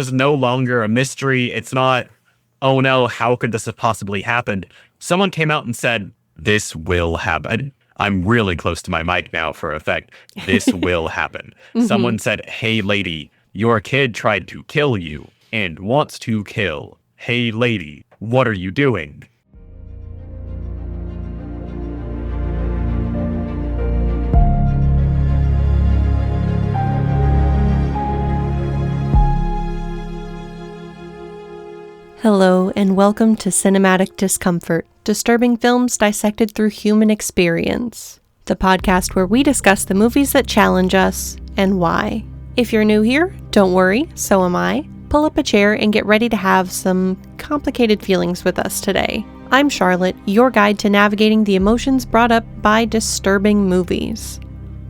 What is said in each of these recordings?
It's no longer a mystery. It's not, oh no, how could this have possibly happened? Someone came out and said, this will happen. I'm really close to my mic now for effect. This will happen. Someone said, hey, lady, your kid tried to kill you and wants to kill. Hey, lady, what are you doing? Hello, and welcome to Cinematic Discomfort, disturbing films dissected through human experience, the podcast where we discuss the movies that challenge us and why. If you're new here, don't worry, so am I. Pull up a chair and get ready to have some complicated feelings with us today. I'm Charlotte, your guide to navigating the emotions brought up by disturbing movies.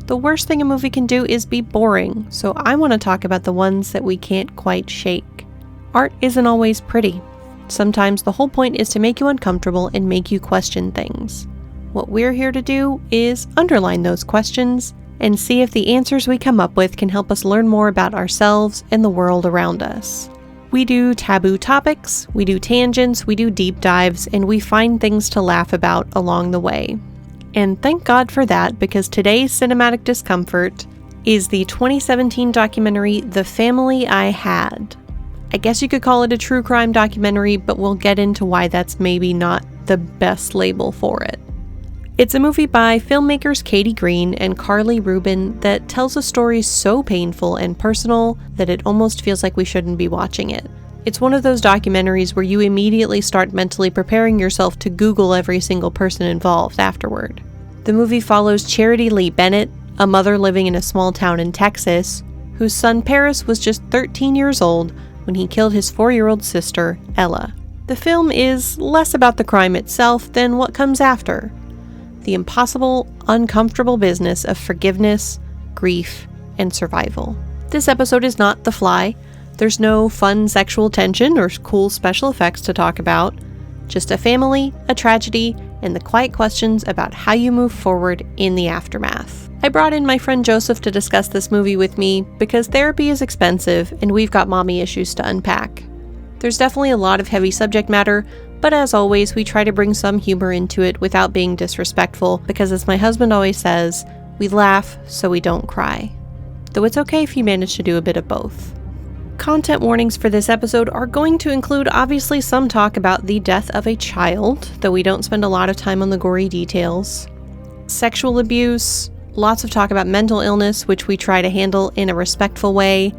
The worst thing a movie can do is be boring, so I want to talk about the ones that we can't quite shake. Art isn't always pretty. Sometimes the whole point is to make you uncomfortable and make you question things. What we're here to do is underline those questions and see if the answers we come up with can help us learn more about ourselves and the world around us. We do taboo topics, we do tangents, we do deep dives, and we find things to laugh about along the way. And thank God for that, because today's Cinematic Discomfort is the 2017 documentary The Family I Had. I guess you could call it a true crime documentary, but we'll get into why that's maybe not the best label for it. It's a movie by filmmakers Katie Green and Carly Rubin that tells a story so painful and personal that it almost feels like we shouldn't be watching it. It's one of those documentaries where you immediately start mentally preparing yourself to Google every single person involved afterward. The movie follows Charity Lee Bennett, a mother living in a small town in Texas, whose son Paris was just 13 years old when he killed his 4-year-old sister, Ella. The film is less about the crime itself than what comes after. The impossible, uncomfortable business of forgiveness, grief, and survival. This episode is not The Fly. There's no fun sexual tension or cool special effects to talk about. Just a family, a tragedy, and the quiet questions about how you move forward in the aftermath. I brought in my friend Joseph to discuss this movie with me because therapy is expensive and we've got mommy issues to unpack. There's definitely a lot of heavy subject matter, but as always, we try to bring some humor into it without being disrespectful because, as my husband always says, we laugh so we don't cry. Though it's okay if you manage to do a bit of both. Content warnings for this episode are going to include obviously some talk about the death of a child, though we don't spend a lot of time on the gory details. Sexual abuse, lots of talk about mental illness, which we try to handle in a respectful way,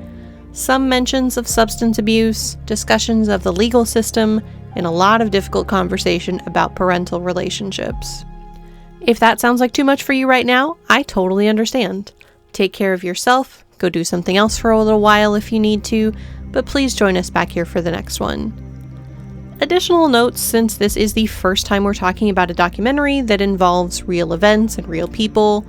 some mentions of substance abuse, discussions of the legal system, and a lot of difficult conversation about parental relationships. If that sounds like too much for you right now, I totally understand. Take care of yourself, go do something else for a little while if you need to, but please join us back here for the next one. Additional notes, since this is the first time we're talking about a documentary that involves real events and real people,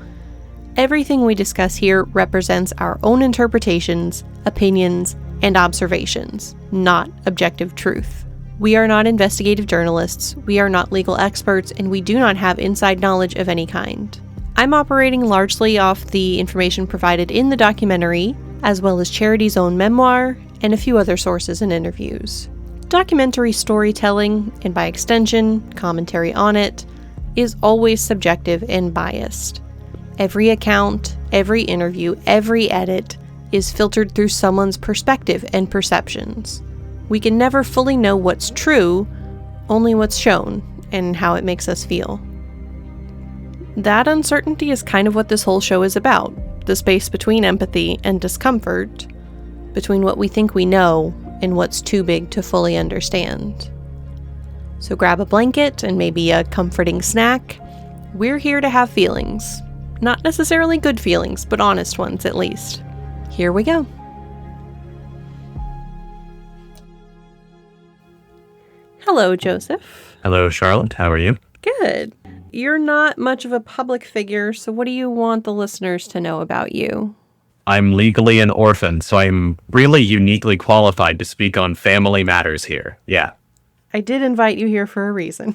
everything we discuss here represents our own interpretations, opinions, and observations, not objective truth. We are not investigative journalists, we are not legal experts, and we do not have inside knowledge of any kind. I'm operating largely off the information provided in the documentary, as well as Charity's own memoir, and a few other sources and interviews. Documentary storytelling, and by extension, commentary on it, is always subjective and biased. Every account, every interview, every edit is filtered through someone's perspective and perceptions. We can never fully know what's true, only what's shown and how it makes us feel. That uncertainty is kind of what this whole show is about, the space between empathy and discomfort, between what we think we know and what's too big to fully understand. So grab a blanket and maybe a comforting snack. We're here to have feelings. Not necessarily good feelings, but honest ones at least. Here we go. Hello, Joseph. Hello, Charlotte. How are you? Good. You're not much of a public figure, so what do you want the listeners to know about you? I'm legally an orphan, so I'm really uniquely qualified to speak on family matters here. Yeah. I did invite you here for a reason.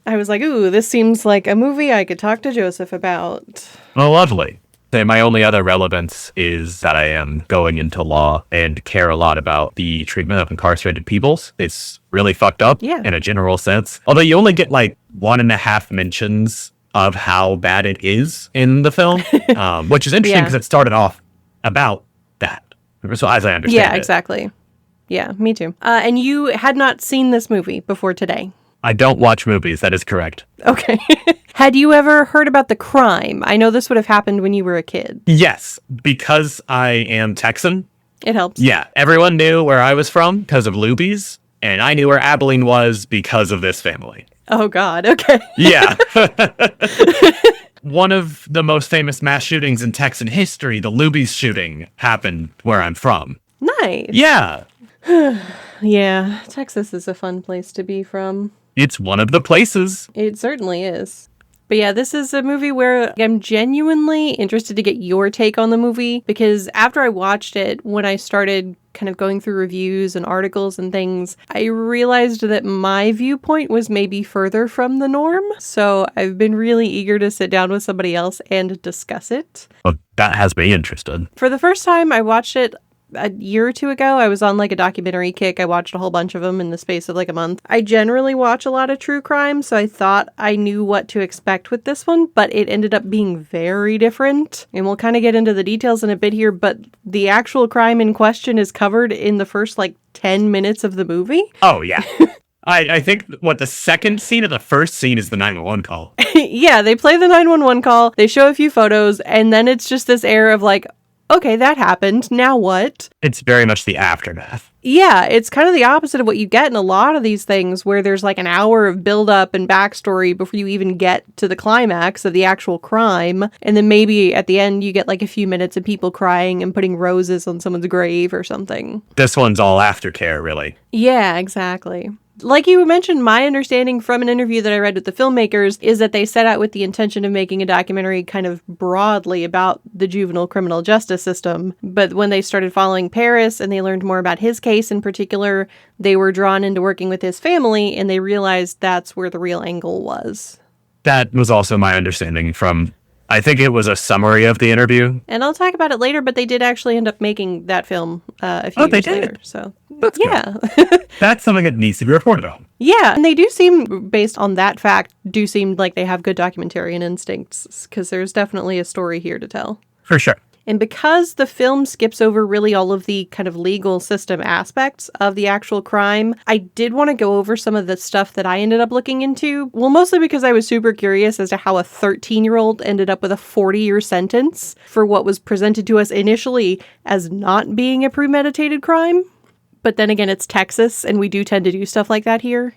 I was like, ooh, this seems like a movie I could talk to Joseph about. Oh, lovely. My only other relevance is that I am going into law and care a lot about the treatment of incarcerated peoples. It's really fucked up in a general sense. Although you only get like 1.5 mentions of how bad it is in the film, which is interesting because it started off about that. So as I understand it. Exactly. Yeah, me too. And you had not seen this movie before today. I don't watch movies. That is correct. Okay. Had you ever heard about the crime? I know this would have happened when you were a kid. Yes, because I am Texan. It helps. Yeah, everyone knew where I was from because of Luby's, and I knew where Abilene was because of this family. Oh, God. Okay. Yeah. One of the most famous mass shootings in Texan history, the Luby's shooting, happened where I'm from. Nice. Yeah. Yeah, Texas is a fun place to be from. It's one of the places. It certainly is. But yeah, this is a movie where I'm genuinely interested to get your take on the movie, because after I watched it, when I started kind of going through reviews and articles and things, I realized that my viewpoint was maybe further from the norm. So I've been really eager to sit down with somebody else and discuss it. Well, that has me interested. For the first time I watched it a year or two ago, I was on like a documentary kick. I watched a whole bunch of them in the space of like a month. I generally watch a lot of true crime, so I thought I knew what to expect with this one, but it ended up being very different. And we'll kind of get into the details in a bit here, but the actual crime in question is covered in the first like 10 minutes of the movie. Oh, yeah. I think, the second scene or the first scene is the 911 call. Yeah, they play the 911 call, they show a few photos, and then it's just this air of like, okay, that happened. Now what? It's very much the aftermath. Yeah, it's kind of the opposite of what you get in a lot of these things, where there's like an hour of build-up and backstory before you even get to the climax of the actual crime. And then maybe at the end you get like a few minutes of people crying and putting roses on someone's grave or something. This one's all aftercare, really. Yeah, exactly. Like you mentioned, my understanding from an interview that I read with the filmmakers is that they set out with the intention of making a documentary kind of broadly about the juvenile criminal justice system. But when they started following Paris and they learned more about his case in particular, they were drawn into working with his family, and they realized that's where the real angle was. That was also my understanding from, I think it was a summary of the interview. And I'll talk about it later, but they did actually end up making that film a few years later. So that's good. That's something that needs to be reported on. Yeah, and they do seem, based on that fact, do seem like they have good documentarian instincts, because there's definitely a story here to tell. For sure. And because the film skips over really all of the kind of legal system aspects of the actual crime, I did want to go over some of the stuff that I ended up looking into. Well, mostly because I was super curious as to how a 13-year-old ended up with a 40-year sentence for what was presented to us initially as not being a premeditated crime. But then again, it's Texas, and we do tend to do stuff like that here.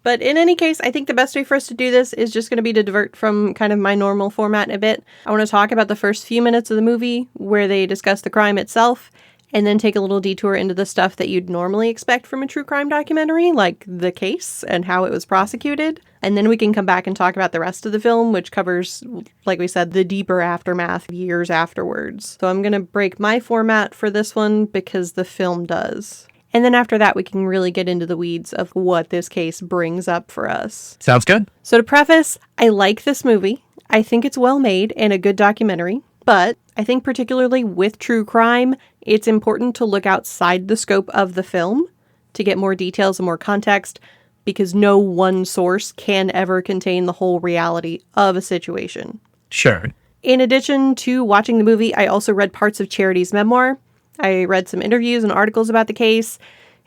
But in any case, I think the best way for us to do this is just going to be to divert from kind of my normal format a bit. I want to talk about the first few minutes of the movie where they discuss the crime itself, and then take a little detour into the stuff that you'd normally expect from a true crime documentary, like the case and how it was prosecuted. And then we can come back and talk about the rest of the film, which covers, like we said, the deeper aftermath years afterwards. So I'm going to break my format for this one because the film does. And then after that, we can really get into the weeds of what this case brings up for us. Sounds good. So to preface, I like this movie. I think it's well made and a good documentary. But I think particularly with true crime, it's important to look outside the scope of the film to get more details and more context, because no one source can ever contain the whole reality of a situation. Sure. In addition to watching the movie, I also read parts of Charity's memoir. I read some interviews and articles about the case,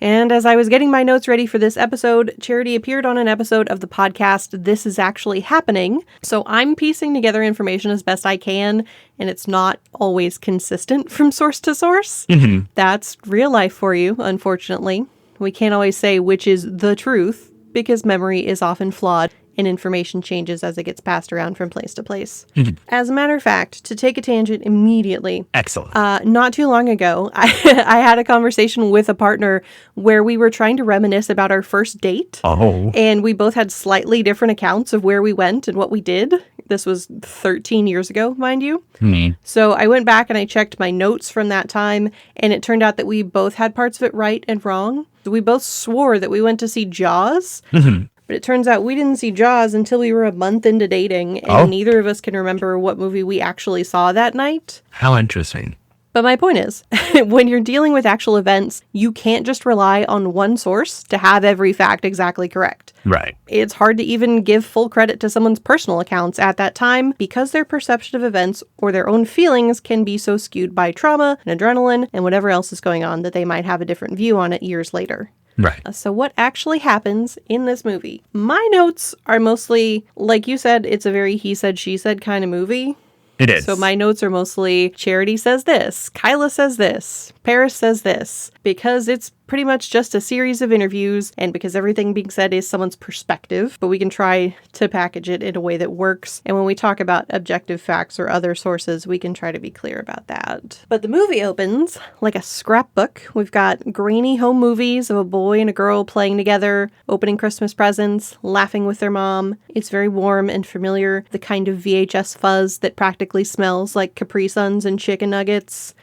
and as I was getting my notes ready for this episode, Charity appeared on an episode of the podcast This Is Actually Happening, so I'm piecing together information as best I can, and it's not always consistent from source to source. Mm-hmm. That's real life for you, unfortunately. We can't always say which is the truth, because memory is often flawed, and information changes as it gets passed around from place to place. Mm-hmm. As a matter of fact, to take a tangent immediately. Excellent. Not too long ago, I had a conversation with a partner where we were trying to reminisce about our first date. Oh. And we both had slightly different accounts of where we went and what we did. This was 13 years ago, mind you. Mm. So I went back and I checked my notes from that time, and it turned out that we both had parts of it right and wrong. We both swore that we went to see Jaws. Mm-hmm. But it turns out we didn't see Jaws until we were a month into dating, and neither of us can remember what movie we actually saw that night. How interesting. But my point is, when you're dealing with actual events, you can't just rely on one source to have every fact exactly correct. Right. It's hard to even give full credit to someone's personal accounts at that time because their perception of events or their own feelings can be so skewed by trauma and adrenaline and whatever else is going on that they might have a different view on it years later. Right. So what actually happens in this movie? My notes are mostly, like you said, it's a very he said, she said kind of movie. It is. So my notes are mostly Charity says this, Kyla says this, Paris says this, because it's pretty much just a series of interviews and because everything being said is someone's perspective, but we can try to package it in a way that works. And when we talk about objective facts or other sources, we can try to be clear about that. But the movie opens like a scrapbook. We've got grainy home movies of a boy and a girl playing together, opening Christmas presents, laughing with their mom. It's very warm and familiar, the kind of VHS fuzz that practically smells like Capri Suns and chicken nuggets.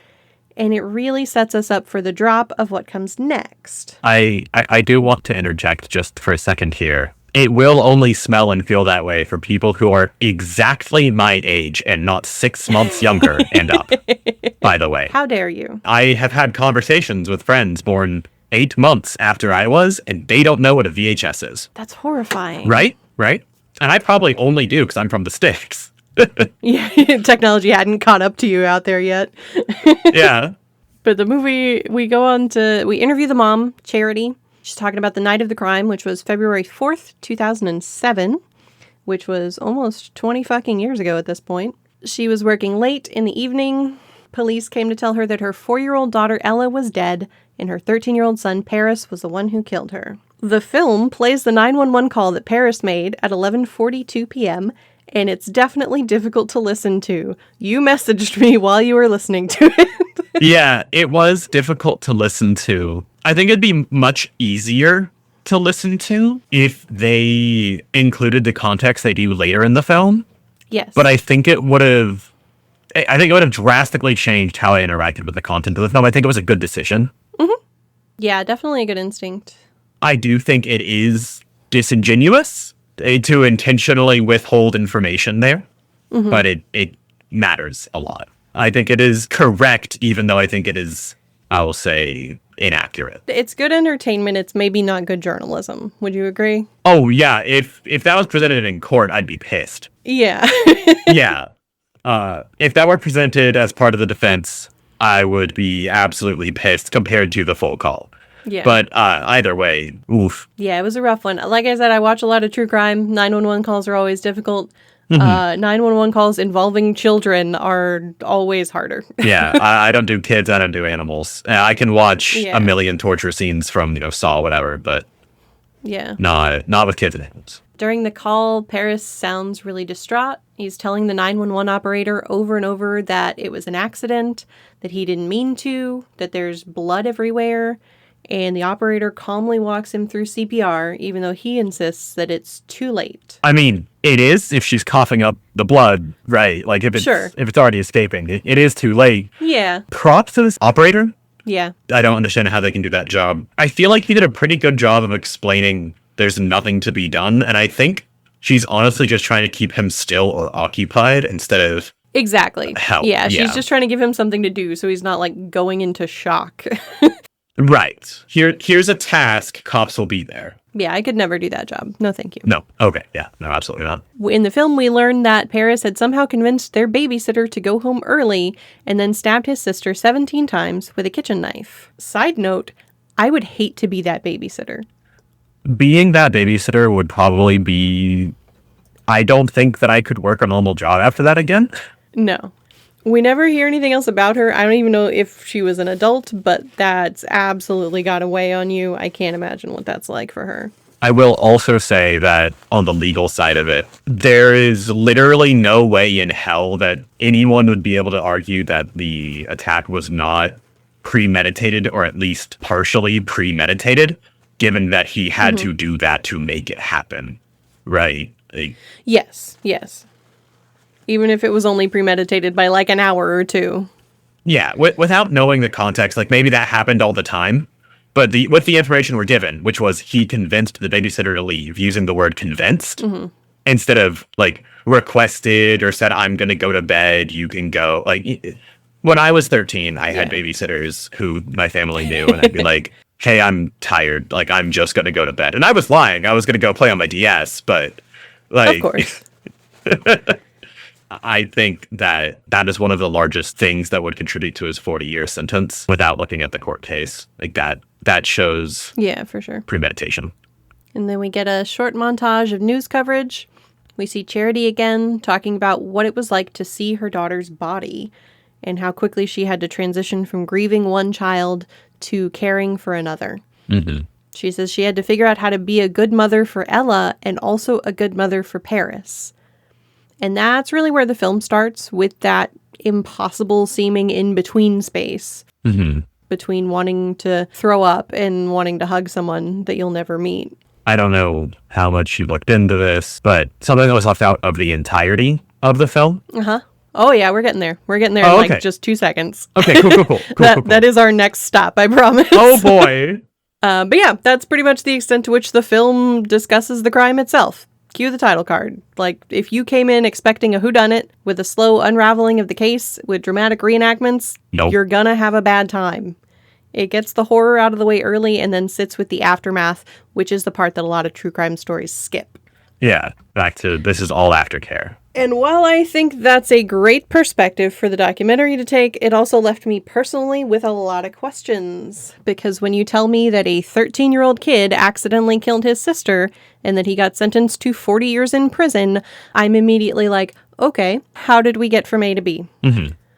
And it really sets us up for the drop of what comes next. I do want to interject just for a second here. It will only smell and feel that way for people who are exactly my age and not 6 months younger and up, by the way. How dare you? I have had conversations with friends born 8 months after I was, and they don't know what a VHS is. That's horrifying. Right? Right? And I probably only do because I'm from the States. Yeah, technology hadn't caught up to you out there yet. Yeah. But the movie, we interview the mom, Charity. She's talking about the night of the crime, which was February 4th, 2007, which was almost 20 fucking years ago at this point. She was working late in the evening. Police came to tell her that her 4-year-old daughter Ella was dead, and her 13-year-old son Paris was the one who killed her. The film plays the 911 call that Paris made at 11:42 p.m., and it's definitely difficult to listen to. You messaged me while you were listening to it. Yeah, it was difficult to listen to. I think it'd be much easier to listen to if they included the context they do later in the film. Yes. But I think it would have drastically changed how I interacted with the content of the film. I think it was a good decision. Mm-hmm. Yeah, definitely a good instinct. I do think it is disingenuous to intentionally withhold information there, but it matters a lot. I think it is correct, even though I think it is, I will say, inaccurate. It's good entertainment. It's maybe not good journalism. Would you agree? Oh, yeah. If that was presented in court, I'd be pissed. Yeah. Yeah. If that were presented as part of the defense, I would be absolutely pissed compared to the full call. Yeah. But either way, oof. Yeah, it was a rough one. Like I said, I watch a lot of true crime. 911 calls are always difficult. 911 calls involving children are always harder. Yeah, I don't do kids. I don't do animals. I can watch a million torture scenes from, Saw, whatever, but yeah, not with kids and animals. During the call, Paris sounds really distraught. He's telling the 911 operator over and over that it was an accident, that he didn't mean to, that there's blood everywhere. And the operator calmly walks him through CPR, even though he insists that it's too late. I mean, it is if she's coughing up the blood, right? Like if it's already escaping, it is too late. Yeah. Props to this operator. Yeah. I don't understand how they can do that job. I feel like he did a pretty good job of explaining there's nothing to be done. And I think she's honestly just trying to keep him still or occupied instead of exactly. help. Yeah, she's just trying to give him something to do so he's not like going into shock. Right. Here's a task. Cops will be there. Yeah, I could never do that job. No, thank you. No. Okay. Yeah. No, absolutely not. In the film, we learned that Paris had somehow convinced their babysitter to go home early and then stabbed his sister 17 times with a kitchen knife. Side note, I would hate to be that babysitter. Being that babysitter would probably be... I don't think that I could work a normal job after that again. No. We never hear anything else about her. I don't even know if she was an adult, but that's absolutely got a weigh on you. I can't imagine what that's like for her. I will also say that on the legal side of it, there is literally no way in hell that anyone would be able to argue that the attack was not premeditated or at least partially premeditated, given that he had to do that to make it happen. Right? Yes. Even if it was only premeditated by like an hour or two. Yeah, without knowing the context, like maybe that happened all the time, But with the information we're given, which was he convinced the babysitter to leave using the word convinced instead of like requested or said, I'm going to go to bed, you can go. Like when I was 13, I had babysitters who my family knew, and I'd be like, hey, I'm tired. Like, I'm just going to go to bed. And I was lying. I was going to go play on my DS, but like, of course. I think that is one of the largest things that would contribute to his 40-year sentence without looking at the court case. Like that shows for sure. premeditation. And then we get a short montage of news coverage. We see Charity again talking about what it was like to see her daughter's body and how quickly she had to transition from grieving one child to caring for another. She says she had to figure out how to be a good mother for Ella and also a good mother for Paris. And that's really where the film starts, with that impossible seeming in-between space between wanting to throw up and wanting to hug someone that you'll never meet. I don't know how much you looked into this, but something that was left out of the entirety of the film. Oh, yeah, we're getting there. We're getting there in like just 2 seconds. Okay, cool. That is our next stop, I promise. Oh, boy. But yeah, that's pretty much the extent to which the film discusses the crime itself. Cue the title card. Like, if you came in expecting a whodunit with a slow unraveling of the case with dramatic reenactments, you're gonna have a bad time. It gets the horror out of the way early and then sits with the aftermath, which is the part that a lot of true crime stories skip. Yeah, back to this is all aftercare. And while I think that's a great perspective for the documentary to take, it also left me personally with a lot of questions. Because when you tell me that a 13-year-old kid accidentally killed his sister and that he got sentenced to 40 years in prison, I'm immediately like, okay, how did we get from A to B?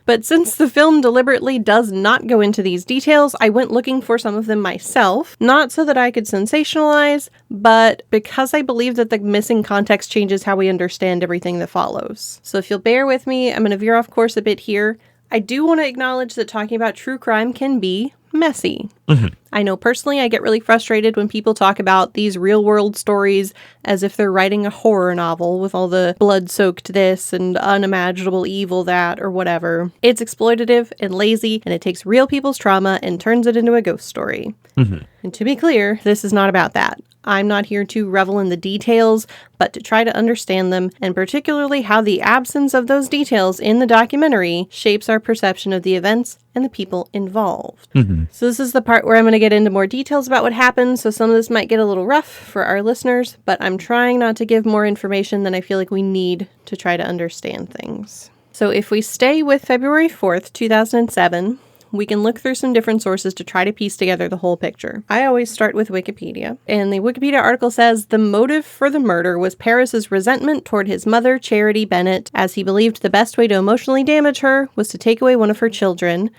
But since the film deliberately does not go into these details, I went looking for some of them myself, not so that I could sensationalize, but because I believe that the missing context changes how we understand everything that follows. So if you'll bear with me, I'm going to veer off course a bit here. I do want to acknowledge that talking about true crime can be messy. I know personally I get really frustrated when people talk about these real-world stories as if they're writing a horror novel with all the blood-soaked this and unimaginable evil that or whatever. It's exploitative and lazy, and it takes real people's trauma and turns it into a ghost story. And to be clear, this is not about that. I'm not here to revel in the details, but to try to understand them, and particularly how the absence of those details in the documentary shapes our perception of the events and the people involved. So this is the part where I'm going to get into more details about what happened, so some of this might get a little rough for our listeners, but I'm trying not to give more information than I feel like we need to try to understand things. So if we stay with February 4th, 2007, we can look through some different sources to try to piece together the whole picture. I always start with Wikipedia, and the Wikipedia article says the motive for the murder was Paris's resentment toward his mother, Charity Bennett, as he believed the best way to emotionally damage her was to take away one of her children,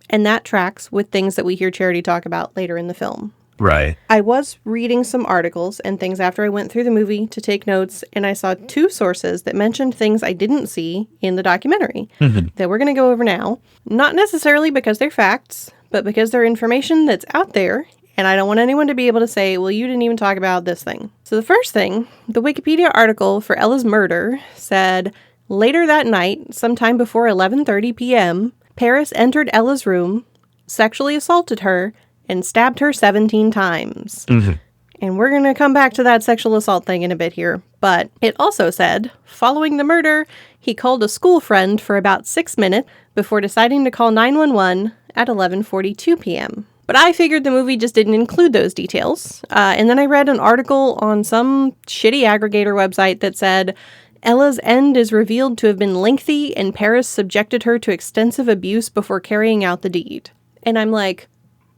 and that tracks with things that we hear Charity talk about later in the film. Right. I was reading some articles and things after I went through the movie to take notes, and I saw two sources that mentioned things I didn't see in the documentary that we're going to go over now. Not necessarily because they're facts, but because they're information that's out there, and I don't want anyone to be able to say, well, you didn't even talk about this thing. So the first thing, the Wikipedia article for Ella's murder said, later that night, sometime before 11:30 p.m., Paris entered Ella's room, sexually assaulted her, and stabbed her 17 times. And we're going to come back to that sexual assault thing in a bit here. But it also said, following the murder, he called a school friend for about 6 minutes before deciding to call 911 at 11:42 p.m. But I figured the movie just didn't include those details. And then I read an article on some shitty aggregator website that said, Ella's end is revealed to have been lengthy and Paris subjected her to extensive abuse before carrying out the deed. And I'm like,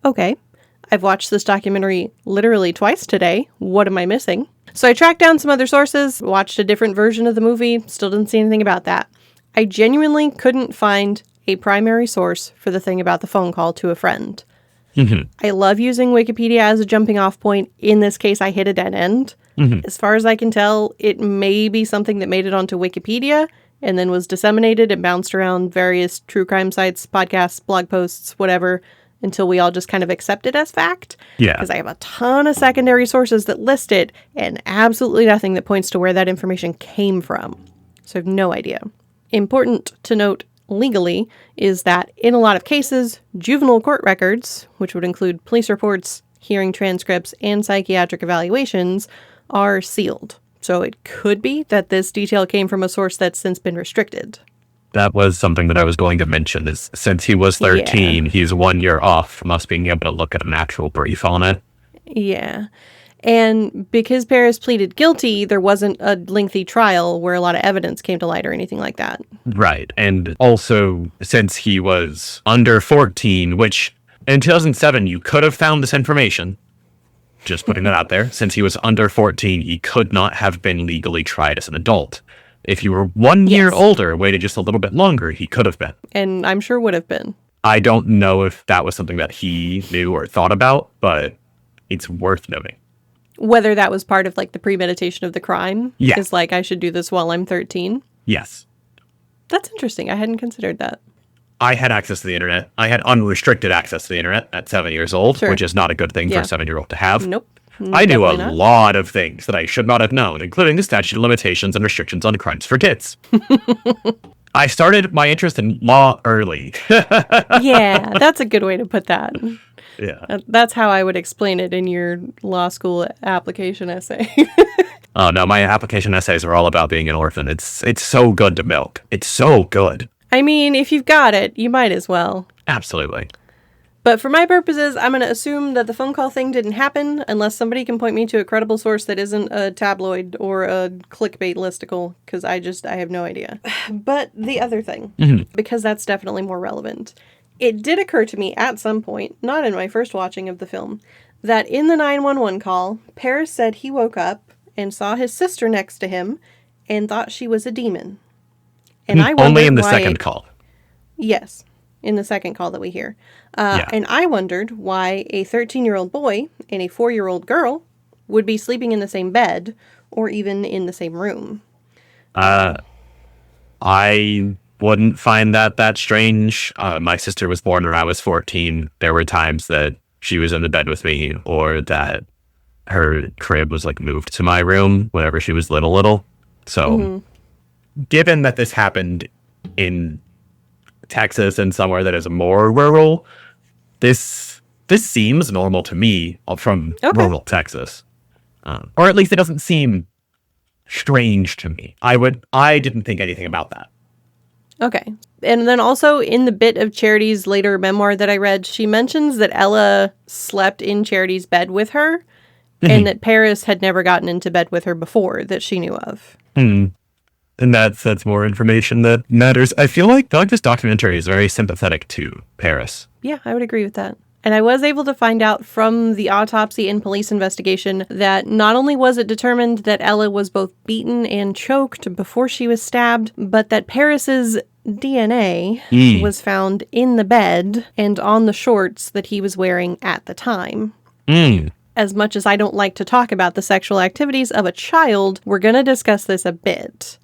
okay, I've watched this documentary literally twice today. What am I missing? So I tracked down some other sources, watched a different version of the movie, still didn't see anything about that. I genuinely couldn't find a primary source for the thing about the phone call to a friend. I love using Wikipedia as a jumping off point. In this case, I hit a dead end. As far as I can tell, it may be something that made it onto Wikipedia and then was disseminated and bounced around various true crime sites, podcasts, blog posts, whatever, until we all just kind of accept it as fact. Yeah. Because I have a ton of secondary sources that list it and absolutely nothing that points to where that information came from. So I have no idea. Important to note, legally is that in a lot of cases, juvenile court records, which would include police reports, hearing transcripts, and psychiatric evaluations, are sealed. So it could be that this detail came from a source that's since been restricted. That was something that I was going to mention, is since he was 13, he's 1 year off from us being able to look at an actual brief on it. Yeah. And because Paris pleaded guilty, there wasn't a lengthy trial where a lot of evidence came to light or anything like that. Right. And also, since he was under 14, which in 2007, you could have found this information, just putting it out there, since he was under 14, he could not have been legally tried as an adult. If you were 1 year older, waited just a little bit longer, he could have been. And I'm sure would have been. I don't know if that was something that he knew or thought about, but it's worth noting. Whether that was part of like the premeditation of the crime. Yeah. Is like, I should do this while I'm 13. Yes. That's interesting. I hadn't considered that. I had access to the internet. I had unrestricted access to the internet at 7 years old, which is not a good thing for a 7-year-old to have. Nope. I knew a lot of things that I should not have known, including the statute of limitations and restrictions on crimes for kids. I started my interest in law early. Yeah, that's a good way to put that. Yeah. That's how I would explain it in your law school application essay. Oh, no, my application essays are all about being an orphan. It's so good to milk. It's so good. I mean, if you've got it, you might as well. Absolutely. But for my purposes, I'm going to assume that the phone call thing didn't happen unless somebody can point me to a credible source that isn't a tabloid or a clickbait listicle, because I have no idea. But the other thing, because that's definitely more relevant, it did occur to me at some point, not in my first watching of the film, that in the 911 call, Paris said he woke up and saw his sister next to him and thought she was a demon. And I wondered only in the second call. Yes, in the second call that we hear. And I wondered why a 13-year-old boy and a 4-year-old girl would be sleeping in the same bed or even in the same room. I wouldn't find that strange. My sister was born when I was 14. There were times that she was in the bed with me, or that her crib was like moved to my room whenever she was little. So given that this happened in Texas and somewhere that is more rural, this seems normal to me from rural Texas. Or at least it doesn't seem strange to me. I didn't think anything about that. Okay. And then also in the bit of Charity's later memoir that I read, she mentions that Ella slept in Charity's bed with her and that Paris had never gotten into bed with her before that she knew of. And that's more information that matters. I feel like this documentary is very sympathetic to Paris. Yeah, I would agree with that. And I was able to find out from the autopsy and police investigation that not only was it determined that Ella was both beaten and choked before she was stabbed, but that Paris's DNA was found in the bed and on the shorts that he was wearing at the time. As much as I don't like to talk about the sexual activities of a child, we're going to discuss this a bit.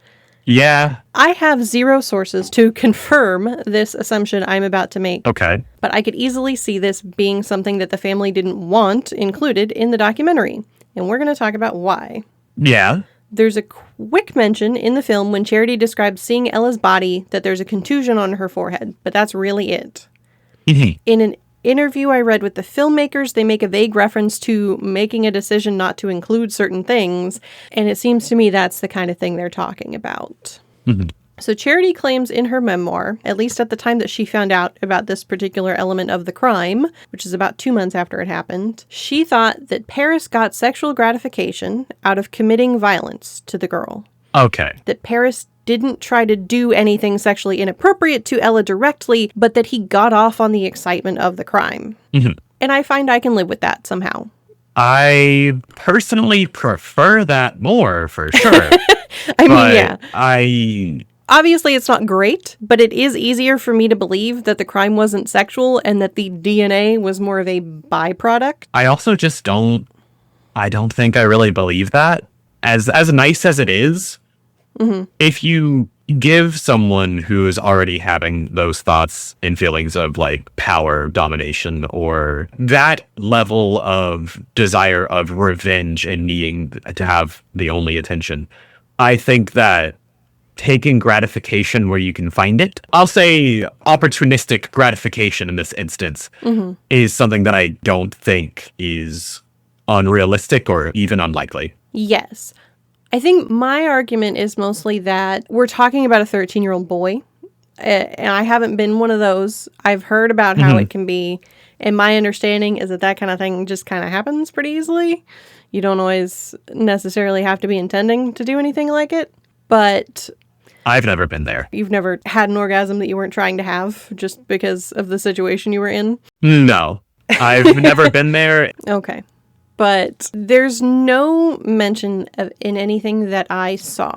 Yeah. I have zero sources to confirm this assumption I'm about to make. Okay. But I could easily see this being something that the family didn't want included in the documentary. And we're going to talk about why. Yeah. There's a quick mention in the film when Charity describes seeing Ella's body that there's a contusion on her forehead, but that's really it. In an interview I read with the filmmakers, they make a vague reference to making a decision not to include certain things, and it seems to me that's the kind of thing they're talking about. So Charity claims in her memoir, at least at the time that she found out about this particular element of the crime, which is about 2 months after it happened, she thought that Paris got sexual gratification out of committing violence to the girl. Okay. That Paris didn't try to do anything sexually inappropriate to Ella directly, but that he got off on the excitement of the crime. And I find I can live with that somehow. I personally prefer that more, for sure. I mean, yeah. Obviously, it's not great, but it is easier for me to believe that the crime wasn't sexual and that the DNA was more of a byproduct. I also just don't think I really believe that. As nice as it is, if you give someone who is already having those thoughts and feelings of like power, domination, or that level of desire of revenge and needing to have the only attention, I think that taking gratification where you can find it. I'll say opportunistic gratification in this instance is something that I don't think is unrealistic or even unlikely. Yes. I think my argument is mostly that we're talking about a 13-year-old boy, and I haven't been one of those. I've heard about how it can be, and my understanding is that kind of thing just kind of happens pretty easily. You don't always necessarily have to be intending to do anything like it, but I've never been there. you've never had an orgasm that you weren't trying to have just because of the situation you were in? No, I've never been there. Okay. But there's no mention of, in anything that I saw,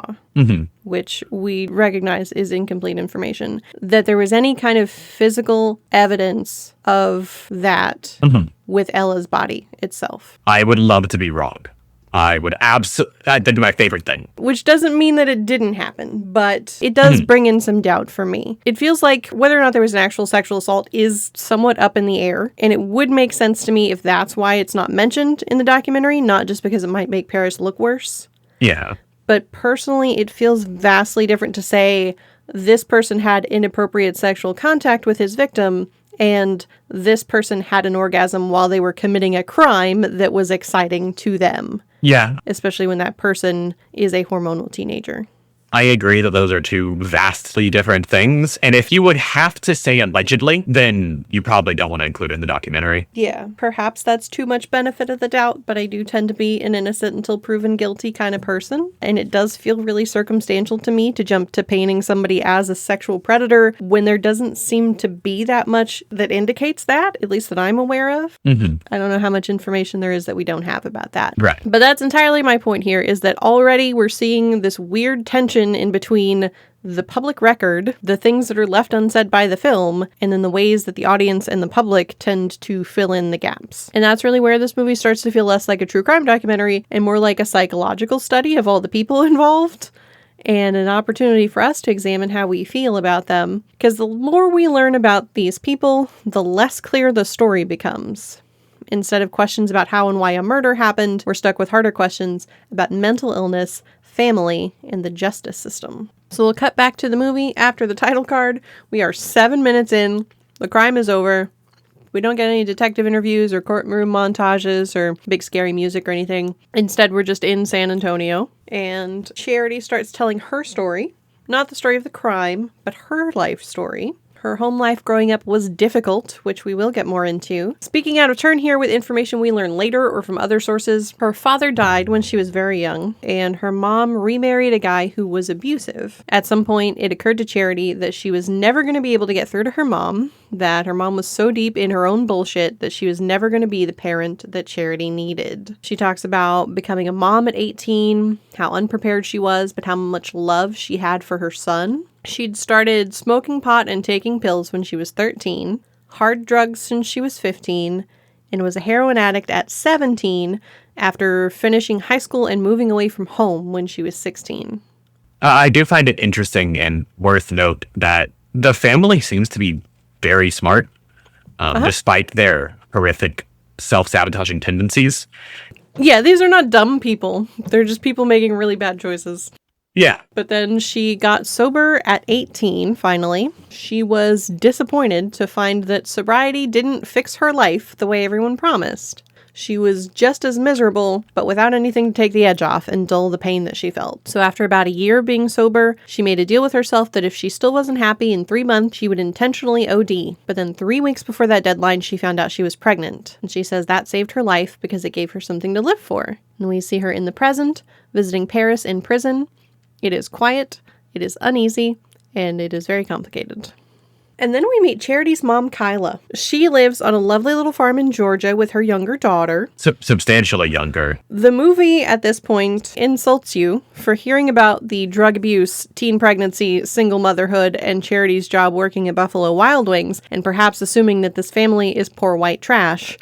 which we recognize is incomplete information, that there was any kind of physical evidence of that with Ella's body itself. I would love to be wrong. I would absolutely, that'd be my favorite thing. Which doesn't mean that it didn't happen, but it does bring in some doubt for me. It feels like whether or not there was an actual sexual assault is somewhat up in the air, and it would make sense to me if that's why it's not mentioned in the documentary, not just because it might make Paris look worse. Yeah. But personally, it feels vastly different to say this person had inappropriate sexual contact with his victim and this person had an orgasm while they were committing a crime that was exciting to them. Yeah. Especially when that person is a hormonal teenager. I agree that those are two vastly different things. And if you would have to say allegedly, then you probably don't want to include it in the documentary. Yeah, perhaps that's too much benefit of the doubt, but I do tend to be an innocent until proven guilty kind of person. And it does feel really circumstantial to me to jump to painting somebody as a sexual predator when there doesn't seem to be that much that indicates that, at least that I'm aware of. I don't know how much information there is that we don't have about that. Right. But that's entirely my point here, is that already we're seeing this weird tension in between the public record, the things that are left unsaid by the film, and then the ways that the audience and the public tend to fill in the gaps. And that's really where this movie starts to feel less like a true crime documentary and more like a psychological study of all the people involved and an opportunity for us to examine how we feel about them. Because the more we learn about these people, the less clear the story becomes. Instead of questions about how and why a murder happened, we're stuck with harder questions about mental illness, family, and the justice system. So we'll cut back to the movie after the title card. We are 7 minutes in. The crime is over. We don't get any detective interviews or courtroom montages or big scary music or anything. Instead, we're just in San Antonio. And Charity starts telling her story. Not the story of the crime, but her life story. Her home life growing up was difficult, which we will get more into. Speaking out of turn here with information we learn later or from other sources, her father died when she was very young, and her mom remarried a guy who was abusive. At some point, it occurred to Charity that she was never going to be able to get through to her mom, that her mom was so deep in her own bullshit that she was never going to be the parent that Charity needed. She talks about becoming a mom at 18, how unprepared she was, but how much love she had for her son. She'd started smoking pot and taking pills when she was 13, hard drugs since she was 15, and was a heroin addict at 17 after finishing high school and moving away from home when she was 16. I do find it interesting and worth note that the family seems to be very smart, despite their horrific self-sabotaging tendencies. Yeah, these are not dumb people. They're just people making really bad choices. Yeah. But then she got sober at 18, finally. She was disappointed to find that sobriety didn't fix her life the way everyone promised. She was just as miserable, but without anything to take the edge off and dull the pain that she felt. So after about a year of being sober, she made a deal with herself that if she still wasn't happy in 3 months, she would intentionally OD. But then 3 weeks before that deadline, she found out she was pregnant. And she says that saved her life because it gave her something to live for. And we see her in the present, visiting Paris in prison. It is quiet, it is uneasy, and it is very complicated. And then we meet Charity's mom, Kyla. She lives on a lovely little farm in Georgia with her younger daughter. Substantially younger. The movie, at this point, insults you for hearing about the drug abuse, teen pregnancy, single motherhood, and Charity's job working at Buffalo Wild Wings, and perhaps assuming that this family is poor white trash.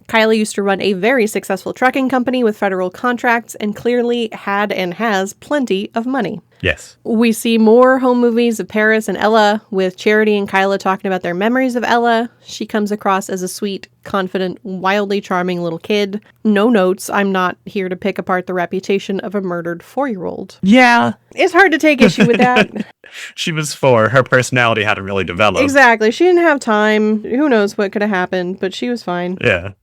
Kyla used to run a very successful trucking company with federal contracts and clearly had and has plenty of money. Yes. We see more home movies of Paris and Ella, with Charity and Kyla talking about their memories of Ella. She comes across as a sweet, confident, wildly charming little kid. No notes. I'm not here to pick apart the reputation of a murdered 4-year-old. Yeah. It's hard to take issue with that. She was 4. Her personality hadn't really developed. Exactly. She didn't have time. Who knows what could have happened, but she was fine. Yeah.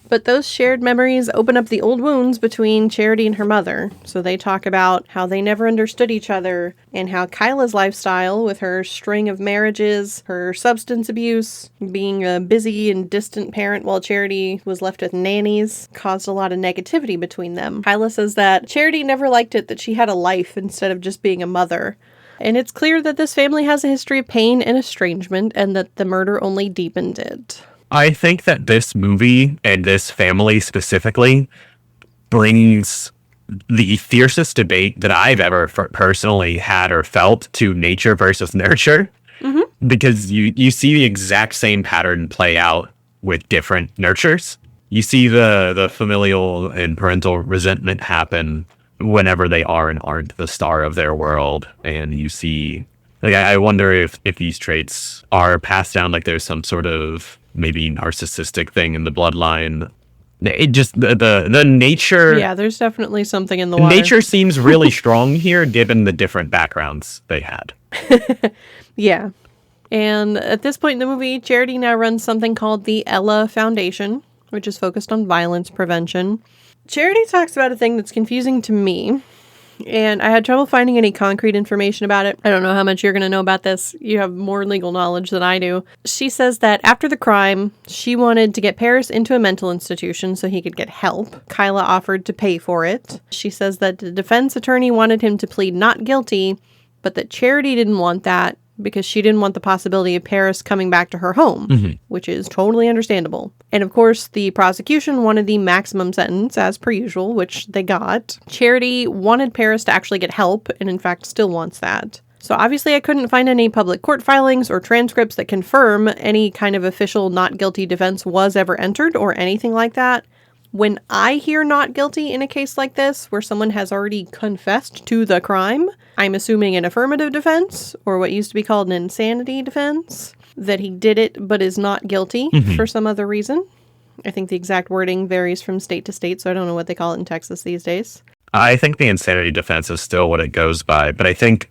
But those shared memories open up the old wounds between Charity and her mother. So they talk about how they never understood each other and how Kyla's lifestyle, with her string of marriages, her substance abuse, being a busy and distant parent while Charity was left with nannies, caused a lot of negativity between them. Kyla says that Charity never liked it that she had a life instead of just being a mother. And it's clear that this family has a history of pain and estrangement, and that the murder only deepened it. I think that this movie and this family specifically brings the fiercest debate that I've ever personally had or felt to nature versus nurture. Mm-hmm. Because you see the exact same pattern play out with different nurtures. You see the familial and parental resentment happen whenever they are and aren't the star of their world. And you see, like, I wonder if these traits are passed down, like there's some sort of maybe narcissistic thing in the bloodline. It just, the nature... Yeah, there's definitely something in the water. Nature seems really strong here, given the different backgrounds they had. Yeah. And at this point in the movie, Charity now runs something called the Ella Foundation, which is focused on violence prevention. Charity talks about a thing that's confusing to me, and I had trouble finding any concrete information about it. I don't know how much you're going to know about this. You have more legal knowledge than I do. She says that after the crime, she wanted to get Paris into a mental institution so he could get help. Kyla offered to pay for it. She says that the defense attorney wanted him to plead not guilty, but that Charity didn't want that because she didn't want the possibility of Paris coming back to her home, which is totally understandable. And of course, the prosecution wanted the maximum sentence, as per usual, which they got. Charity wanted Paris to actually get help, and in fact still wants that. So obviously I couldn't find any public court filings or transcripts that confirm any kind of official not guilty defense was ever entered or anything like that. When I hear not guilty in a case like this, where someone has already confessed to the crime, I'm assuming an affirmative defense, or what used to be called an insanity defense, that he did it but is not guilty for some other reason. I think the exact wording varies from state to state, so I don't know what they call it in Texas these days. I think the insanity defense is still what it goes by, but I think,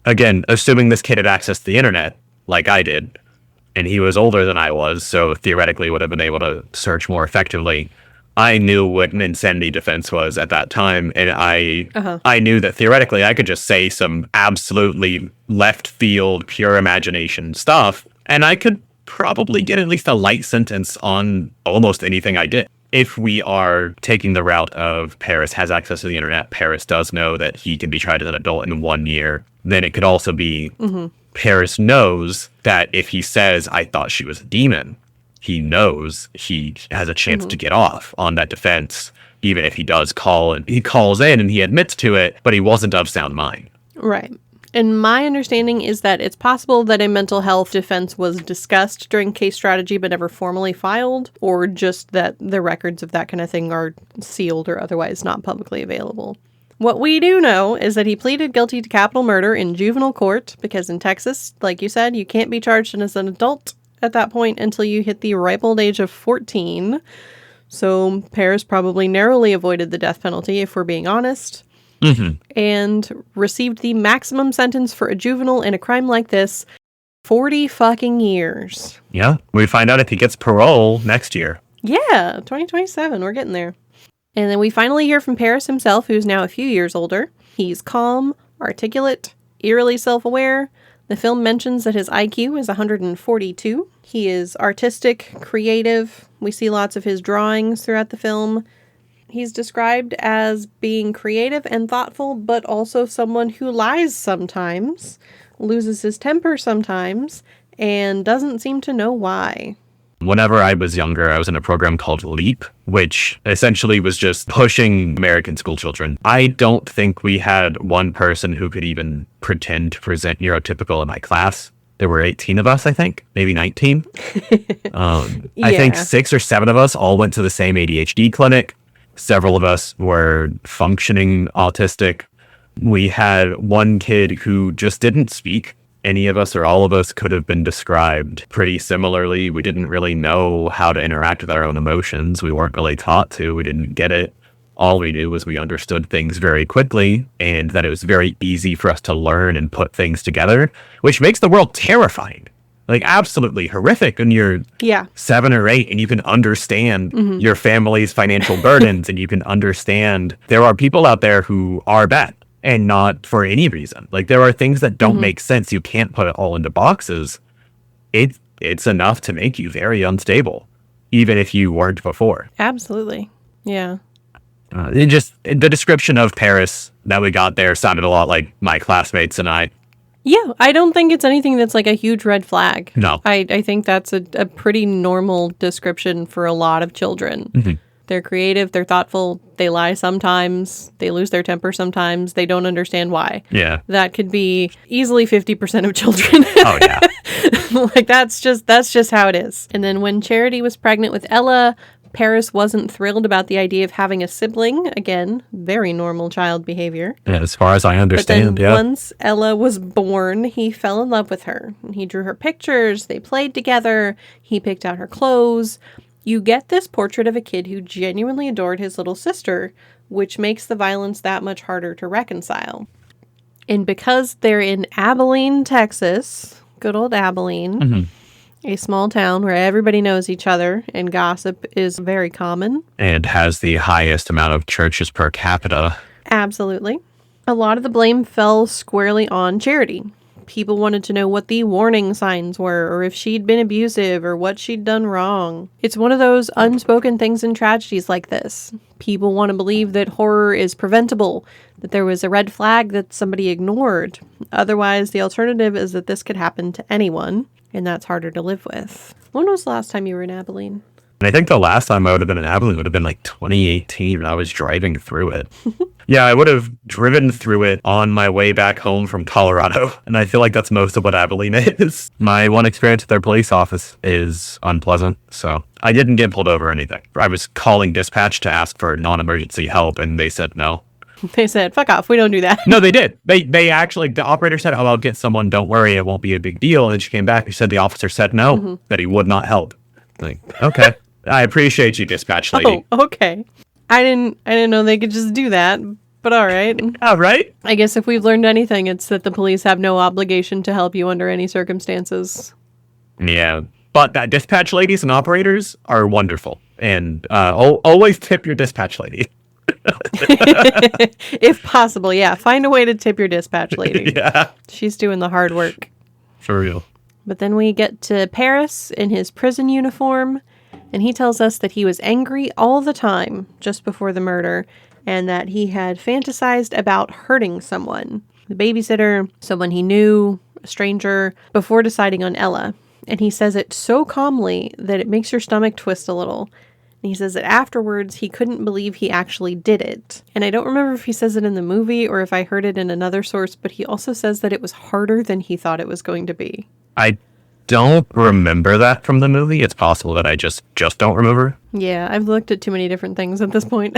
again, assuming this kid had access to the internet, like I did, and he was older than I was, so theoretically would have been able to search more effectively, I knew what an insanity defense was at that time, and I knew that theoretically I could just say some absolutely left field, pure imagination stuff, and I could probably get at least a light sentence on almost anything I did. If we are taking the route of Paris has access to the internet, Paris does know that he can be tried as an adult in 1 year, then it could also be Paris knows that if he says, I thought she was a demon, he knows he has a chance to get off on that defense, even if he does call, and he calls in and he admits to it, but he wasn't of sound mind. Right. And my understanding is that it's possible that a mental health defense was discussed during case strategy but never formally filed, or just that the records of that kind of thing are sealed or otherwise not publicly available. What we do know is that he pleaded guilty to capital murder in juvenile court, because in Texas, like you said, you can't be charged as an adult at that point until you hit the ripe old age of 14. So Paris probably narrowly avoided the death penalty, if we're being honest, and received the maximum sentence for a juvenile in a crime like this, 40 fucking years. Yeah, we find out if he gets parole next year. Yeah, 2027, we're getting there. And then we finally hear from Paris himself, who's now a few years older. He's calm, articulate, eerily self-aware. The film mentions that his IQ is 142. He is artistic, creative. We see lots of his drawings throughout the film. He's described as being creative and thoughtful, but also someone who lies sometimes, loses his temper sometimes, and doesn't seem to know why. Whenever I was younger, I was in a program called LEAP, which essentially was just pushing American school children. I don't think we had one person who could even pretend to present neurotypical in my class. There were 18 of us, I think, maybe 19. I think Yeah. 6 or 7 of us all went to the same ADHD clinic. Several of us were functioning autistic. We had one kid who just didn't speak. Any of us or all of us could have been described pretty similarly. We didn't really know how to interact with our own emotions. We weren't really taught to. We didn't get it. All we knew was we understood things very quickly and that it was very easy for us to learn and put things together, which makes the world terrifying. Like absolutely horrific when you're Yeah. 7 or 8 and you can understand your family's financial burdens and you can understand there are people out there who are bad and not for any reason. Like there are things that don't make sense. You can't put it all into boxes. It's enough to make you very unstable, even if you weren't before. Absolutely. Yeah. The description of Paris that we got there sounded a lot like my classmates and I. Yeah, I don't think it's anything that's like a huge red flag. No. I think that's a pretty normal description for a lot of children. They're creative, they're thoughtful, they lie sometimes, they lose their temper sometimes, they don't understand why. Yeah. That could be easily 50% of children. Oh, yeah. Like that's just how it is. And then when Charity was pregnant with Ella, Paris wasn't thrilled about the idea of having a sibling. Again, very normal child behavior. Yeah, as far as I But understand, then yeah. once Ella was born, he fell in love with her. He drew her pictures, they played together, he picked out her clothes. You get this portrait of a kid who genuinely adored his little sister, which makes the violence that much harder to reconcile. And because they're in Abilene, Texas, good old Abilene, a small town where everybody knows each other and gossip is very common. And has the highest amount of churches per capita. Absolutely. A lot of the blame fell squarely on Charity. People wanted to know what the warning signs were, or if she'd been abusive, or what she'd done wrong. It's one of those unspoken things in tragedies like this. People want to believe that horror is preventable, that there was a red flag that somebody ignored. Otherwise, the alternative is that this could happen to anyone, and that's harder to live with. When was the last time you were in Abilene? And I think the last time I would have been in Abilene would have been like 2018 when I was driving through it. Yeah, I would have driven through it on my way back home from Colorado. And I feel like that's most of what Abilene is. My one experience at their police office is unpleasant. So I didn't get pulled over or anything. I was calling dispatch to ask for non-emergency help and they said no. They said, fuck off, we don't do that. No, they did. They actually, the operator said, oh, I'll get someone, don't worry, it won't be a big deal. And then she came back and said the officer said no, that he would not help. Like, okay. I appreciate you, dispatch lady. Oh, okay. I didn't know they could just do that, but all right. All right. I guess if we've learned anything, it's that the police have no obligation to help you under any circumstances. Yeah. But that dispatch ladies and operators are wonderful. And always tip your dispatch lady. If possible, yeah. Find a way to tip your dispatch lady. Yeah. She's doing the hard work. For real. But then we get to Paris in his prison uniform, and he tells us that he was angry all the time just before the murder, and that he had fantasized about hurting someone. The babysitter, someone he knew, a stranger, before deciding on Ella. And he says it so calmly that it makes your stomach twist a little. And he says that afterwards, he couldn't believe he actually did it. And I don't remember if he says it in the movie or if I heard it in another source, but he also says that it was harder than he thought it was going to be. I don't remember that from the movie. It's possible that I just don't remember. Yeah, I've looked at too many different things at this point.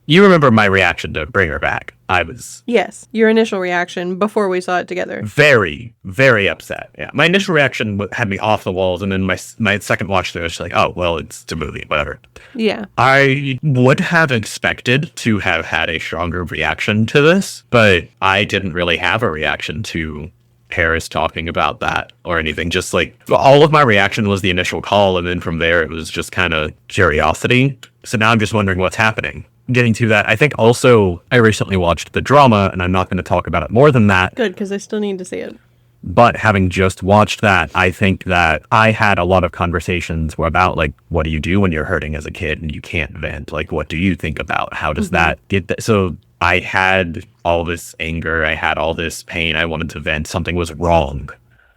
You remember my reaction to bring her back. I was Yes, your initial reaction before we saw it together. very, very upset. Yeah, my initial reaction had me off the walls, and then my second watch through, I was like, oh, well, it's a movie, whatever. Yeah. I would have expected to have had a stronger reaction to this, but I didn't really have a reaction to Paris talking about that or anything. Just like all of my reaction was the initial call, and then from there it was just kind of curiosity. So now I'm just wondering what's happening. Getting to that, I think also I recently watched the drama, and I'm not going to talk about it more than that. Good, because I still need to see it. But having just watched that, I think that I had a lot of conversations about, like, what do you do when you're hurting as a kid and you can't vent? Like, what do you think about? How does that get that? So I had all this anger. I had all this pain. I wanted to vent. Something was wrong,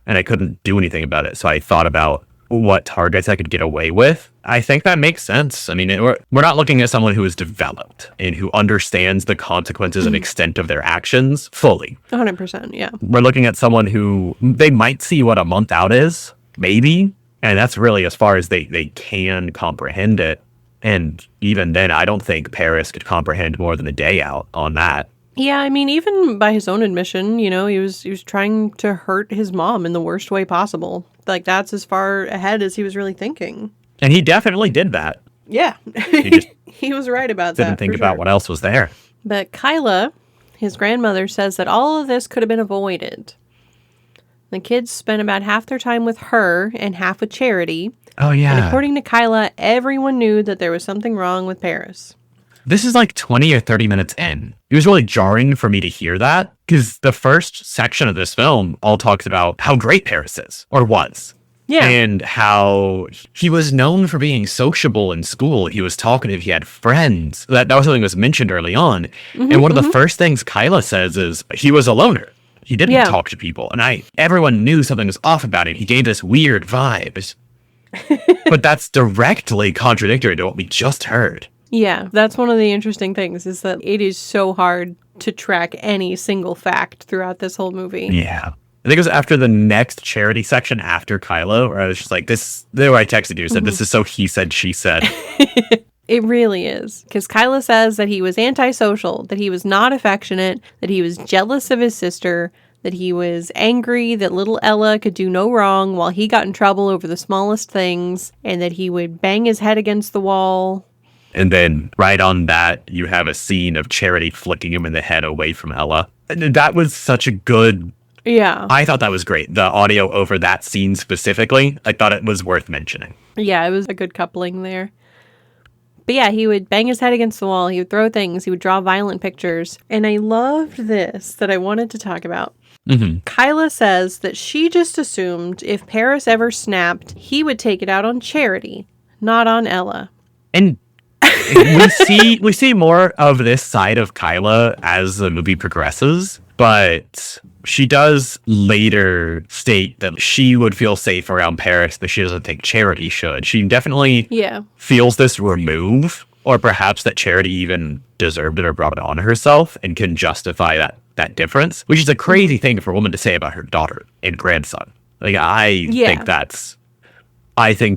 and I couldn't do anything about it. So I thought about what targets I could get away with, I think that makes sense. I mean, we're not looking at someone who is developed and who understands the consequences and extent of their actions fully. 100%, yeah. We're looking at someone who they might see what a month out is, maybe, and that's really as far as they can comprehend it. And even then, I don't think Paris could comprehend more than a day out on that. Yeah, I mean, even by his own admission, he was trying to hurt his mom in the worst way possible. Like, that's as far ahead as he was really thinking. And he definitely did that. Yeah. He just he was right about that. didn't think about what else was there. But Kyla, his grandmother, says that all of this could have been avoided. The kids spent about half their time with her and half with Charity. Oh, yeah. And according to Kyla, everyone knew that there was something wrong with Paris. This is like 20 or 30 minutes in. It was really jarring for me to hear that because the first section of this film all talks about how great Paris is, or was. Yeah. And how he was known for being sociable in school. He was talkative. He had friends. That was something that was mentioned early on. Mm-hmm, and one of the first things Kyla says is he was a loner. He didn't talk to people. And everyone knew something was off about him. He gave this weird vibe. But that's directly contradictory to what we just heard. Yeah, that's one of the interesting things is that it is so hard to track any single fact throughout this whole movie. Yeah. I think it was after the next Charity section after Kylo, where I was just like, the way I texted you said, this is so he said, she said. It really is. Because Kyla says that he was antisocial, that he was not affectionate, that he was jealous of his sister, that he was angry that little Ella could do no wrong while he got in trouble over the smallest things, and that he would bang his head against the wall. And then right on that, you have a scene of Charity flicking him in the head away from Ella. And that was such a good... Yeah. I thought that was great. The audio over that scene specifically, I thought it was worth mentioning. Yeah, it was a good coupling there. But yeah, he would bang his head against the wall. He would throw things. He would draw violent pictures. And I loved this that I wanted to talk about. Mm-hmm. Kyla says that she just assumed if Paris ever snapped, he would take it out on Charity, not on Ella. And we see more of this side of Kyla as the movie progresses, but she does later state that she would feel safe around Paris, but she doesn't think Charity should. She definitely feels this remove, or perhaps that Charity even deserved it or brought it on herself and can justify that difference, which is a crazy thing for a woman to say about her daughter and grandson. Like, I think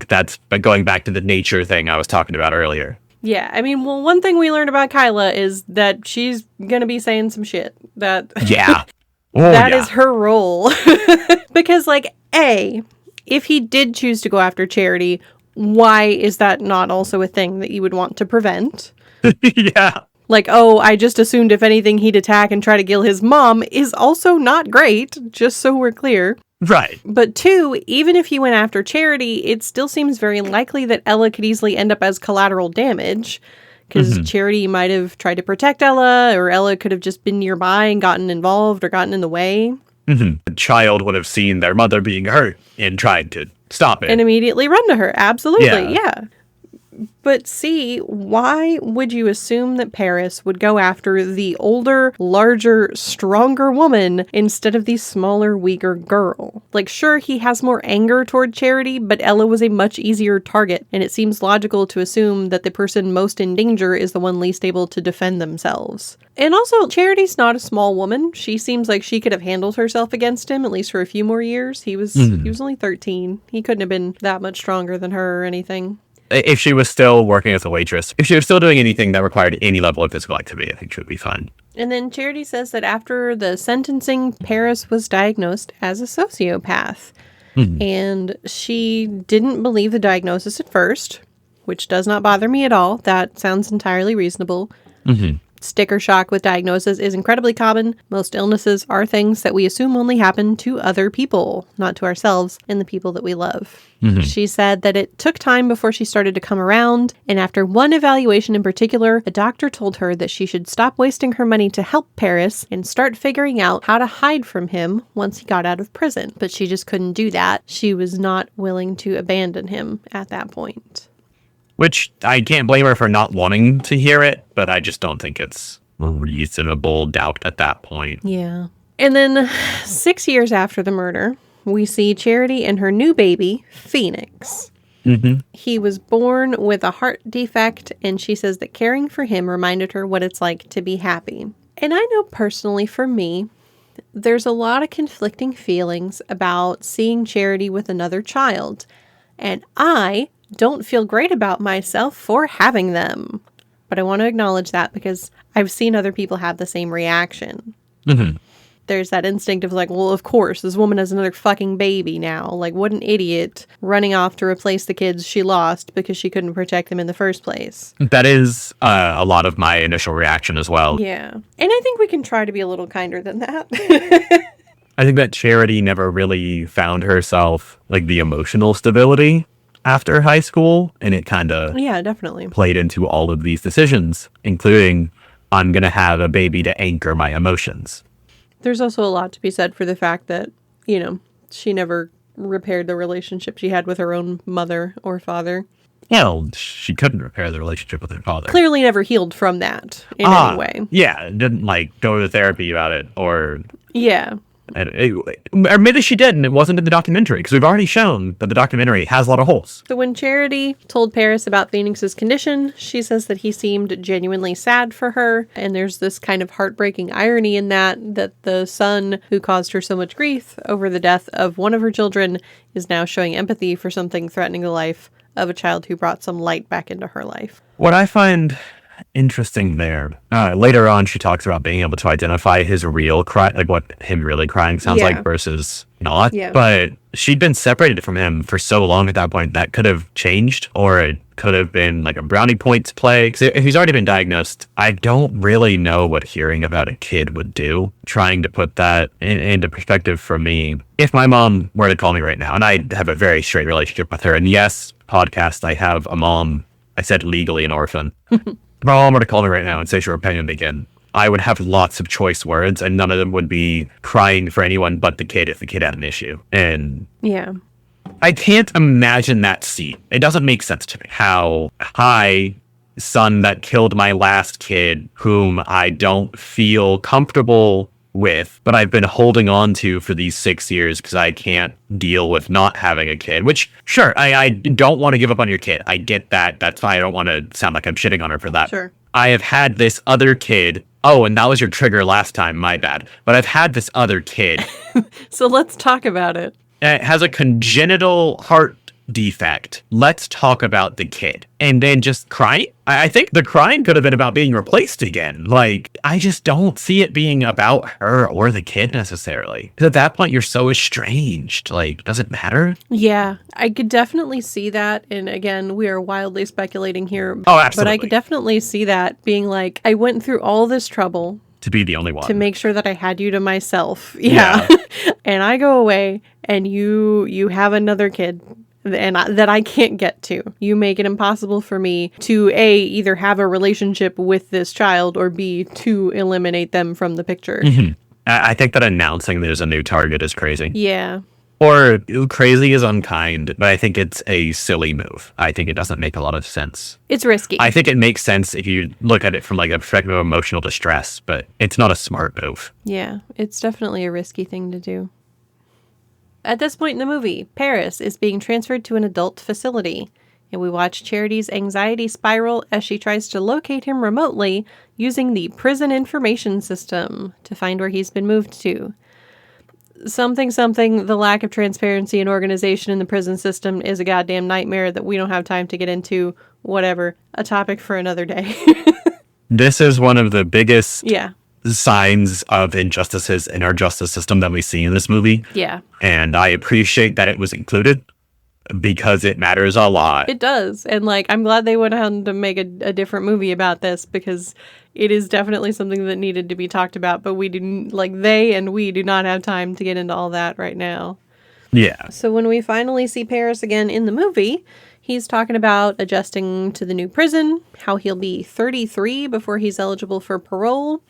that's going back to the nature thing I was talking about earlier. Yeah, I mean, well, one thing we learned about Kyla is that she's gonna be saying some shit. That that is her role. Because, like, if he did choose to go after Charity, why is that not also a thing that you would want to prevent? Yeah. Like, I just assumed if anything he'd attack and try to kill his mom is also not great, just so we're clear. Right. But 2, even if he went after Charity, it still seems very likely that Ella could easily end up as collateral damage. Because Charity might have tried to protect Ella, or Ella could have just been nearby and gotten involved or gotten in the way. The child would have seen their mother being hurt and tried to stop it. And immediately run to her. Absolutely, yeah. But see, why would you assume that Paris would go after the older, larger, stronger woman instead of the smaller, weaker girl? Like, sure, he has more anger toward Charity, but Ella was a much easier target, and it seems logical to assume that the person most in danger is the one least able to defend themselves. And also, Charity's not a small woman. She seems like she could have handled herself against him, at least for a few more years. He was only 13. He couldn't have been that much stronger than her or anything. If she was still working as a waitress, if she was still doing anything that required any level of physical activity, I think she would be fine. And then Charity says that after the sentencing, Paris was diagnosed as a sociopath. And she didn't believe the diagnosis at first, which does not bother me at all. That sounds entirely reasonable. Sticker shock with diagnosis is incredibly common. Most illnesses are things that we assume only happen to other people, not to ourselves and the people that we love. She said that it took time before she started to come around, and after one evaluation in particular, a doctor told her that she should stop wasting her money to help Paris and start figuring out how to hide from him once he got out of prison. But she just couldn't do that. She was not willing to abandon him at that point. Which I can't blame her for not wanting to hear it, but I just don't think it's a reasonable doubt at that point. Yeah. And then 6 years after the murder, we see Charity and her new baby, Phoenix. Mm-hmm. He was born with a heart defect, and she says that caring for him reminded her what it's like to be happy. And I know personally for me, there's a lot of conflicting feelings about seeing Charity with another child, and I don't feel great about myself for having them. But I want to acknowledge that because I've seen other people have the same reaction. Mm-hmm. There's that instinct of like, well, of course, this woman has another fucking baby now. Like, what an idiot running off to replace the kids she lost because she couldn't protect them in the first place. That is a lot of my initial reaction as well. Yeah. And I think we can try to be a little kinder than that. I think that Charity never really found herself like the emotional stability after high school, and it kind of Yeah, definitely. played into all of these decisions, including I'm going to have a baby to anchor my emotions. There's also a lot to be said for the fact that, you know, she never repaired the relationship she had with her own mother or father. Well, she couldn't repair the relationship with her father. Clearly never healed from that in any way. Yeah, didn't like go to therapy about it, or Yeah. or maybe she did and it wasn't in the documentary, because we've already shown that the documentary has a lot of holes. So when Charity told Paris about Phoenix's condition, she says that he seemed genuinely sad for her, and there's this kind of heartbreaking irony in that the son who caused her so much grief over the death of one of her children is now showing empathy for something threatening the life of a child who brought some light back into her life. What I find interesting there, later on she talks about being able to identify his real cry, like what him really crying sounds like versus not. Yeah. But she'd been separated from him for so long at that point that could have changed, or it could have been like a brownie points play. Because if he's already been diagnosed, I don't really know what hearing about a kid would do. Trying to put that into perspective for me, if my mom were to call me right now, and I have a very straight relationship with her, and yes, podcast, I have a mom, I said legally an orphan. If my mom were to call me right now and say she were pregnant again, I would have lots of choice words, and none of them would be crying for anyone but the kid if the kid had an issue. And Yeah. I can't imagine that scene. It doesn't make sense to me. How son that killed my last kid, whom I don't feel comfortable with, but I've been holding on to for these 6 years because I can't deal with not having a kid, which sure, I don't want to give up on your kid. I get that. That's fine. I don't want to sound like I'm shitting on her for that. Sure. I have had this other kid. Oh, and that was your trigger last time. My bad. But I've had this other kid. So let's talk about it. It has a congenital heart defect. Let's talk about the kid. And then just crying. I think the crying could have been about being replaced again. Like, I just don't see it being about her or the kid necessarily. Because at that point, you're so estranged. Like, does it matter? Yeah, I could definitely see that. And again, we are wildly speculating here. Oh, absolutely. But I could definitely see that being like, I went through all this trouble To be the only one. to make sure that I had you to myself. Yeah. And I go away and you have another kid that I can't get to. You make it impossible for me to A, either have a relationship with this child, or B, to eliminate them from the picture. Mm-hmm. I think that announcing there's a new target is crazy. Yeah. Or crazy is unkind, but I think it's a silly move. I think it doesn't make a lot of sense. It's risky. I think it makes sense if you look at it from like a perspective of emotional distress, but it's not a smart move. Yeah, it's definitely a risky thing to do. At this point in the movie, Paris is being transferred to an adult facility, and we watch Charity's anxiety spiral as she tries to locate him remotely using the prison information system to find where he's been moved to. Something, the lack of transparency and organization in the prison system is a goddamn nightmare that we don't have time to get into. Whatever. A topic for another day. This is one of the biggest Yeah. signs of injustices in our justice system that we see in this movie. Yeah. And I appreciate that it was included because it matters a lot. It does. And like, I'm glad they went on to make a different movie about this, because it is definitely something that needed to be talked about, but we didn't, like, they and we do not have time to get into all that right now. Yeah. So when we finally see Paris again in the movie, he's talking about adjusting to the new prison, how he'll be 33 before he's eligible for parole,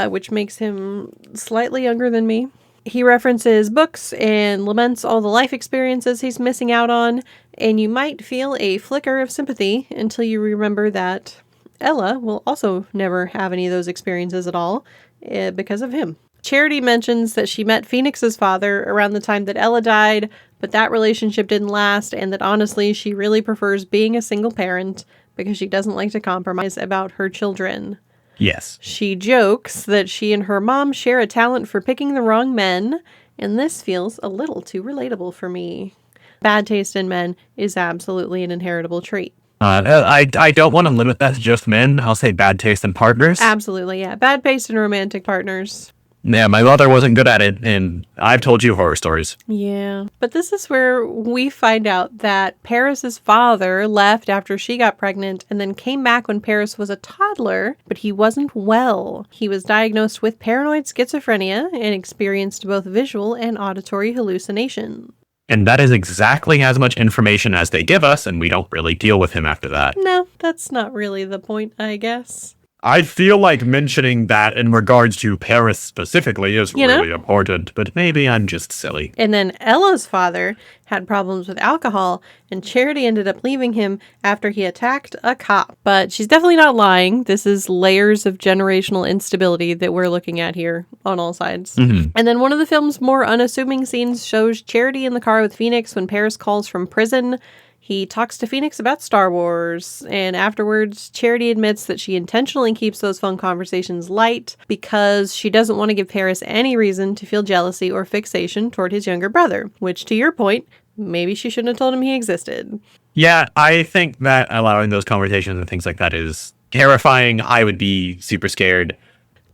which makes him slightly younger than me. He references books and laments all the life experiences he's missing out on, and you might feel a flicker of sympathy until you remember that Ella will also never have any of those experiences at all because of him. Charity mentions that she met Phoenix's father around the time that Ella died, but that relationship didn't last, and that honestly, she really prefers being a single parent because she doesn't like to compromise about her children. Yes. She jokes that she and her mom share a talent for picking the wrong men, and this feels a little too relatable for me. Bad taste in men is absolutely an inheritable trait. I don't want to limit that to just men. I'll say bad taste in partners. Absolutely, yeah. Bad taste in romantic partners. Yeah, my mother wasn't good at it, and I've told you horror stories. Yeah. But this is where we find out that Paris's father left after she got pregnant and then came back when Paris was a toddler, but he wasn't well. He was diagnosed with paranoid schizophrenia and experienced both visual and auditory hallucination. And that is exactly as much information as they give us, and we don't really deal with him after that. No, that's not really the point, I guess. I feel like mentioning that in regards to Paris specifically is really important, but maybe I'm just silly. And then Ella's father had problems with alcohol, and Charity ended up leaving him after he attacked a cop. But she's definitely not lying. This is layers of generational instability that we're looking at here on all sides. Mm-hmm. And then one of the film's more unassuming scenes shows Charity in the car with Phoenix when Paris calls from prison. He talks to Phoenix about Star Wars, and afterwards, Charity admits that she intentionally keeps those phone conversations light because she doesn't want to give Paris any reason to feel jealousy or fixation toward his younger brother, which, to your point, maybe she shouldn't have told him he existed. Yeah, I think that allowing those conversations and things like that is terrifying. I would be super scared.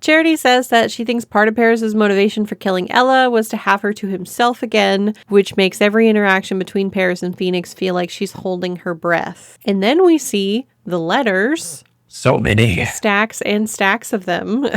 Charity says that she thinks part of Paris's motivation for killing Ella was to have her to himself again, which makes every interaction between Paris and Phoenix feel like she's holding her breath. And then we see the letters. So many. Stacks and stacks of them.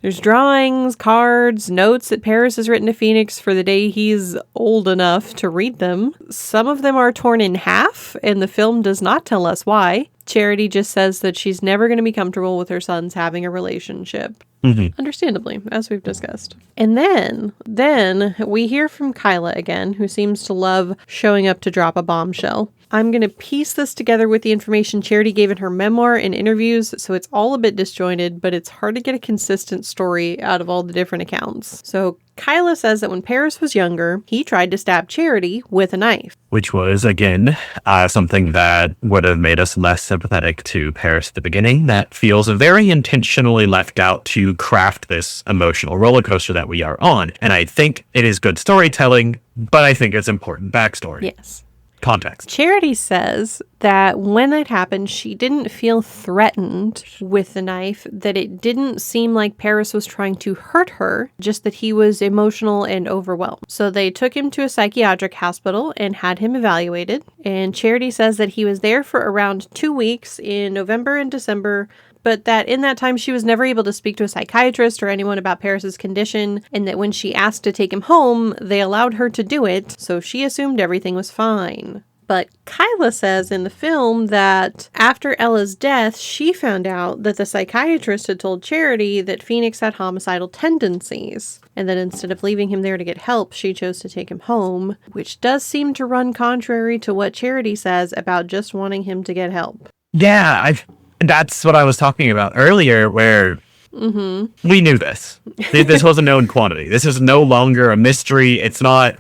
There's drawings, cards, notes that Paris has written to Phoenix for the day he's old enough to read them. Some of them are torn in half, and the film does not tell us why. Charity just says that she's never going to be comfortable with her sons having a relationship. Mm-hmm. Understandably, as we've discussed. And then we hear from Kyla again, who seems to love showing up to drop a bombshell. I'm going to piece this together with the information Charity gave in her memoir and interviews, so it's all a bit disjointed, but it's hard to get a consistent story out of all the different accounts. So Kyla says that when Paris was younger, he tried to stab Charity with a knife. Which was, again, something that would have made us less sympathetic to Paris at the beginning. That feels very intentionally left out to craft this emotional roller coaster that we are on. And I think it is good storytelling, but I think it's important backstory. Yes. Context. Charity says that when that happened, she didn't feel threatened with the knife, that it didn't seem like Paris was trying to hurt her, just that he was emotional and overwhelmed. So they took him to a psychiatric hospital and had him evaluated. And Charity says that he was there for around 2 weeks in November and December, but that in that time she was never able to speak to a psychiatrist or anyone about Paris's condition, and that when she asked to take him home, they allowed her to do it, so she assumed everything was fine. But Kyla says in the film that after Ella's death, she found out that the psychiatrist had told Charity that Phoenix had homicidal tendencies, and that instead of leaving him there to get help, she chose to take him home, which does seem to run contrary to what Charity says about just wanting him to get help. Yeah, that's what I was talking about earlier, where we knew this. This was a known quantity. This is no longer a mystery. It's not,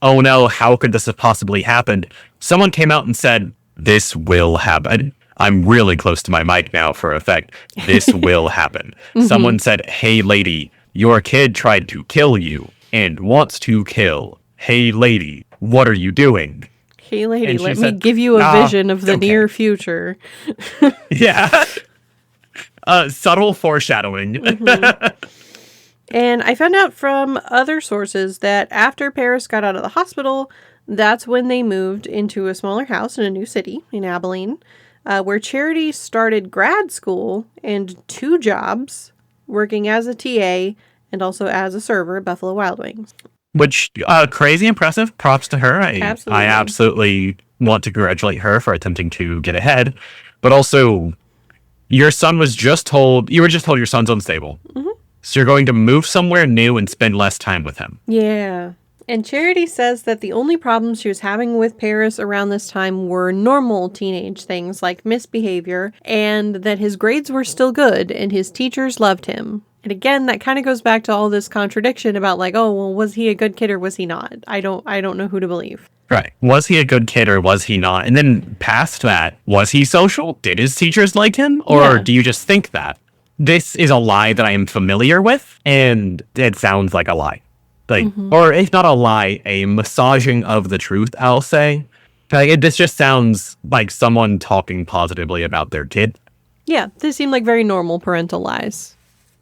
oh no, how could this have possibly happened? Someone came out and said, this will happen. I'm really close to my mic now for effect. This will happen. Someone said, hey lady, your kid tried to kill you and wants to kill. Hey lady, what are you doing? Hey lady, let me give you a vision of the near future. Yeah. Subtle foreshadowing. And I found out from other sources that after Paris got out of the hospital, that's when they moved into a smaller house in a new city in Abilene, where Charity started grad school and 2 jobs, working as a TA and also as a server at Buffalo Wild Wings. Which, crazy impressive. Props to her. I absolutely want to congratulate her for attempting to get ahead. But also, your son was just told, you were just told your son's unstable. Mm-hmm. So you're going to move somewhere new and spend less time with him. Yeah. And Charity says that the only problems she was having with Paris around this time were normal teenage things like misbehavior, and that his grades were still good and his teachers loved him. And again, that kind of goes back to all this contradiction about like, oh, well, was he a good kid or was he not? I don't know who to believe. Right. Was he a good kid or was he not? And then past that, was he social? Did his teachers like him? Or do you just think that? This is a lie that I am familiar with, and it sounds like a lie. Like, or if not a lie, a massaging of the truth, I'll say. Like, this just sounds like someone talking positively about their kid. Yeah, they seem like very normal parental lies.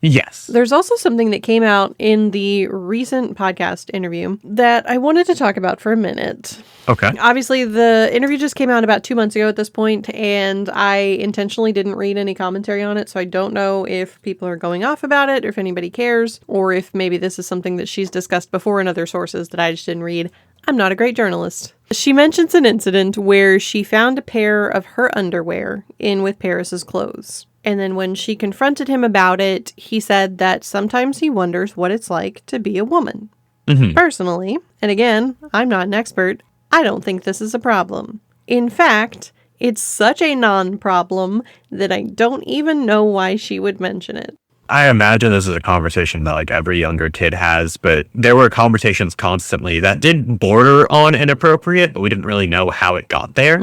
Yes. There's also something that came out in the recent podcast interview that I wanted to talk about for a minute. Okay. Obviously, the interview just came out about 2 months ago at this point, and I intentionally didn't read any commentary on it, so I don't know if people are going off about it, or if anybody cares, or if maybe this is something that she's discussed before in other sources that I just didn't read. I'm not a great journalist. She mentions an incident where she found a pair of her underwear in with Paris's clothes. And then when she confronted him about it, he said that sometimes he wonders what it's like to be a woman. Personally, and again, I'm not an expert, I don't think this is a problem. In fact, it's such a non-problem that I don't even know why she would mention it. I imagine this is a conversation that like every younger kid has, but there were conversations constantly that did border on inappropriate, but we didn't really know how it got there.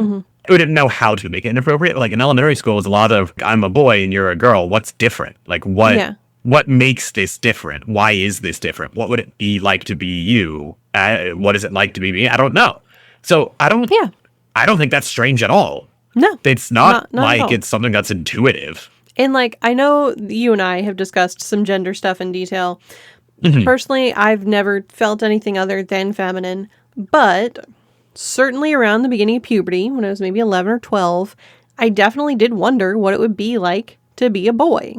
We didn't know how to make it inappropriate. Like in elementary school, it was a lot of, I'm a boy and you're a girl. What's different? Like what makes this different? Why is this different? What would it be like to be you? What is it like to be me? I don't know. So I don't think that's strange at all. No. It's not like at it's something that's intuitive. And like, I know you and I have discussed some gender stuff in detail. Personally, I've never felt anything other than feminine, but certainly around the beginning of puberty, when I was maybe 11 or 12, I definitely did wonder what it would be like to be a boy.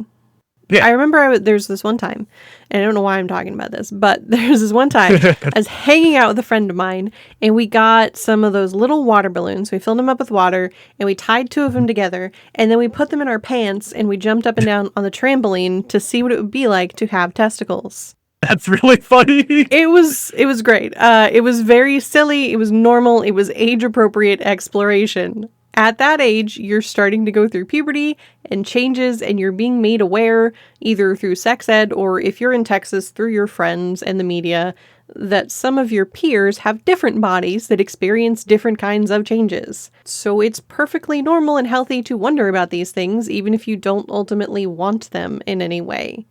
Yeah. I remember there's this one time, and I don't know why I'm talking about this, but there's this one time I was hanging out with a friend of mine, and we got some of those little water balloons. We filled them up with water, and we tied 2 of them together, and then we put them in our pants, and we jumped up and down on the trampoline to see what it would be like to have testicles. That's really funny. It was great. It was very silly. It was normal. It was age-appropriate exploration. At that age, you're starting to go through puberty and changes, and you're being made aware, either through sex ed or if you're in Texas, through your friends and the media, that some of your peers have different bodies that experience different kinds of changes. So it's perfectly normal and healthy to wonder about these things, even if you don't ultimately want them in any way.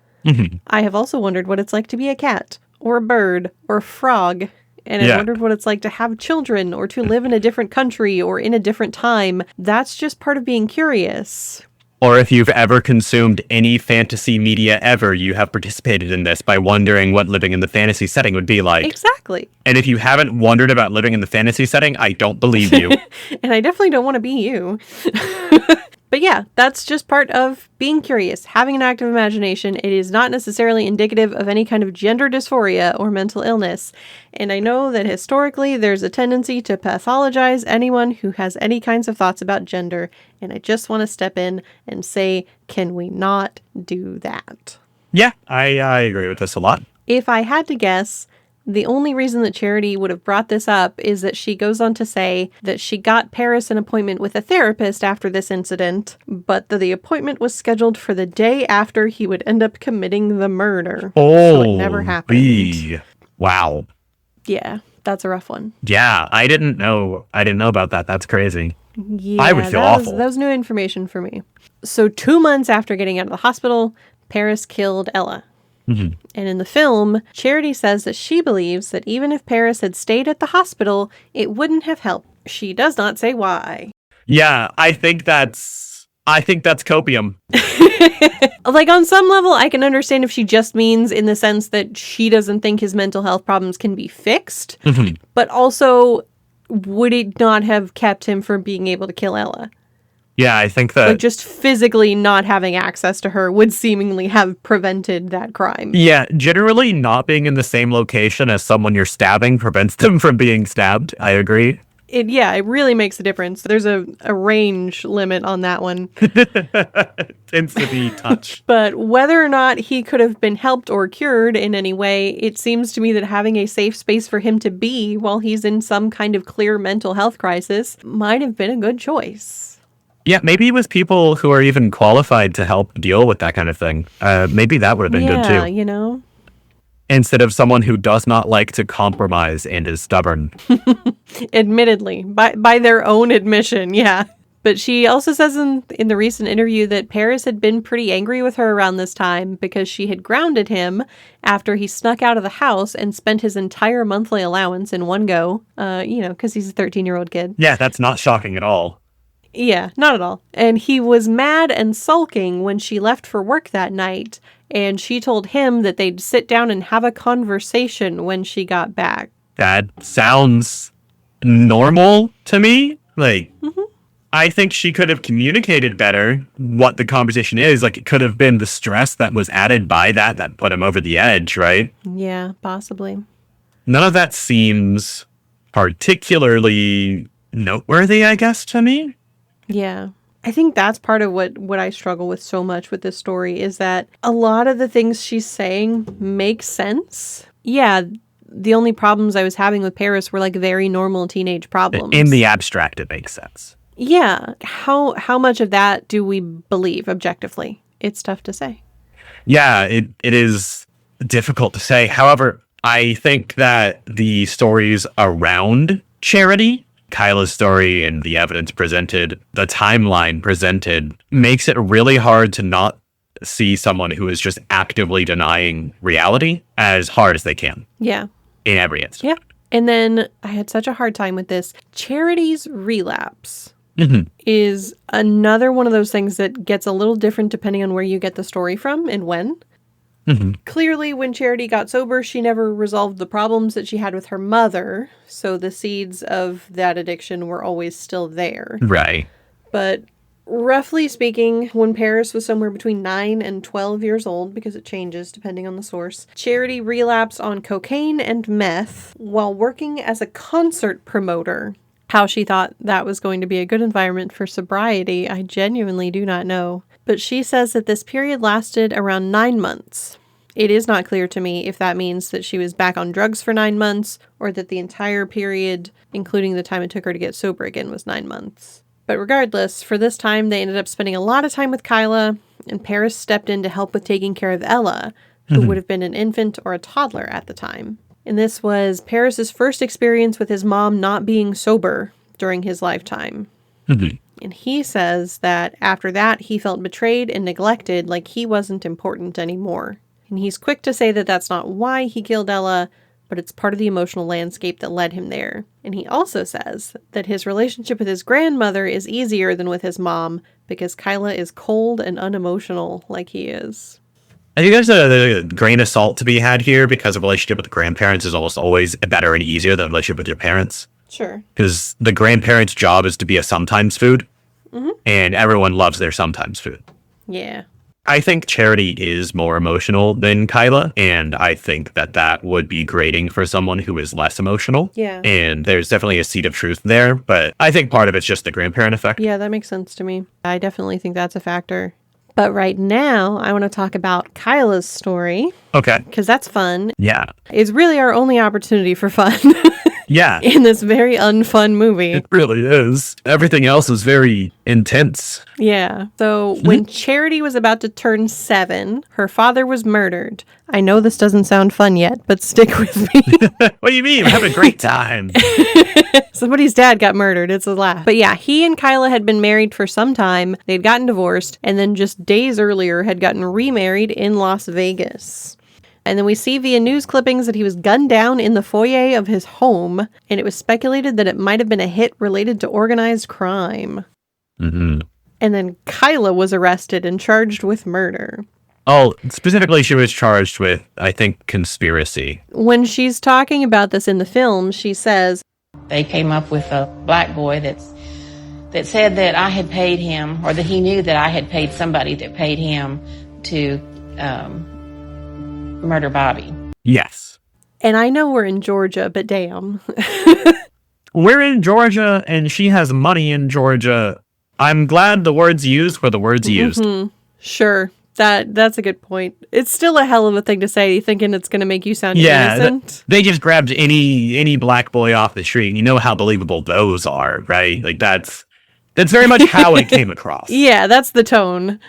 I have also wondered what it's like to be a cat, or a bird, or a frog, and I wondered what it's like to have children, or to live in a different country, or in a different time. That's just part of being curious. Or if you've ever consumed any fantasy media ever, you have participated in this by wondering what living in the fantasy setting would be like. Exactly. And if you haven't wondered about living in the fantasy setting, I don't believe you. And I definitely don't want to be you. But yeah, that's just part of being curious, having an active imagination. It is not necessarily indicative of any kind of gender dysphoria or mental illness. And I know that historically there's a tendency to pathologize anyone who has any kinds of thoughts about gender. And I just want to step in and say, can we not do that? Yeah, I agree with this a lot. If I had to guess, the only reason that Charity would have brought this up is that she goes on to say that she got Paris an appointment with a therapist after this incident, but the appointment was scheduled for the day after he would end up committing the murder. So it never happened. Wow. Yeah, that's a rough one. Yeah, I didn't know about that. That's crazy. Yeah, I would feel awful. That was new information for me. So 2 months after getting out of the hospital, Paris killed Ella. And in the film, Charity says that she believes that even if Paris had stayed at the hospital, it wouldn't have helped. She does not say why. Yeah, I think that's copium. Like, on some level, I can understand if she just means in the sense that she doesn't think his mental health problems can be fixed. But also, would it not have kept him from being able to kill Ella? Yeah, I think that... Like, just physically not having access to her would seemingly have prevented that crime. Yeah, generally not being in the same location as someone you're stabbing prevents them from being stabbed. I agree. It really makes a difference. There's a range limit on that one. Tends to be touch. But whether or not he could have been helped or cured in any way, it seems to me that having a safe space for him to be while he's in some kind of clear mental health crisis might have been a good choice. Yeah, maybe with people who are even qualified to help deal with that kind of thing. Maybe that would have been good too. Yeah, you know? Instead of someone who does not like to compromise and is stubborn. Admittedly, by their own admission, yeah. But she also says in the recent interview that Paris had been pretty angry with her around this time because she had grounded him after he snuck out of the house and spent his entire monthly allowance in one go, because he's a 13-year-old kid. Yeah, that's not shocking at all. Yeah, not at all. And he was mad and sulking when she left for work that night, and she told him that they'd sit down and have a conversation when she got back. That sounds normal to me. Like, I think she could have communicated better what the conversation is. Like, it could have been the stress that was added by that put him over the edge, right? Yeah, possibly. None of that seems particularly noteworthy, I guess, to me. Yeah. I think that's part of what I struggle with so much with this story is that a lot of the things she's saying make sense. Yeah, the only problems I was having with Paris were like very normal teenage problems. In the abstract, it makes sense. Yeah. How much of that do we believe objectively? It's tough to say. Yeah, it is difficult to say. However, I think that the stories around Charity, Kyla's story and the evidence presented, the timeline presented, makes it really hard to not see someone who is just actively denying reality as hard as they can. Yeah. In every instance. Yeah. And then I had such a hard time with this. Charity's relapse is another one of those things that gets a little different depending on where you get the story from and when. Clearly, when Charity got sober, she never resolved the problems that she had with her mother, so the seeds of that addiction were always still there. Right. But roughly speaking, when Paris was somewhere between 9 and 12 years old, because it changes depending on the source, Charity relapsed on cocaine and meth while working as a concert promoter. How she thought that was going to be a good environment for sobriety, I genuinely do not know. But she says that this period lasted around 9 months. It is not clear to me if that means that she was back on drugs for 9 months or that the entire period, including the time it took her to get sober again, was 9 months. But regardless, for this time, they ended up spending a lot of time with Kyla, and Paris stepped in to help with taking care of Ella, who would have been an infant or a toddler at the time. And this was Paris's first experience with his mom not being sober during his lifetime. And he says that after that, he felt betrayed and neglected, like he wasn't important anymore. And he's quick to say that that's not why he killed Ella, but it's part of the emotional landscape that led him there. And he also says that his relationship with his grandmother is easier than with his mom because Kyla is cold and unemotional like he is. I think there's a grain of salt to be had here because a relationship with the grandparents is almost always better and easier than a relationship with your parents. Sure. Because the grandparents' job is to be a sometimes food, and everyone loves their sometimes food. Yeah. I think Charity is more emotional than Kyla, and I think that would be grating for someone who is less emotional. Yeah. And there's definitely a seed of truth there, but I think part of it's just the grandparent effect. Yeah, that makes sense to me. I definitely think that's a factor. But right now, I want to talk about Kyla's story. Okay. Because that's fun. Yeah. It's really our only opportunity for fun. Yeah. In this very unfun movie. It really is. Everything else is very intense. Yeah. So when Charity was about to turn 7, her father was murdered. I know this doesn't sound fun yet, but stick with me. What do you mean? I'm having a great time. Somebody's dad got murdered. It's a laugh. But yeah, he and Kyla had been married for some time. They'd gotten divorced, and then just days earlier had gotten remarried in Las Vegas. And then we see via news clippings that he was gunned down in the foyer of his home, and it was speculated that it might have been a hit related to organized crime. And then Kyla was arrested and charged with murder. Oh, specifically, she was charged with, I think, conspiracy. When she's talking about this in the film, she says, they came up with a black boy that said that I had paid him, or that he knew that I had paid somebody that paid him to murder Bobby. Yes. And I know we're in Georgia, but damn. we're in Georgia and she has money in Georgia. I'm glad the words used were the words used. Sure. That's a good point. It's still a hell of a thing to say, thinking it's going to make you sound innocent. They just grabbed any black boy off the street. You know how believable those are, right? Like that's very much how it came across. Yeah, that's the tone.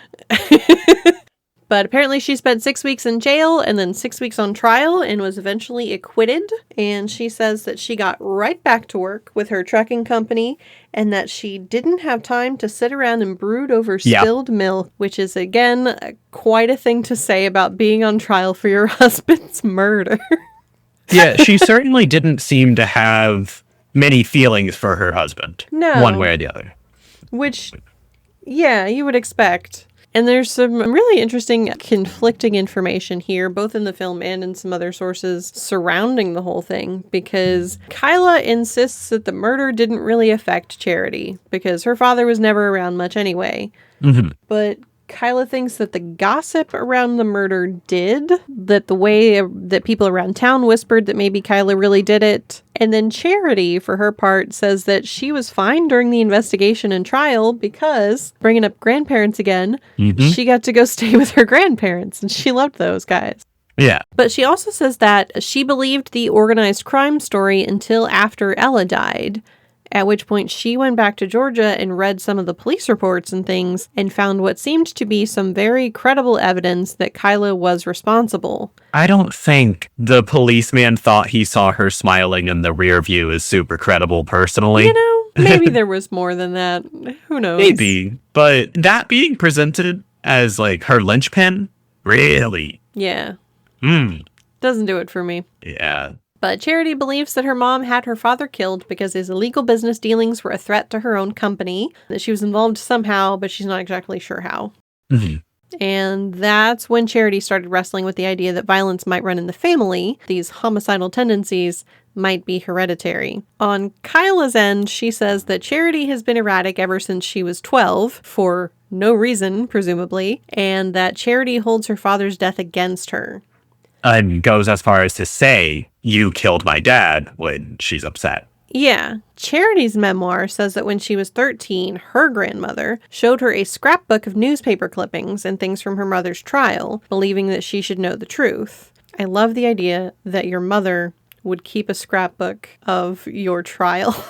But apparently she spent 6 weeks in jail and then 6 weeks on trial and was eventually acquitted. And she says that she got right back to work with her trucking company and that she didn't have time to sit around and brood over spilled milk, which is, again, quite a thing to say about being on trial for your husband's murder. Yeah, she certainly didn't seem to have many feelings for her husband. No. One way or the other. Which, yeah, you would expect. And there's some really interesting conflicting information here, both in the film and in some other sources surrounding the whole thing, because Kyla insists that the murder didn't really affect Charity, because her father was never around much anyway. But Kyla thinks that the gossip around the murder did, that the way that people around town whispered that maybe Kyla really did it. And then Charity, for her part, says that she was fine during the investigation and trial because, bringing up grandparents again, she got to go stay with her grandparents, and she loved those guys. Yeah. But she also says that she believed the organized crime story until after Ella died, at which point she went back to Georgia and read some of the police reports and things and found what seemed to be some very credible evidence that Kyla was responsible. I don't think the policeman thought he saw her smiling in the rear view is super credible personally. You know, maybe there was more than that. Who knows? Maybe. But that being presented as like her linchpin, really? Yeah. Doesn't do it for me. Yeah. But Charity believes that her mom had her father killed because his illegal business dealings were a threat to her own company, that she was involved somehow, but she's not exactly sure how. And that's when Charity started wrestling with the idea that violence might run in the family. These homicidal tendencies might be hereditary. On Kyla's end, she says that Charity has been erratic ever since she was 12, for no reason, presumably, and that Charity holds her father's death against her. And goes as far as to say, you killed my dad, when she's upset. Yeah. Charity's memoir says that when she was 13, her grandmother showed her a scrapbook of newspaper clippings and things from her mother's trial, believing that she should know the truth. I love the idea that your mother would keep a scrapbook of your trial.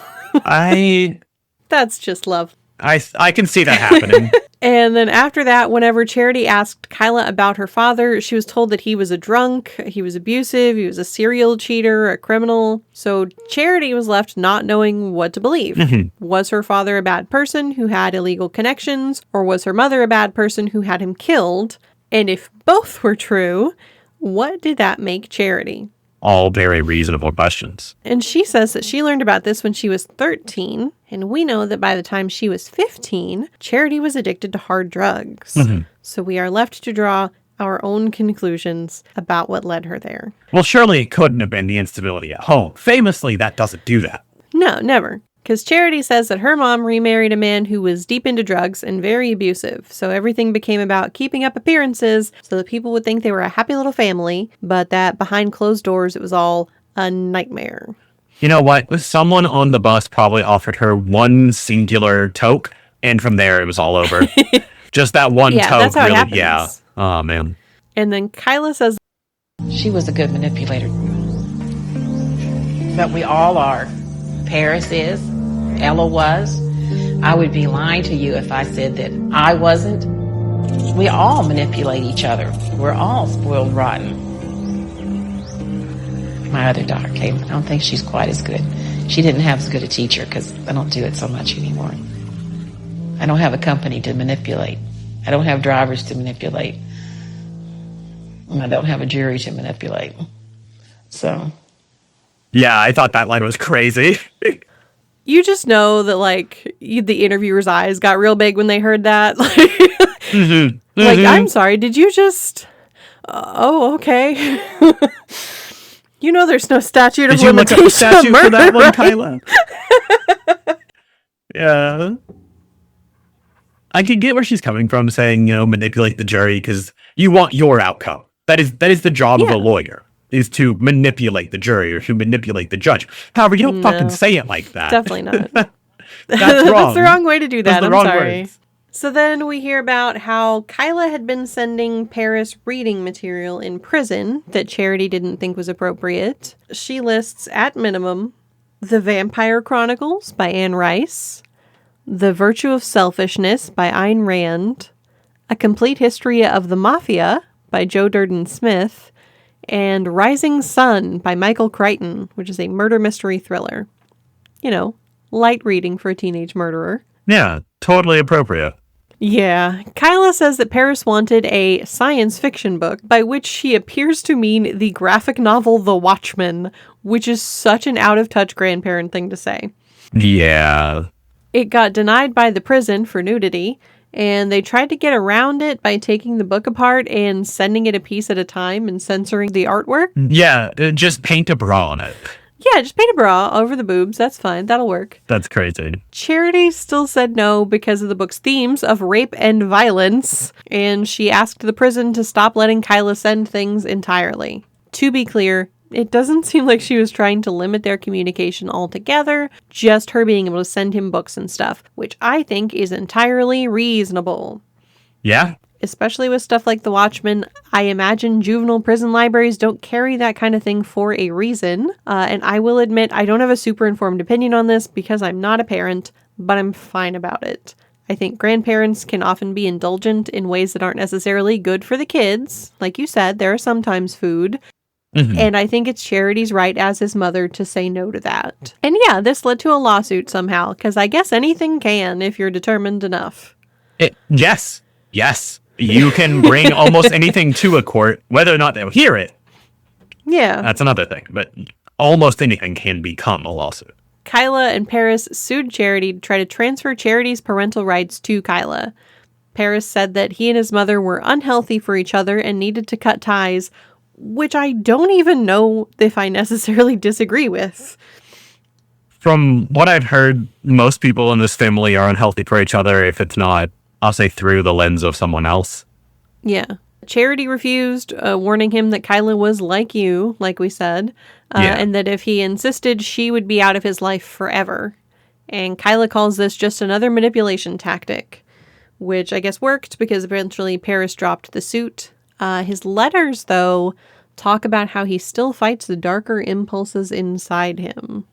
That's just love. I can see that happening. And then after that, whenever Charity asked Kyla about her father, she was told that he was a drunk, he was abusive, he was a serial cheater, a criminal. So Charity was left not knowing what to believe. Was her father a bad person who had illegal connections, or was her mother a bad person who had him killed? And if both were true, what did that make Charity? All very reasonable questions. And she says that she learned about this when she was 13, and we know that by the time she was 15, Charity was addicted to hard drugs. So we are left to draw our own conclusions about what led her there. Well, surely it couldn't have been the instability at home. Famously, that doesn't do that. No, never. Because Charity says that her mom remarried a man who was deep into drugs and very abusive. So everything became about keeping up appearances so that people would think they were a happy little family, but that behind closed doors, it was all a nightmare. You know what? Someone on the bus probably offered her one singular toke, and from there it was all over. Just that one toke, that's how really. it happens. Yeah. Oh, man. And then Kyla says, She was a good manipulator. But we all are. Paris is. Ella was. I would be lying to you if I said that I wasn't. We all manipulate each other. We're all spoiled rotten. My other daughter, Caitlin, I don't think she's quite as good. She didn't have as good a teacher because I don't do it so much anymore. I don't have a company to manipulate. I don't have drivers to manipulate. And I don't have a jury to manipulate. So. Yeah, I thought that line was crazy. you just know that, like, the interviewer's eyes got real big when they heard that. Like, I'm sorry, did you just... oh, okay. You know there's no statute of limitation. Did you look up the statute for that one, Kyla? Yeah. I can get where she's coming from saying, manipulate the jury because you want your outcome. That is the job of a lawyer. is to manipulate the jury or to manipulate the judge. However, you don't fucking say it like that. Definitely not. That's wrong. That's the wrong way to do that. Those are I'm the wrong sorry. words. So then we hear about how Kyla had been sending Paris reading material in prison that Charity didn't think was appropriate. She lists, at minimum, The Vampire Chronicles by Anne Rice, The Virtue of Selfishness by Ayn Rand, A Complete History of the Mafia by Joe Durden Smith, and Rising Sun by Michael Crichton, which is a murder mystery thriller. You know, light reading for a teenage murderer. Yeah, totally appropriate. Yeah. Kyla says that Paris wanted a science fiction book, by which she appears to mean the graphic novel The Watchmen, which is such an out-of-touch grandparent thing to say. Yeah. It got denied by the prison for nudity, and they tried to get around it by taking the book apart and sending it a piece at a time and censoring the artwork. Yeah, just paint a bra on it. Yeah, just paint a bra over the boobs. That's fine. That'll work. That's crazy. Charity still said no because of the book's themes of rape and violence, and she asked the prison to stop letting Kyla send things entirely. To be clear, it doesn't seem like she was trying to limit their communication altogether, just her being able to send him books and stuff, which I think is entirely reasonable. Yeah? Especially with stuff like The Watchmen, I imagine juvenile prison libraries don't carry that kind of thing for a reason. And I will admit, I don't have a super informed opinion on this because I'm not a parent, but I'm fine about it. I think grandparents can often be indulgent in ways that aren't necessarily good for the kids. Like you said, there are sometimes food. Mm-hmm. And I think it's Charity's right as his mother to say no to that. And yeah, this led to a lawsuit somehow, because I guess anything can if you're determined enough. Yes. You can bring almost anything to a court, whether or not they'll hear it. Yeah. That's another thing, but almost anything can become a lawsuit. Kyla and Paris sued Charity to try to transfer Charity's parental rights to Kyla. Paris said that he and his mother were unhealthy for each other and needed to cut ties, which I don't even know if I necessarily disagree with. From what I've heard, most people in this family are unhealthy for each other if it's not, I'll say, through the lens of someone else. Yeah. Charity refused, warning him that Kyla was like you, like we said, and that if he insisted, she would be out of his life forever. And Kyla calls this just another manipulation tactic, which I guess worked because eventually Paris dropped the suit. His letters, though, talk about how he still fights the darker impulses inside him.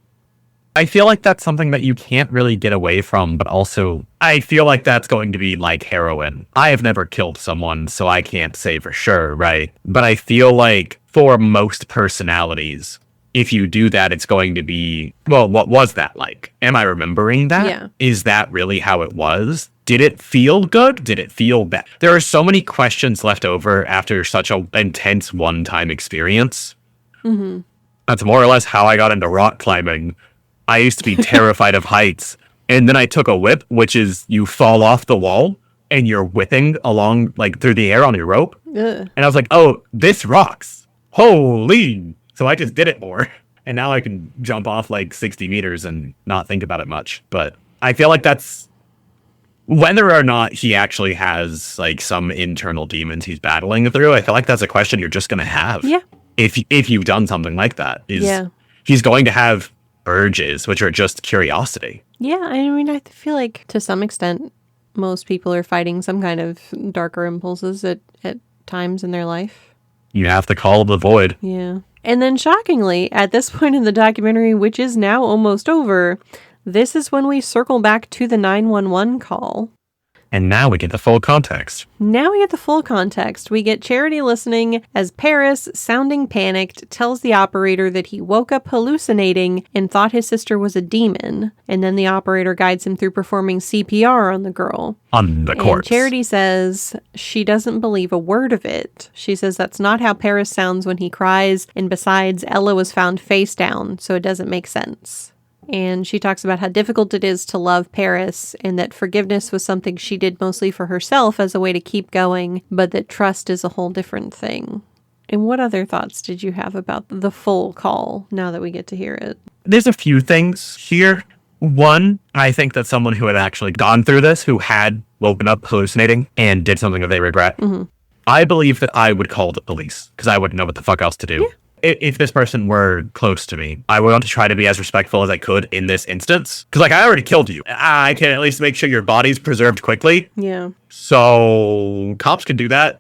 I feel like that's something that you can't really get away from, but also I feel like that's going to be like heroin. I have never killed someone, so I can't say for sure, right? But I feel like for most personalities, if you do that, it's going to be, well, what was that like? Am I remembering that? Yeah. Is that really how it was? Did it feel good? Did it feel bad? There are so many questions left over after such an intense one-time experience. Mm-hmm. That's more or less how I got into rock climbing. I used to be terrified of heights. And then I took a whip, which is you fall off the wall and you're whipping along like through the air on your rope. Ugh. And I was like, oh, this rocks. Holy. So I just did it more. And now I can jump off like 60 meters and not think about it much. But I feel like that's whether or not he actually has like some internal demons he's battling through. I feel like that's a question you're just going to have. Yeah. If you've done something like that, he's going to have urges, which are just curiosity. Yeah, I mean, I feel like to some extent, most people are fighting some kind of darker impulses at times in their life. You have to call the void. Yeah. And then shockingly, at this point in the documentary, which is now almost over, this is when we circle back to the 911 call. And now we get the full context. We get Charity listening as Paris, sounding panicked, tells the operator that he woke up hallucinating and thought his sister was a demon. And then the operator guides him through performing CPR on the girl. On the corpse. And Charity says she doesn't believe a word of it. She says that's not how Paris sounds when he cries. And besides, Ella was found face down, so it doesn't make sense. And she talks about how difficult it is to love Paris and that forgiveness was something she did mostly for herself as a way to keep going, but that trust is a whole different thing. And what other thoughts did you have about the full call now that we get to hear it? There's a few things here. One, I think that someone who had actually gone through this, who had woken up hallucinating and did something that they regret, I believe that I would call the police because I wouldn't know what the fuck else to do. if this person were close to me, I would want to try to be as respectful as I could in this instance. Because, like, I already killed you. I can at least make sure your body's preserved quickly. Yeah. So cops can do that.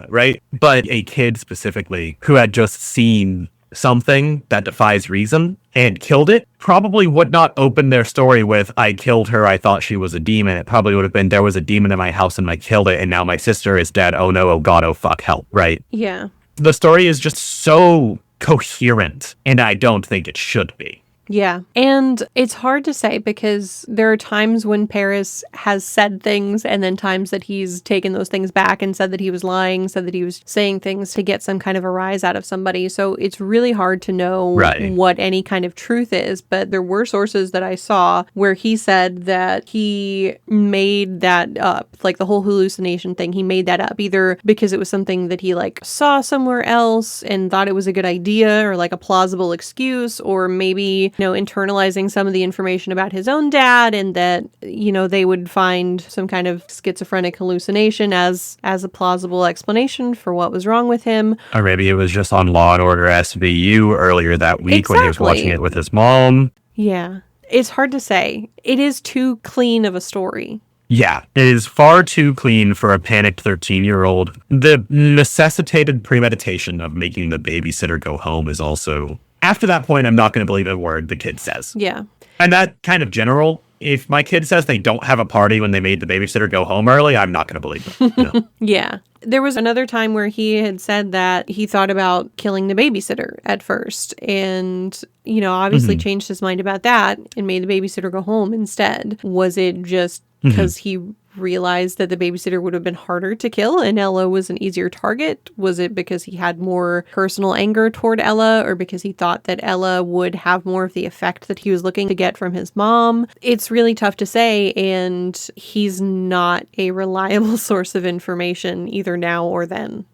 Right? But a kid specifically who had just seen something that defies reason and killed it probably would not open their story with, I killed her, I thought she was a demon. It probably would have been, there was a demon in my house and I killed it, and now my sister is dead. Oh no, oh god, oh fuck, help, right? Yeah. The story is just so coherent, and I don't think it should be. Yeah. And it's hard to say because there are times when Paris has said things and then times that he's taken those things back and said that he was lying, said that he was saying things to get some kind of a rise out of somebody. So it's really hard to know what any kind of truth is. But there were sources that I saw where he said that he made that up, like the whole hallucination thing. He made that up either because it was something that he like saw somewhere else and thought it was a good idea or like a plausible excuse, or maybe internalizing some of the information about his own dad, and that, they would find some kind of schizophrenic hallucination as a plausible explanation for what was wrong with him. Or maybe it was just on Law & Order SVU earlier that week when he was watching it with his mom. Yeah. It's hard to say. It is too clean of a story. Yeah, it is far too clean for a panicked 13-year-old. The necessitated premeditation of making the babysitter go home is also... After that point, I'm not going to believe a word the kid says. Yeah. And that kind of general, if my kid says they don't have a party when they made the babysitter go home early, I'm not going to believe them. No. Yeah. There was another time where he had said that he thought about killing the babysitter at first and, obviously changed his mind about that and made the babysitter go home instead. Was it just because he realized that the babysitter would have been harder to kill and Ella was an easier target? Was it because he had more personal anger toward Ella, or because he thought that Ella would have more of the effect that he was looking to get from his mom? It's really tough to say, and he's not a reliable source of information either now or then.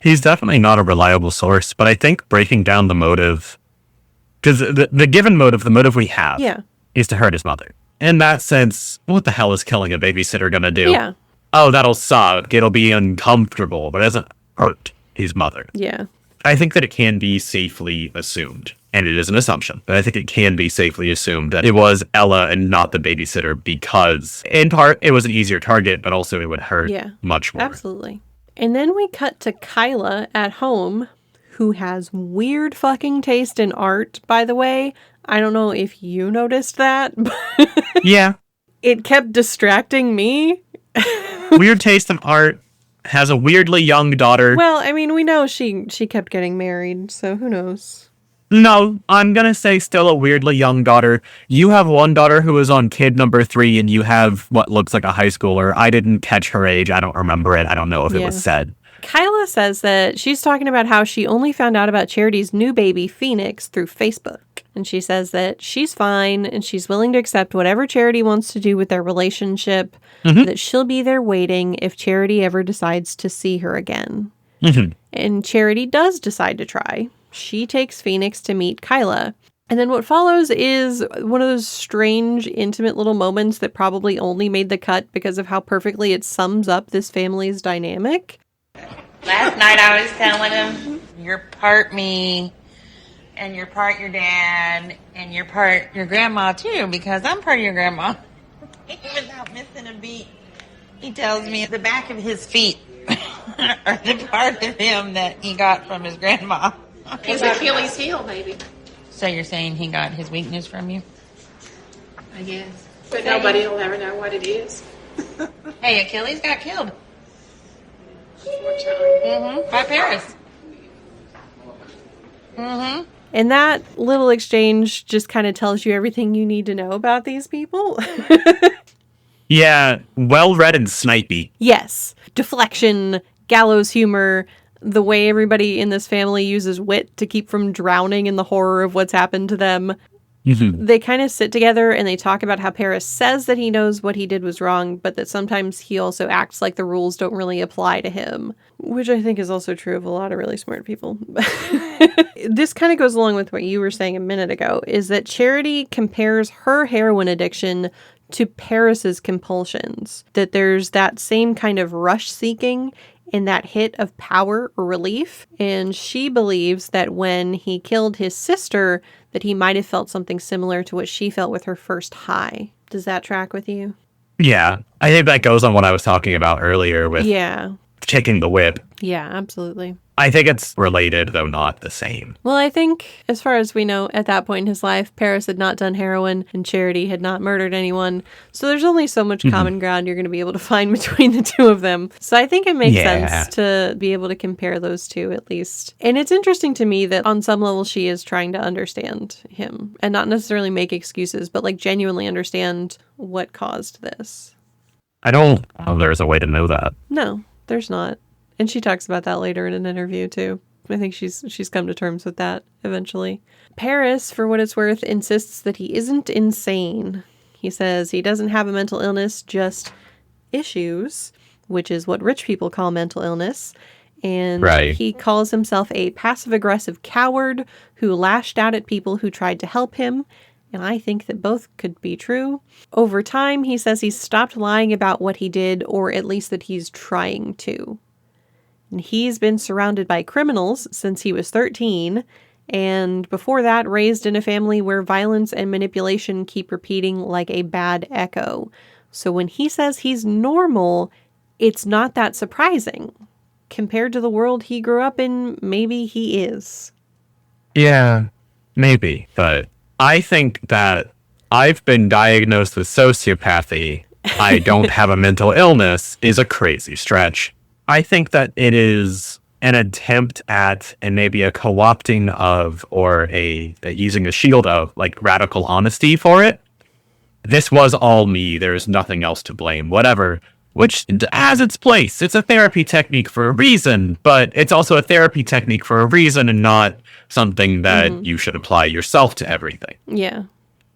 He's definitely not a reliable source, but I think breaking down the motive, because the given motive, the motive we have, is to hurt his mother. In that sense, what the hell is killing a babysitter gonna do? Yeah. Oh, that'll suck. It'll be uncomfortable, but it doesn't hurt his mother. Yeah. I think that it can be safely assumed, and it is an assumption, but I think it can be safely assumed that it was Ella and not the babysitter because, in part, it was an easier target, but also it would hurt much more. Absolutely. And then we cut to Kyla at home, who has weird fucking taste in art, by the way. I don't know if you noticed that. Yeah. It kept distracting me. Weird taste in art, has a weirdly young daughter. Well, I mean, we know she kept getting married, so who knows? No, I'm gonna say still a weirdly young daughter. You have one daughter who is on kid number 3, and you have what looks like a high schooler. I didn't catch her age. I don't remember it. I don't know if it was said. Kyla says that she's talking about how she only found out about Charity's new baby, Phoenix, through Facebook. And she says that she's fine and she's willing to accept whatever Charity wants to do with their relationship, that she'll be there waiting if Charity ever decides to see her again. And Charity does decide to try. She takes Phoenix to meet Kyla. And then what follows is one of those strange, intimate little moments that probably only made the cut because of how perfectly it sums up this family's dynamic. Last night I was telling him, you're part me, and you're part your dad, and you're part your grandma too, because I'm part of your grandma. Without missing a beat, he tells me the back of his feet are the part of him that he got from his grandma. His Achilles heel, maybe. So you're saying he got his weakness from you? I guess. But nobody will ever know what it is. Hey, Achilles got killed. By Paris. And that little exchange just kind of tells you everything you need to know about these people. Yeah, well-read and snipey. Yes. Deflection, gallows humor, the way everybody in this family uses wit to keep from drowning in the horror of what's happened to them. They kind of sit together and they talk about how Paris says that he knows what he did was wrong, but that sometimes he also acts like the rules don't really apply to him, which I think is also true of a lot of really smart people. This kind of goes along with what you were saying a minute ago, is that Charity compares her heroin addiction to Paris's compulsions, that there's that same kind of rush seeking in that hit of power or relief. And she believes that when he killed his sister, that he might have felt something similar to what she felt with her first high. Does that track with you? Yeah. I think that goes on what I was talking about earlier with taking the whip. Yeah, absolutely. I think it's related, though not the same. Well, I think, as far as we know, at that point in his life, Paris had not done heroin and Charity had not murdered anyone. So there's only so much common ground you're going to be able to find between the two of them. So I think it makes sense to be able to compare those two, at least. And it's interesting to me that on some level she is trying to understand him and not necessarily make excuses, but like genuinely understand what caused this. I don't know if there's a way to know that. No, there's not. And she talks about that later in an interview, too. I think she's come to terms with that eventually. Paris, for what it's worth, insists that he isn't insane. He says he doesn't have a mental illness, just issues, which is what rich people call mental illness. And he calls himself a passive-aggressive coward who lashed out at people who tried to help him. And I think that both could be true. Over time, he says he's stopped lying about what he did, or at least that he's trying to. And he's been surrounded by criminals since he was 13, and before that, raised in a family where violence and manipulation keep repeating like a bad echo. So when he says he's normal, it's not that surprising. Compared to the world he grew up in, maybe he is. Yeah, maybe. But I think that I've been diagnosed with sociopathy, I don't have a mental illness, is a crazy stretch. I think that it is an attempt at, and maybe a co-opting of, or using a shield of, like, radical honesty for it. This was all me. There's nothing else to blame. Whatever. Which has its place. It's a therapy technique for a reason, but it's also a therapy technique for a reason and not something that you should apply yourself to everything. Yeah.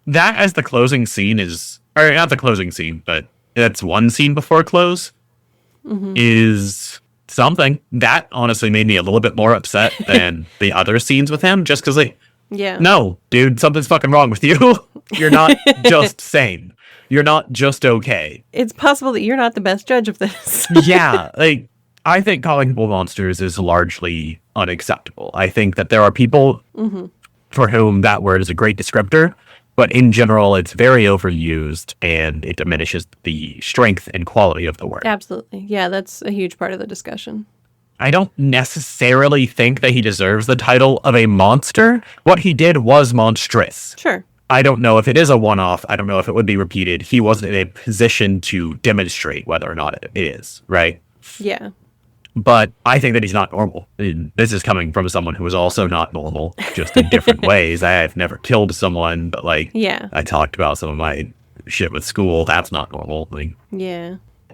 That as the closing scene is, or not the closing scene, but that's one scene before close. Is something that honestly made me a little bit more upset than the other scenes with him, just because no, dude, something's fucking wrong with you. You're not just sane. You're not just okay. It's possible that you're not the best judge of this. Yeah, like, I think calling people monsters is largely unacceptable. I think that there are people for whom that word is a great descriptor, but in general, it's very overused, and it diminishes the strength and quality of the word. Absolutely. Yeah, that's a huge part of the discussion. I don't necessarily think that he deserves the title of a monster. What he did was monstrous. Sure. I don't know if it is a one-off. I don't know if it would be repeated. He wasn't in a position to demonstrate whether or not it is, right? Yeah. But I think that he's not normal. This is coming from someone who is also not normal, just in different ways. I've never killed someone, but I talked about some of my shit with school. That's not normal.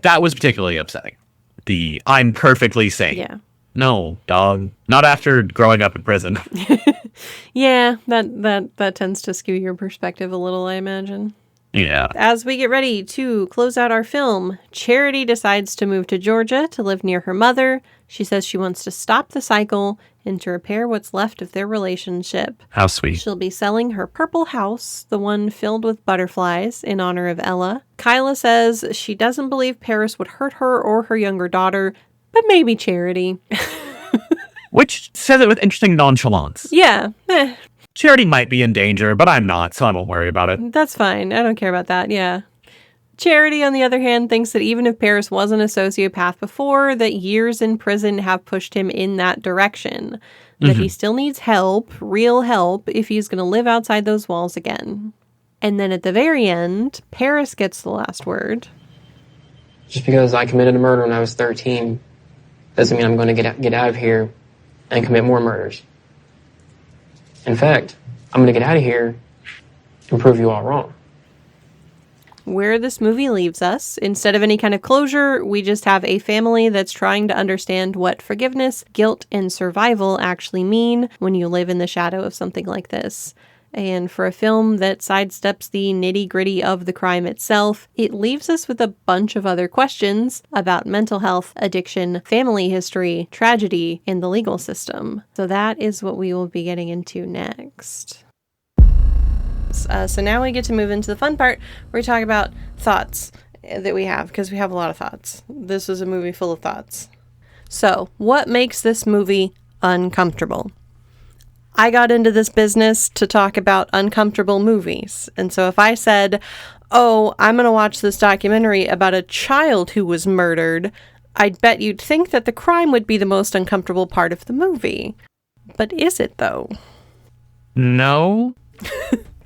That was particularly upsetting. The I'm perfectly sane. Yeah. No, dog. Not after growing up in prison. Yeah, that tends to skew your perspective a little, I imagine. Yeah. As we get ready to close out our film, Charity decides to move to Georgia to live near her mother. She says she wants to stop the cycle and to repair what's left of their relationship. How sweet. She'll be selling her purple house, the one filled with butterflies, in honor of Ella. Kyla says she doesn't believe Paris would hurt her or her younger daughter, but maybe Charity. Which says it with interesting nonchalance. Yeah. Charity might be in danger, but I'm not, so I won't worry about it. That's fine. I don't care about that, yeah. Charity, on the other hand, thinks that even if Paris wasn't a sociopath before, that years in prison have pushed him in that direction. That he still needs help, real help, if he's going to live outside those walls again. And then at the very end, Paris gets the last word. Just because I committed a murder when I was 13 doesn't mean I'm going to get out of here and commit more murders. In fact, I'm going to get out of here and prove you all wrong. Where this movie leaves us, instead of any kind of closure, we just have a family that's trying to understand what forgiveness, guilt, and survival actually mean when you live in the shadow of something like this. And for a film that sidesteps the nitty-gritty of the crime itself, it leaves us with a bunch of other questions about mental health, addiction, family history, tragedy, and the legal system. So that is what we will be getting into next. So now we get to move into the fun part where we talk about thoughts that we have, because we have a lot of thoughts. This is a movie full of thoughts. So, what makes this movie uncomfortable? I got into this business to talk about uncomfortable movies. And so if I said, oh, I'm going to watch this documentary about a child who was murdered, I'd bet you'd think that the crime would be the most uncomfortable part of the movie. But is it, though? No.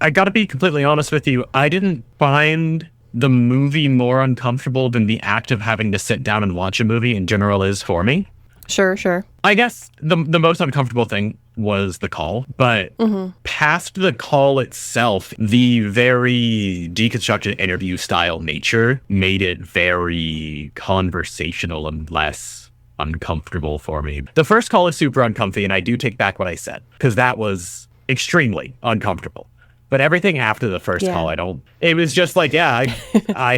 I gotta be completely honest with you. I didn't find the movie more uncomfortable than the act of having to sit down and watch a movie in general is for me. Sure. I guess the most uncomfortable thing was the call, but past the call itself, the very deconstructed interview style nature made it very conversational and less uncomfortable for me. The first call is super uncomfy, and I do take back what I said, because that was extremely uncomfortable. But everything after the first call, it was just like, I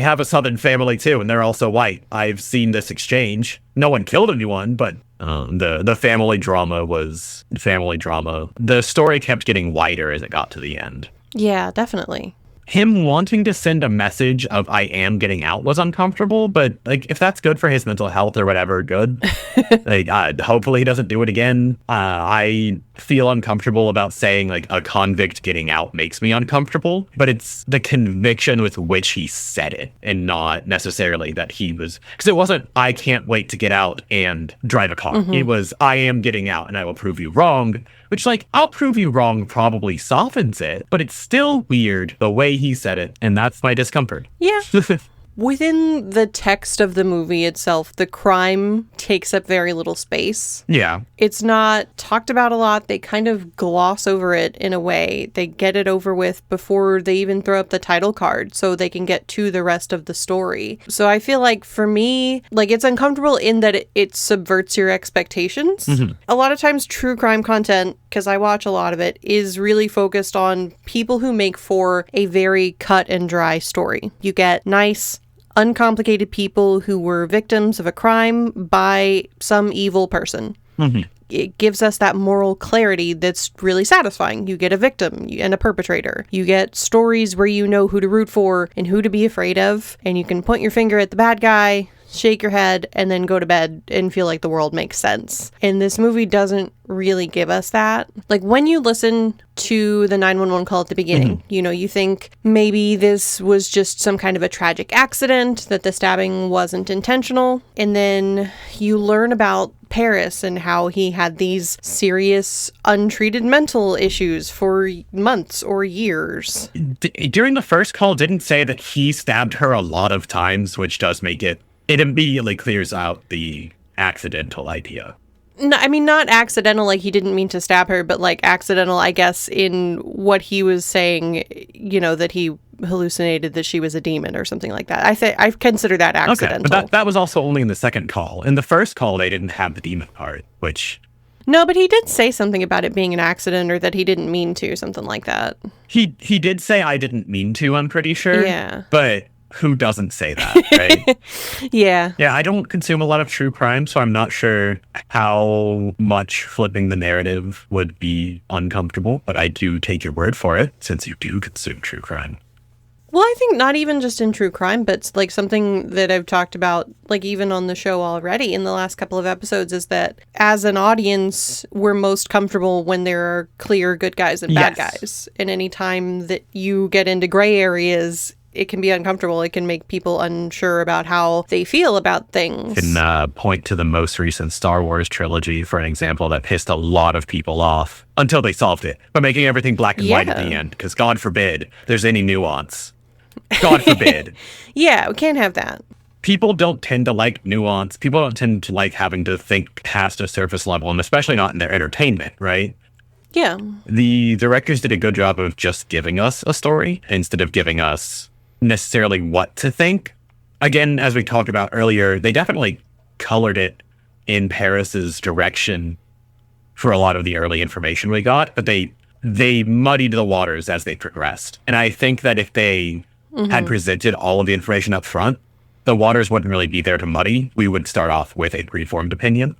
have a Southern family too, and they're also white. I've seen this exchange. No one killed anyone, but the family drama was family drama. The story kept getting wider as it got to the end. Yeah, definitely. Him wanting to send a message of I am getting out was uncomfortable, but like if that's good for his mental health or whatever, good. Hopefully he doesn't do it again. I feel uncomfortable about saying like a convict getting out makes me uncomfortable, but it's the conviction with which he said it and not necessarily that he was, because it wasn't I can't wait to get out and drive a car. It was I am getting out and I will prove you wrong, which like I'll prove you wrong probably softens it, but it's still weird the way he said it, and that's my discomfort. Yeah. Within the text of the movie itself, the crime takes up very little space. Yeah. It's not talked about a lot. They kind of gloss over it in a way. They get it over with before they even throw up the title card so they can get to the rest of the story. So I feel like for me, like it's uncomfortable in that it subverts your expectations. A lot of times true crime content, because I watch a lot of it, is really focused on people who make for a very cut and dry story. You get nice, uncomplicated people who were victims of a crime by some evil person. It gives us that moral clarity that's really satisfying. You get a victim and a perpetrator. You get stories where you know who to root for and who to be afraid of, and you can point your finger at the bad guy, shake your head, and then go to bed and feel like the world makes sense. And this movie doesn't really give us that. Like when you listen to the 911 call at the beginning, you know, you think maybe this was just some kind of a tragic accident, that the stabbing wasn't intentional. And then you learn about Paris and how he had these serious untreated mental issues for months or years. During the first call, didn't say that he stabbed her a lot of times, which does make it immediately clears out the accidental idea. No, I mean, not accidental, like he didn't mean to stab her, but like accidental, I guess, in what he was saying, you know, that he hallucinated that she was a demon or something like that. I consider that accidental. Okay, but that was also only in the second call. In the first call, they didn't have the demon part, which... No, but he did say something about it being an accident or that he didn't mean to, something like that. He did say I didn't mean to, I'm pretty sure. Yeah. But who doesn't say that, right? Yeah. Yeah, I don't consume a lot of true crime, so I'm not sure how much flipping the narrative would be uncomfortable, but I do take your word for it, since you do consume true crime. Well, I think not even just in true crime, but like something that I've talked about, like even on the show already in the last couple of episodes, is that as an audience, we're most comfortable when there are clear good guys and bad guys. And any time that you get into gray areas, it can be uncomfortable. It can make people unsure about how they feel about things. Can point to the most recent Star Wars trilogy for an example that pissed a lot of people off until they solved it by making everything black and white at the end, because God forbid there's any nuance. God forbid. Yeah, we can't have that. People don't tend to like nuance. People don't tend to like having to think past a surface level, and especially not in their entertainment, right? Yeah. The directors did a good job of just giving us a story instead of giving us necessarily what to think. Again, as we talked about earlier, they definitely colored it in Paris's direction for a lot of the early information we got, but they muddied the waters as they progressed. And I think that if they had presented all of the information up front, the waters wouldn't really be there to muddy. We would start off with a preformed opinion.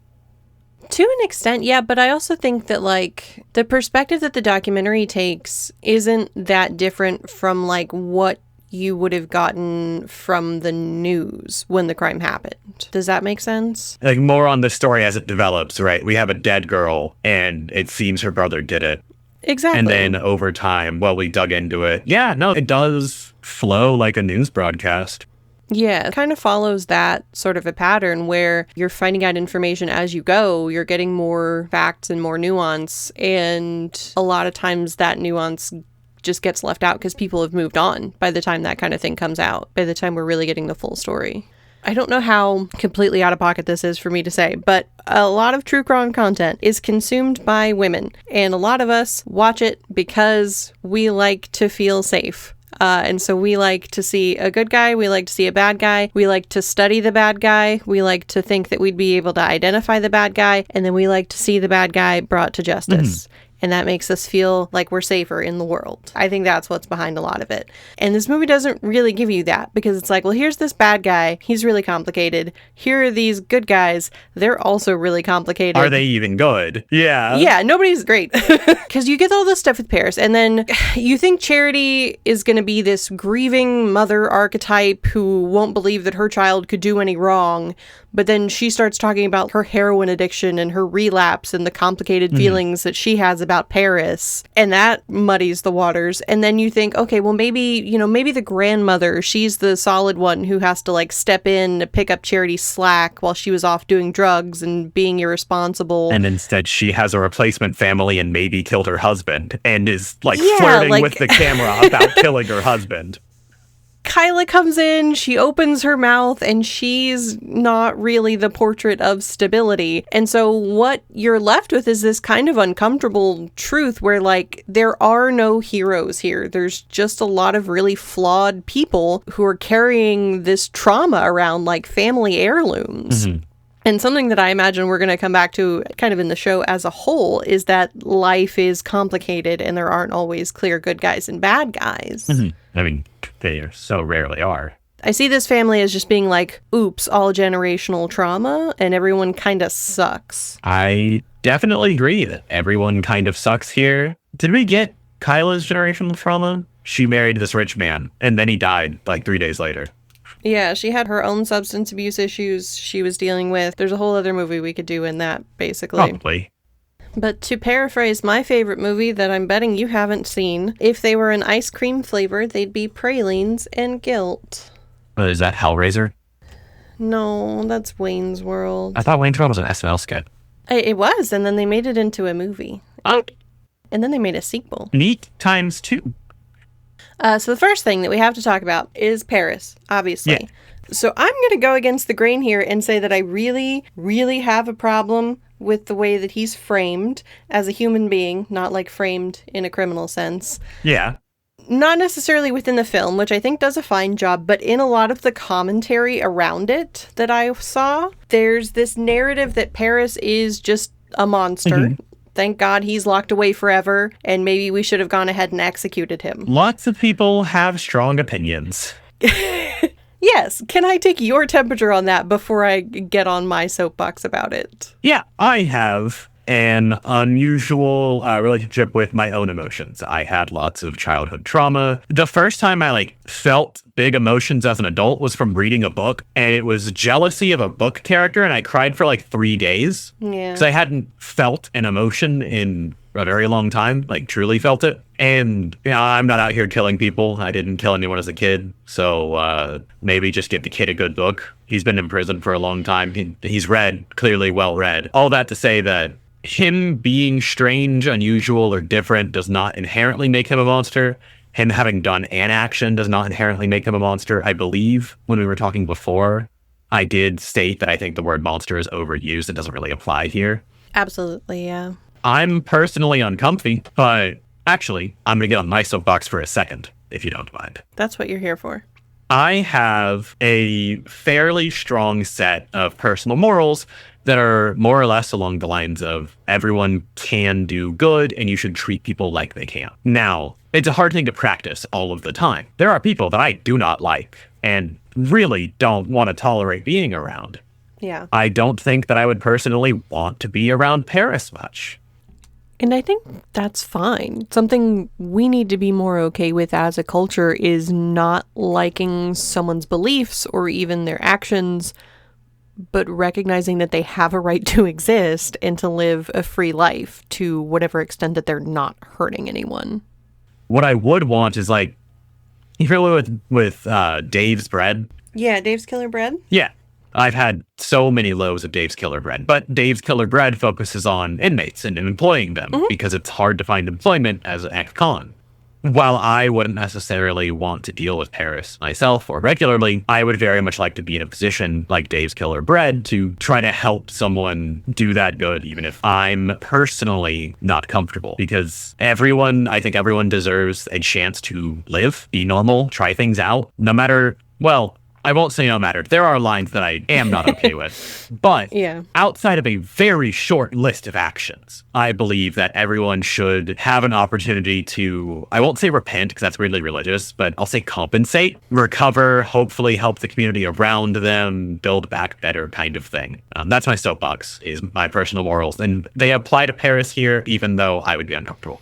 To an extent, yeah, but I also think that, like, the perspective that the documentary takes isn't that different from, like, what you would have gotten from the news when the crime happened. Does that make sense? Like, more on the story as it develops, right? We have a dead girl, and it seems her brother did it. Exactly. And then over time, while we dug into it, yeah, no, it does flow like a news broadcast. Yeah, it kind of follows that sort of a pattern where you're finding out information as you go, you're getting more facts and more nuance, and a lot of times that nuance just gets left out because people have moved on by the time that kind of thing comes out, by the time we're really getting the full story. I don't know how completely out of pocket this is for me to say, but a lot of true crime content is consumed by women, and a lot of us watch it because we like to feel safe. And so we like to see a good guy, we like to see a bad guy, we like to study the bad guy, we like to think that we'd be able to identify the bad guy, and then we like to see the bad guy brought to justice. And that makes us feel like we're safer in the world. I think that's what's behind a lot of it. And this movie doesn't really give you that, because it's like, well, here's this bad guy. He's really complicated. Here are these good guys. They're also really complicated. Are they even good? Yeah. Yeah, nobody's great. Because you get all this stuff with Paris, and then you think Charity is going to be this grieving mother archetype who won't believe that her child could do any wrong. But then she starts talking about her heroin addiction and her relapse and the complicated feelings that she has about Paris. And that muddies the waters. And then you think, okay, well, maybe the grandmother, she's the solid one who has to like step in to pick up Charity's slack while she was off doing drugs and being irresponsible. And instead she has a replacement family and maybe killed her husband and is like flirting with the camera about killing her husband. Kyla comes in, she opens her mouth, and she's not really the portrait of stability. And so what you're left with is this kind of uncomfortable truth where, like, there are no heroes here. There's just a lot of really flawed people who are carrying this trauma around like family heirlooms. And something that I imagine we're going to come back to kind of in the show as a whole is that life is complicated and there aren't always clear good guys and bad guys. I mean, they so rarely are. I see this family as just being like, oops, all generational trauma, and everyone kind of sucks. I definitely agree that everyone kind of sucks here. Did we get Kyla's generational trauma? She married this rich man, and then he died like 3 days later. Yeah, she had her own substance abuse issues she was dealing with. There's a whole other movie we could do in that, basically. Probably. But to paraphrase my favorite movie that I'm betting you haven't seen, if they were an ice cream flavor, they'd be pralines and guilt. Is that Hellraiser? No, that's Wayne's World. I thought Wayne's World was an SNL skit. It was, and then they made it into a movie. Oh. And then they made a sequel. Neat times two. So the first thing that we have to talk about is Paris, obviously. Yeah. So I'm going to go against the grain here and say that I really, really have a problem with the way that he's framed as a human being, not like framed in a criminal sense. Yeah. Not necessarily within the film, which I think does a fine job, but in a lot of the commentary around it that I saw, there's this narrative that Paris is just a monster. Thank God he's locked away forever, and maybe we should have gone ahead and executed him. Lots of people have strong opinions. Yes, can I take your temperature on that before I get on my soapbox about it? Yeah, I have an unusual relationship with my own emotions. I had lots of childhood trauma. The first time I felt big emotions as an adult was from reading a book, and it was jealousy of a book character, and I cried for 3 days. Yeah. Because I hadn't felt an emotion in a very long time, truly felt it. And, I'm not out here killing people. I didn't kill anyone as a kid. So maybe just give the kid a good book. He's been in prison for a long time. He's read, clearly well read. All that to say that him being strange, unusual, or different does not inherently make him a monster. Him having done an action does not inherently make him a monster. I believe when we were talking before, I did state that I think the word monster is overused. It doesn't really apply here. Absolutely, yeah. I'm personally uncomfy, but actually, I'm going to get on my soapbox for a second, if you don't mind. That's what you're here for. I have a fairly strong set of personal morals that are more or less along the lines of everyone can do good and you should treat people like they can. Now, it's a hard thing to practice all of the time. There are people that I do not like and really don't want to tolerate being around. Yeah. I don't think that I would personally want to be around Paris much. And I think that's fine. Something we need to be more okay with as a culture is not liking someone's beliefs or even their actions, but recognizing that they have a right to exist and to live a free life to whatever extent that they're not hurting anyone. What I would want is like, you familiar with Dave's bread? Yeah, Dave's Killer Bread? Yeah. I've had so many loaves of Dave's Killer Bread, but Dave's Killer Bread focuses on inmates and employing them because it's hard to find employment as an ex-con. While I wouldn't necessarily want to deal with Paris myself or regularly, I would very much like to be in a position like Dave's Killer Bread to try to help someone do that good, even if I'm personally not comfortable. Because I think everyone deserves a chance to live, be normal, try things out, no matter, well, I won't say no matter. There are lines that I am not okay with. But outside of a very short list of actions, I believe that everyone should have an opportunity to, I won't say repent because that's really religious, but I'll say compensate, recover, hopefully help the community around them, build back better kind of thing. That's my soapbox, is my personal morals. And they apply to Paris here, even though I would be uncomfortable.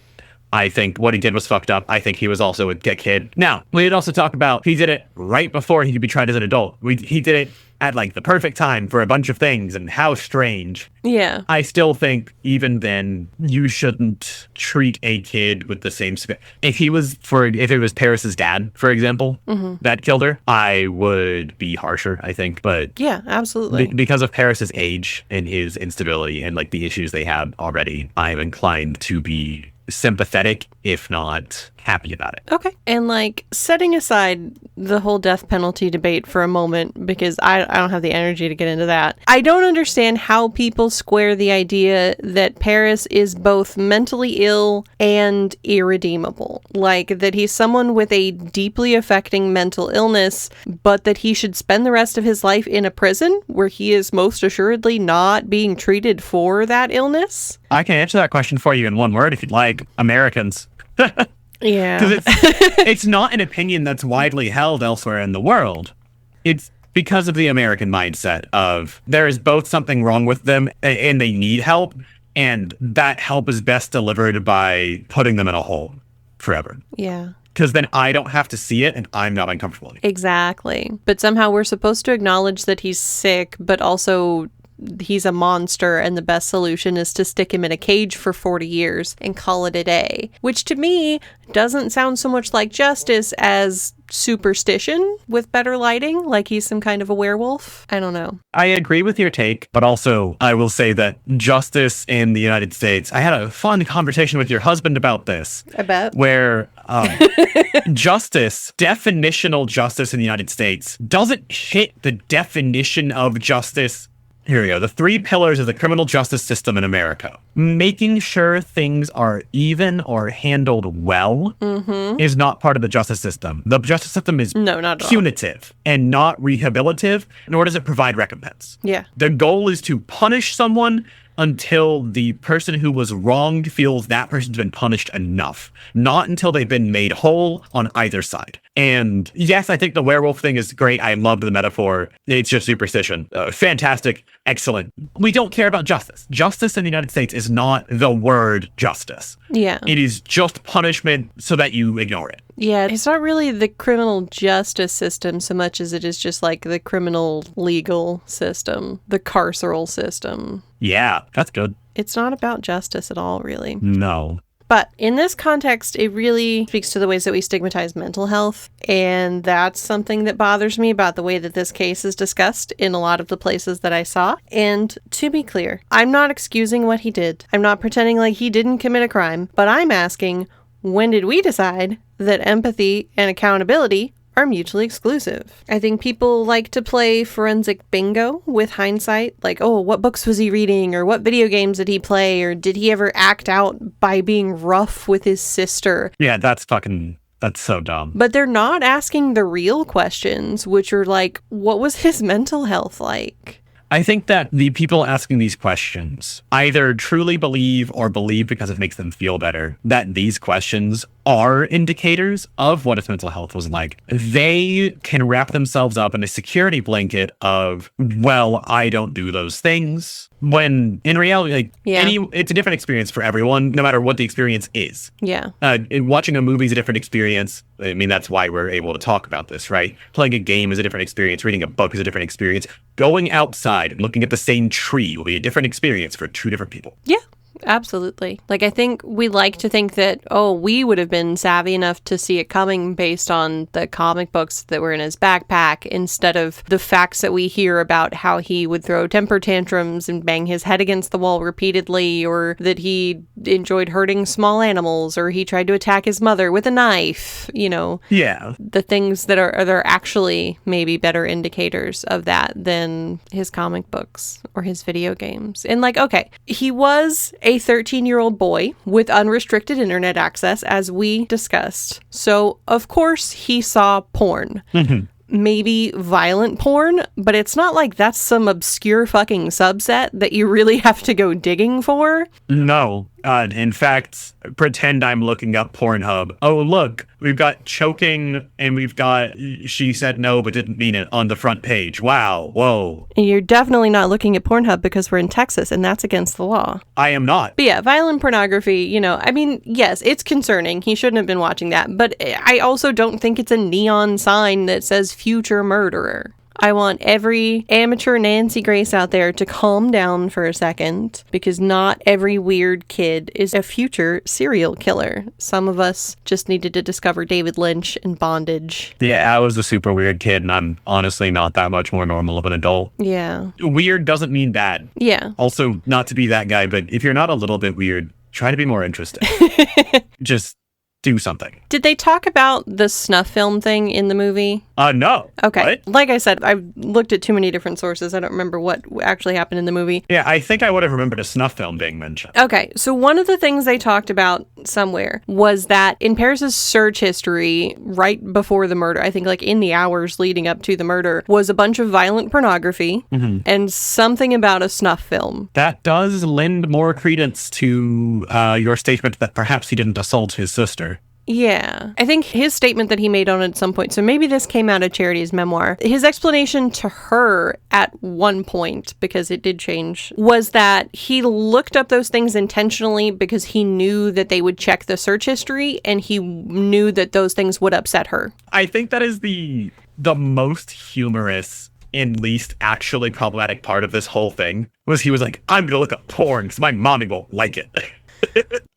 I think what he did was fucked up. I think he was also a kid. Now, we did also talk about he did it right before he could be tried as an adult. He did it at like the perfect time for a bunch of things, and how strange. Yeah. I still think even then you shouldn't treat a kid with the same if it was Paris's dad, for example, that killed her, I would be harsher, I think. But yeah, absolutely. Because of Paris's age and his instability and like the issues they have already, I'm inclined to be sympathetic, if not happy about it. Okay. And like setting aside the whole death penalty debate for a moment, because I don't have the energy to get into that. I don't understand how people square the idea that Paris is both mentally ill and irredeemable. Like that he's someone with a deeply affecting mental illness, but that he should spend the rest of his life in a prison where he is most assuredly not being treated for that illness. I can answer that question for you in one word if you'd like. Americans. Yeah. Because it's not an opinion that's widely held elsewhere in the world. It's because of the American mindset of there is both something wrong with them and they need help, and that help is best delivered by putting them in a hole forever. Yeah. Because then I don't have to see it and I'm not uncomfortable. Exactly. But somehow we're supposed to acknowledge that he's sick, but also he's a monster, and the best solution is to stick him in a cage for 40 years and call it a day. Which to me doesn't sound so much like justice as superstition with better lighting, like he's some kind of a werewolf. I don't know. I agree with your take, but also I will say that justice in the United States, I had a fun conversation with your husband about this. I bet. Where definitional justice in the United States doesn't hit the definition of justice. Here we go. The 3 pillars of the criminal justice system in America. Making sure things are even or handled well is not part of the justice system. The justice system is not punitive and not rehabilitative, nor does it provide recompense. Yeah. The goal is to punish someone until the person who was wronged feels that person's been punished enough, not until they've been made whole on either side. And yes, I think the werewolf thing is great. I love the metaphor. It's just superstition. Fantastic. Excellent. We don't care about justice. Justice in the United States is not the word justice. Yeah. It is just punishment so that you ignore it. Yeah, it's not really the criminal justice system so much as it is just like the criminal legal system, the carceral system. Yeah, that's good. It's not about justice at all, really. No. But in this context, it really speaks to the ways that we stigmatize mental health. And that's something that bothers me about the way that this case is discussed in a lot of the places that I saw. And to be clear, I'm not excusing what he did. I'm not pretending like he didn't commit a crime. But I'm asking, when did we decide that empathy and accountability are mutually exclusive? I think people like to play forensic bingo with hindsight, like, oh, what books was he reading, or what video games did he play, or did he ever act out by being rough with his sister? Yeah, that's so dumb. But they're not asking the real questions, which are like, what was his mental health like? I think that the people asking these questions either truly believe or believe because it makes them feel better that these questions are indicators of what his mental health was like. They can wrap themselves up in a security blanket of, well, I don't do those things. When in reality, like it's a different experience for everyone, no matter what the experience is. Yeah. Watching a movie is a different experience. I mean, that's why we're able to talk about this, right? Playing a game is a different experience. Reading a book is a different experience. Going outside and looking at the same tree will be a different experience for two different people. Yeah. Absolutely. Like, I think we like to think that, we would have been savvy enough to see it coming based on the comic books that were in his backpack instead of the facts that we hear about how he would throw temper tantrums and bang his head against the wall repeatedly, or that he enjoyed hurting small animals, or he tried to attack his mother with a knife, Yeah. The things that are actually maybe better indicators of that than his comic books or his video games. And okay, he was a 13-year-old boy with unrestricted internet access, as we discussed. So, of course, he saw porn. Mm-hmm. Maybe violent porn, but it's not like that's some obscure fucking subset that you really have to go digging for. No. In fact, pretend I'm looking up Pornhub. Oh, look, we've got choking and we've got she said no but didn't mean it on the front page. Wow. Whoa. And you're definitely not looking at Pornhub because we're in Texas and that's against the law. I am not. But yeah, violent pornography, yes, it's concerning. He shouldn't have been watching that. But I also don't think it's a neon sign that says future murderer. I want every amateur Nancy Grace out there to calm down for a second, because not every weird kid is a future serial killer. Some of us just needed to discover David Lynch and bondage. Yeah, I was a super weird kid, and I'm honestly not that much more normal of an adult. Yeah. Weird doesn't mean bad. Yeah. Also, not to be that guy, but if you're not a little bit weird, try to be more interesting. Just do something. Did they talk about the snuff film thing in the movie? No. Okay. What? Like I said, I've looked at too many different sources. I don't remember what actually happened in the movie. Yeah, I think I would have remembered a snuff film being mentioned. Okay, so one of the things they talked about somewhere was that in Paris's search history right before the murder, I think in the hours leading up to the murder, was a bunch of violent pornography and something about a snuff film. That does lend more credence to your statement that perhaps he didn't assault his sister. Yeah. I think his statement that he made on it at some point, so maybe this came out of Charity's memoir, his explanation to her at one point, because it did change, was that he looked up those things intentionally because he knew that they would check the search history and he knew that those things would upset her. I think that is the most humorous and least actually problematic part of this whole thing, was he was like, I'm gonna look up porn because my mommy won't like it.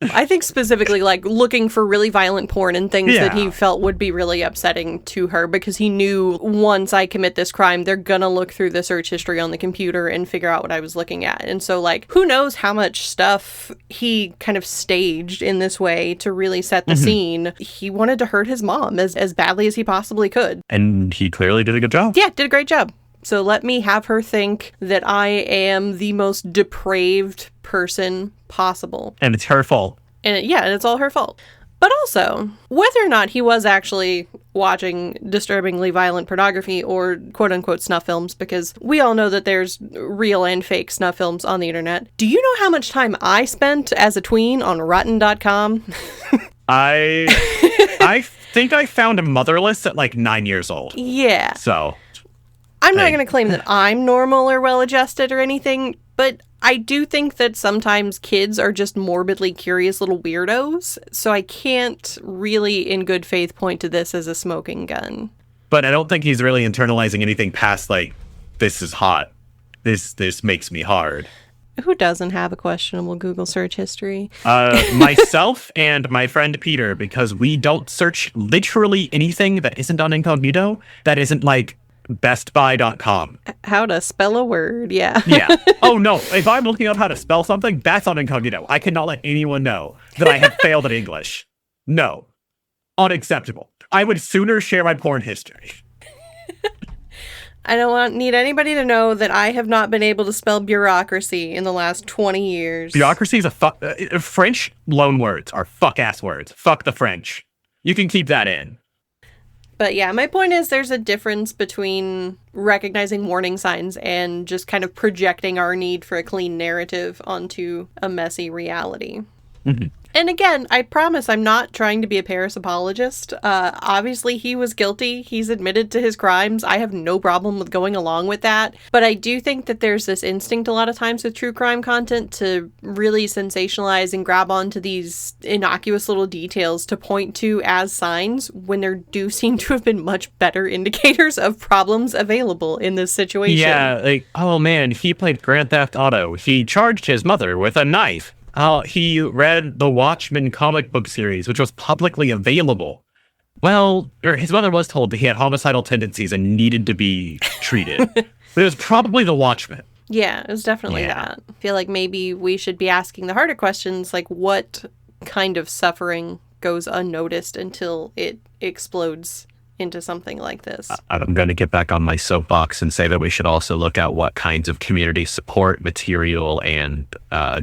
I think specifically looking for really violent porn and things that he felt would be really upsetting to her, because he knew once I commit this crime, they're gonna look through the search history on the computer and figure out what I was looking at. And so who knows how much stuff he kind of staged in this way to really set the scene. He wanted to hurt his mom as badly as he possibly could. And he clearly did a good job. Yeah, did a great job. So let me have her think that I am the most depraved person possible. And it's her fault. And it's all her fault. But also, whether or not he was actually watching disturbingly violent pornography or quote-unquote snuff films, because we all know that there's real and fake snuff films on the internet. Do you know how much time I spent as a tween on Rotten.com? I think I found Motherless at 9 years old. Yeah. So I'm not going to claim that I'm normal or well-adjusted or anything, but I do think that sometimes kids are just morbidly curious little weirdos, so I can't really, in good faith, point to this as a smoking gun. But I don't think he's really internalizing anything past, this is hot. This makes me hard. Who doesn't have a questionable Google search history? Myself and my friend Peter, because we don't search literally anything that isn't on incognito, that isn't bestbuy.com. How to spell a word, yeah. Yeah. Oh, no. If I'm looking up how to spell something, that's on incognito. I cannot let anyone know that I have failed at English. No. Unacceptable. I would sooner share my porn history. I don't need anybody to know that I have not been able to spell bureaucracy in the last 20 years. Bureaucracy is French loan words are fuck-ass words. Fuck the French. You can keep that in. But yeah, my point is there's a difference between recognizing warning signs and just kind of projecting our need for a clean narrative onto a messy reality. Mm-hmm. And again, I promise I'm not trying to be a Paris apologist. Obviously, he was guilty. He's admitted to his crimes. I have no problem with going along with that. But I do think that there's this instinct a lot of times with true crime content to really sensationalize and grab onto these innocuous little details to point to as signs when there do seem to have been much better indicators of problems available in this situation. Yeah, like, oh man, he played Grand Theft Auto. He charged his mother with a knife. He read the Watchmen comic book series, which was publicly available. Well, his mother was told that he had homicidal tendencies and needed to be treated. But it was probably the Watchmen. Yeah, it was definitely that. I feel like maybe we should be asking the harder questions, like what kind of suffering goes unnoticed until it explodes into something like this. I'm going to get back on my soapbox and say that we should also look at what kinds of community support, material, and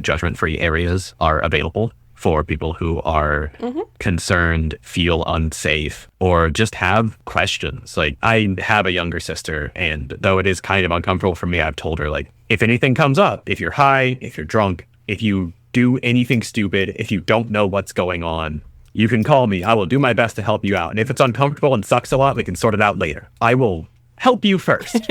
judgment-free areas are available for people who are concerned, feel unsafe, or just have questions. Like, I have a younger sister, and though it is kind of uncomfortable for me, I've told her, like, if anything comes up, if you're high, if you're drunk, if you do anything stupid, if you don't know what's going on, you can call me. I will do my best to help you out. And if it's uncomfortable and sucks a lot, we can sort it out later. I will help you first.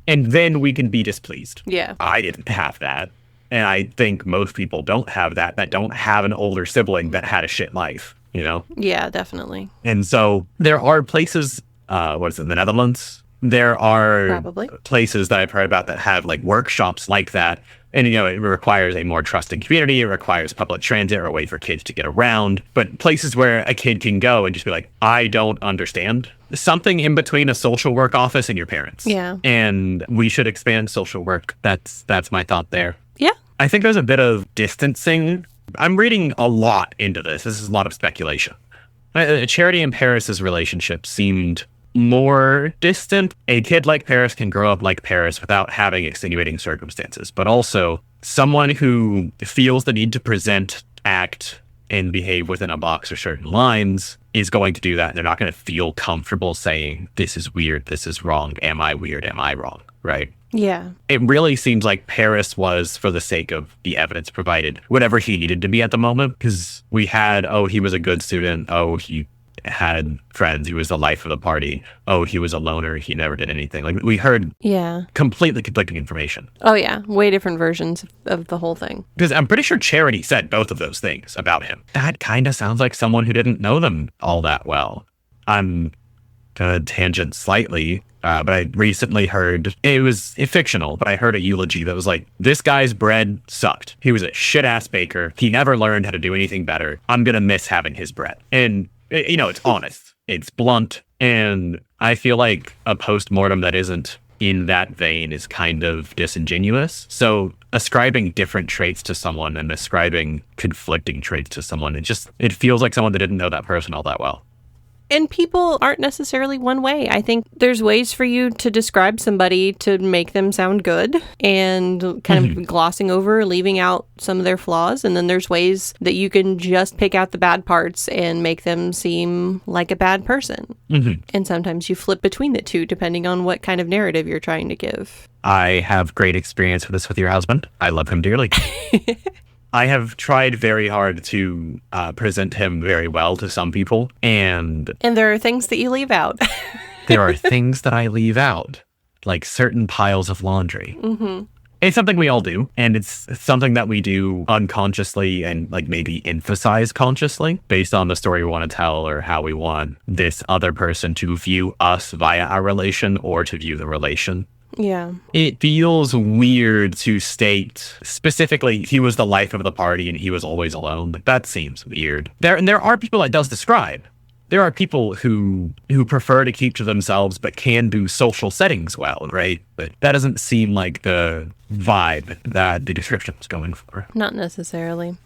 And then we can be displeased. Yeah. I didn't have that. And I think most people don't have that don't have an older sibling that had a shit life, you know? Yeah, definitely. And so there are places, the Netherlands? There are Probably places that I've heard about that have like workshops like that. And, you know, it requires a more trusting community. It requires public transit or a way for kids to get around. But places where a kid can go and just be like, I don't understand. Something in between a social work office and your parents. Yeah. And we should expand social work. That's my thought there. Yeah. I think there's a bit of distancing. I'm reading a lot into this. This is a lot of speculation. Charity and Paris's relationship seemed more distant. A kid like Paris can grow up like Paris without having extenuating circumstances, but also someone who feels the need to present, act, and behave within a box or certain lines is going to do that. They're not going to feel comfortable saying, this is weird, this is wrong, am I weird, am I wrong, right? Yeah. It really seems like Paris was, for the sake of the evidence provided, whatever he needed to be at the moment, because we had, he was a good student, he had friends, he was the life of the party, he was a loner, he never did anything. Like, we heard completely conflicting information. Oh yeah, way different versions of the whole thing. Because I'm pretty sure Charity said both of those things about him. That kind of sounds like someone who didn't know them all that well. I'm gonna tangent slightly, but I recently heard, it was fictional, but I heard a eulogy that was like, this guy's bread sucked. He was a shit-ass baker. He never learned how to do anything better. I'm gonna miss having his bread. And you know, it's honest, it's blunt, and I feel like a post-mortem that isn't in that vein is kind of disingenuous. So ascribing different traits to someone and ascribing conflicting traits to someone, it feels like someone that didn't know that person all that well. And people aren't necessarily one way. I think there's ways for you to describe somebody to make them sound good and kind of glossing over, leaving out some of their flaws. And then there's ways that you can just pick out the bad parts and make them seem like a bad person. And sometimes you flip between the two, depending on what kind of narrative you're trying to give. I have great experience with this with your husband. I love him dearly. I have tried very hard to present him very well to some people, and there are things that you leave out. There are things that I leave out, like certain piles of laundry. It's something we all do, and it's something that we do unconsciously and like maybe emphasize consciously based on the story we want to tell or how we want this other person to view us via our relation or to view the relation. Yeah. It feels weird to state specifically he was the life of the party and he was always alone. Like, that seems weird. There are people that does describe. There are people who prefer to keep to themselves but can do social settings well, right? But that doesn't seem like the vibe that the description was going for. Not necessarily.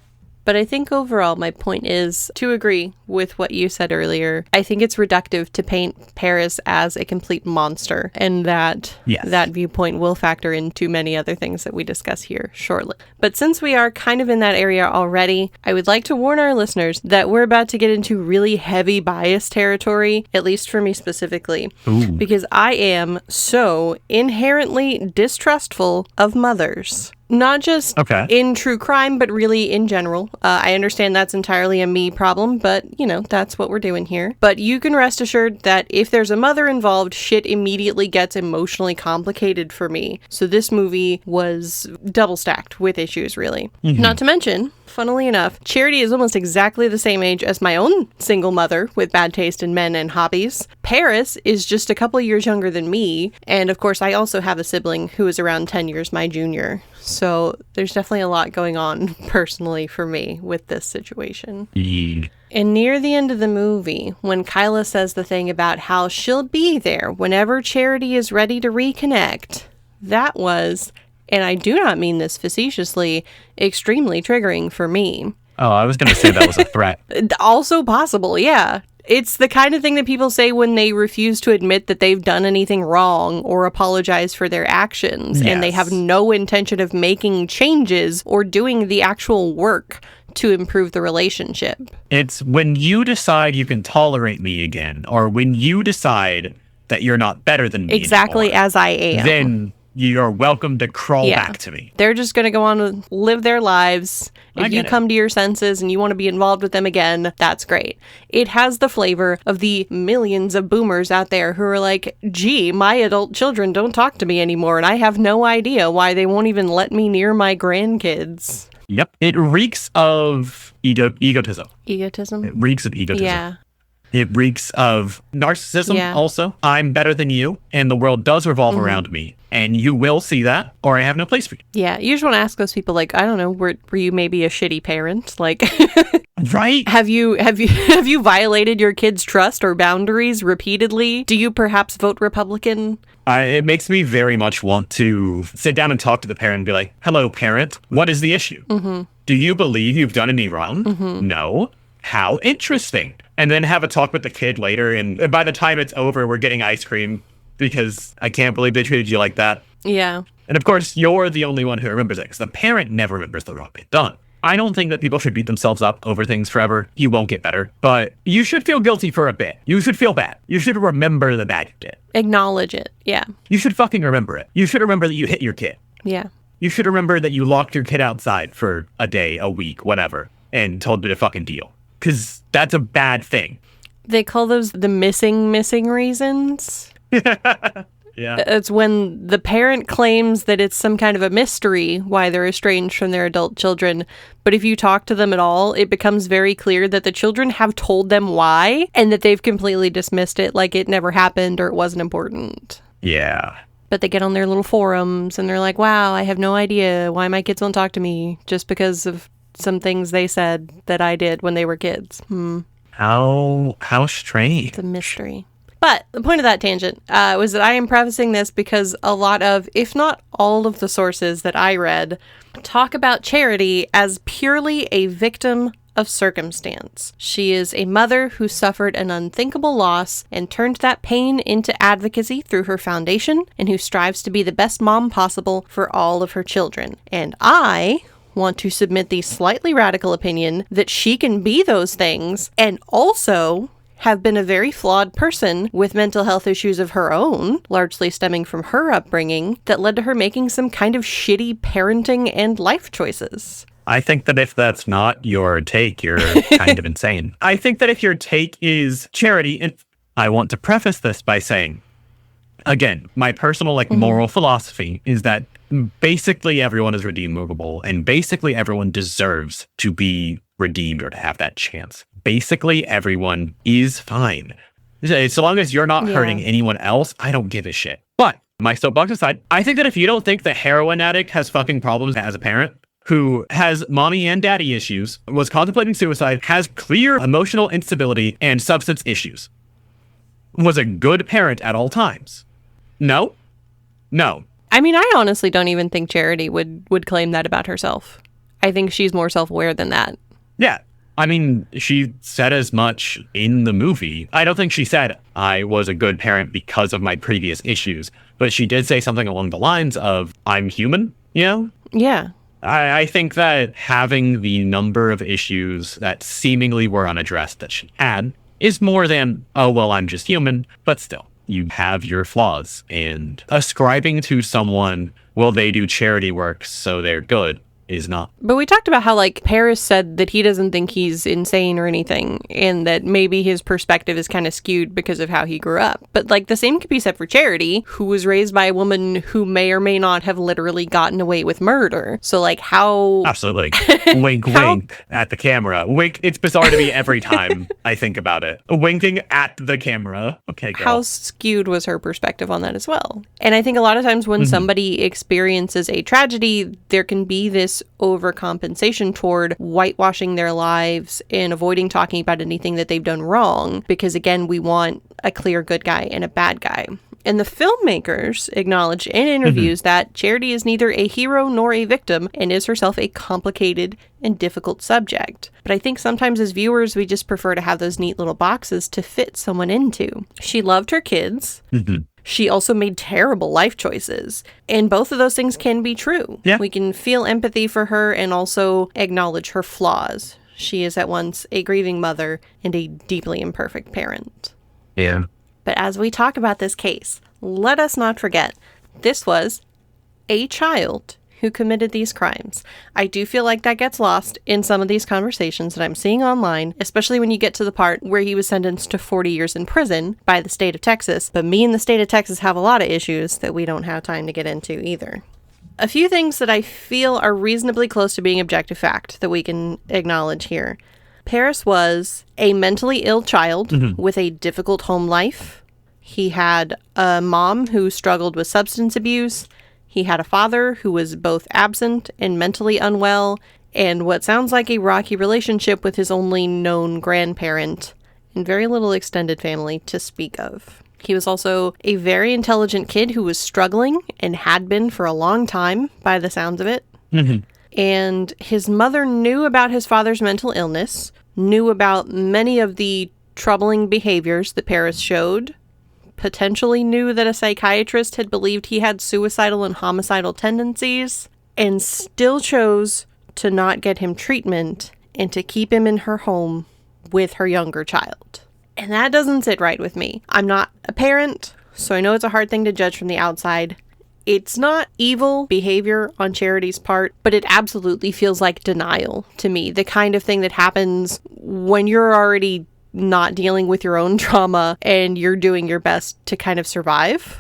But I think overall, my point is to agree with what you said earlier. I think it's reductive to paint Paris as a complete monster, and that that viewpoint will factor into many other things that we discuss here shortly. But since we are kind of in that area already, I would like to warn our listeners that we're about to get into really heavy bias territory, at least for me specifically, because I am so inherently distrustful of mothers. Not just Okay. in true crime, but really in general. I understand that's entirely a me problem, but, that's what we're doing here. But you can rest assured that if there's a mother involved, shit immediately gets emotionally complicated for me. So this movie was double stacked with issues, really. Not to mention, funnily enough, Charity is almost exactly the same age as my own single mother with bad taste in men and hobbies. Paris is just a couple of years younger than me. And of course, I also have a sibling who is around 10 years my junior. So there's definitely a lot going on personally for me with this situation. Yeah. And near the end of the movie, when Kyla says the thing about how she'll be there whenever Charity is ready to reconnect, that was, and I do not mean this facetiously, extremely triggering for me. Oh, I was going to say that was a threat. Also possible, yeah. It's the kind of thing that people say when they refuse to admit that they've done anything wrong or apologize for their actions, and they have no intention of making changes or doing the actual work to improve the relationship. It's when you decide you can tolerate me again, or when you decide that you're not better than me exactly anymore, as I am. then you're welcome to crawl back to me. They're just going to go on and live their lives. If you come to your senses and you want to be involved with them again, that's great. It has the flavor of the millions of boomers out there who are like, gee, my adult children don't talk to me anymore, and I have no idea why they won't even let me near my grandkids. Yep. It reeks of egotism. Egotism? It reeks of egotism. Yeah. It reeks of narcissism also. I'm better than you, and the world does revolve around me, and you will see that, or I have no place for you. Yeah, you just want to ask those people, like, I don't know, were you maybe a shitty parent? Like, right? Have you violated your kid's trust or boundaries repeatedly? Do you perhaps vote Republican? It makes me very much want to sit down and talk to the parent and be like, hello, parent, what is the issue? Do you believe you've done any wrong? No. How interesting. And then have a talk with the kid later, and by the time it's over, we're getting ice cream because I can't believe they treated you like that. Yeah. And of course, you're the only one who remembers it, because the parent never remembers the wrong thing done. I don't think that people should beat themselves up over things forever. You won't get better. But you should feel guilty for a bit. You should feel bad. You should remember the bad you did. Acknowledge it. Yeah. You should fucking remember it. You should remember that you hit your kid. Yeah. You should remember that you locked your kid outside for a day, a week, whatever, and told it to fucking deal. Because that's a bad thing. They call those the missing reasons. Yeah. It's when the parent claims that it's some kind of a mystery why they're estranged from their adult children. But if you talk to them at all, it becomes very clear that the children have told them why, and that they've completely dismissed it like it never happened or it wasn't important. Yeah. But they get on their little forums and they're like, wow, I have no idea why my kids won't talk to me just because of some things they said that I did when they were kids. How strange. It's a mystery. But the point of that tangent was that I am prefacing this because a lot of, if not all of the sources that I read, talk about Charity as purely a victim of circumstance. She is a mother who suffered an unthinkable loss and turned that pain into advocacy through her foundation, and who strives to be the best mom possible for all of her children. And I want to submit the slightly radical opinion that she can be those things and also have been a very flawed person with mental health issues of her own, largely stemming from her upbringing, that led to her making some kind of shitty parenting and life choices. I think that if that's not your take, you're kind of insane. I think that if your take is Charity, and I want to preface this by saying, again, my personal moral philosophy is that basically everyone is redeemable, and basically everyone deserves to be redeemed or to have that chance. Basically everyone is fine. So long as you're not hurting anyone else, I don't give a shit. But my soapbox aside, I think that if you don't think the heroin addict has fucking problems as a parent, who has mommy and daddy issues, was contemplating suicide, has clear emotional instability and substance issues, was a good parent at all times. No. I mean, I honestly don't even think Charity would claim that about herself. I think she's more self-aware than that. Yeah. I mean, she said as much in the movie. I don't think she said, I was a good parent because of my previous issues, but she did say something along the lines of, I'm human, you know? Yeah. I think that having the number of issues that seemingly were unaddressed that she had is more than, oh, well, I'm just human, but still. You have your flaws, and ascribing to someone, well, they do charity work, so they're good, is not. But we talked about how, like, Paris said that he doesn't think he's insane or anything, and that maybe his perspective is kind of skewed because of how he grew up. But, like, the same could be said for Charity, who was raised by a woman who may or may not have literally gotten away with murder. So, like, how... Absolutely. Wink, wink at the camera. Wink. It's bizarre to me every time I think about it. Winking at the camera. Okay, girl. How skewed was her perspective on that as well? And I think a lot of times when somebody experiences a tragedy, there can be this overcompensation toward whitewashing their lives and avoiding talking about anything that they've done wrong, because again, we want a clear good guy and a bad guy. And the filmmakers acknowledge in interviews that Charity is neither a hero nor a victim and is herself a complicated and difficult subject. But I think sometimes as viewers, we just prefer to have those neat little boxes to fit someone into. She loved her kids. She also made terrible life choices. And both of those things can be true. Yeah. We can feel empathy for her and also acknowledge her flaws. She is at once a grieving mother and a deeply imperfect parent. Yeah. But as we talk about this case, let us not forget, this was a child who committed these crimes. I do feel like that gets lost in some of these conversations that I'm seeing online, especially when you get to the part where he was sentenced to 40 years in prison by the state of Texas. But me and the state of Texas have a lot of issues that we don't have time to get into either. A few things that I feel are reasonably close to being objective fact that we can acknowledge here. Paris was a mentally ill child with a difficult home life. He had a mom who struggled with substance abuse. He had a father who was both absent and mentally unwell, and what sounds like a rocky relationship with his only known grandparent, and very little extended family to speak of. He was also a very intelligent kid who was struggling and had been for a long time, by the sounds of it. And his mother knew about his father's mental illness, knew about many of the troubling behaviors that Paris showed, potentially knew that a psychiatrist had believed he had suicidal and homicidal tendencies, and still chose to not get him treatment and to keep him in her home with her younger child. And that doesn't sit right with me. I'm not a parent, so I know it's a hard thing to judge from the outside. It's not evil behavior on Charity's part, but it absolutely feels like denial to me. The kind of thing that happens when you're already not dealing with your own trauma and you're doing your best to kind of survive.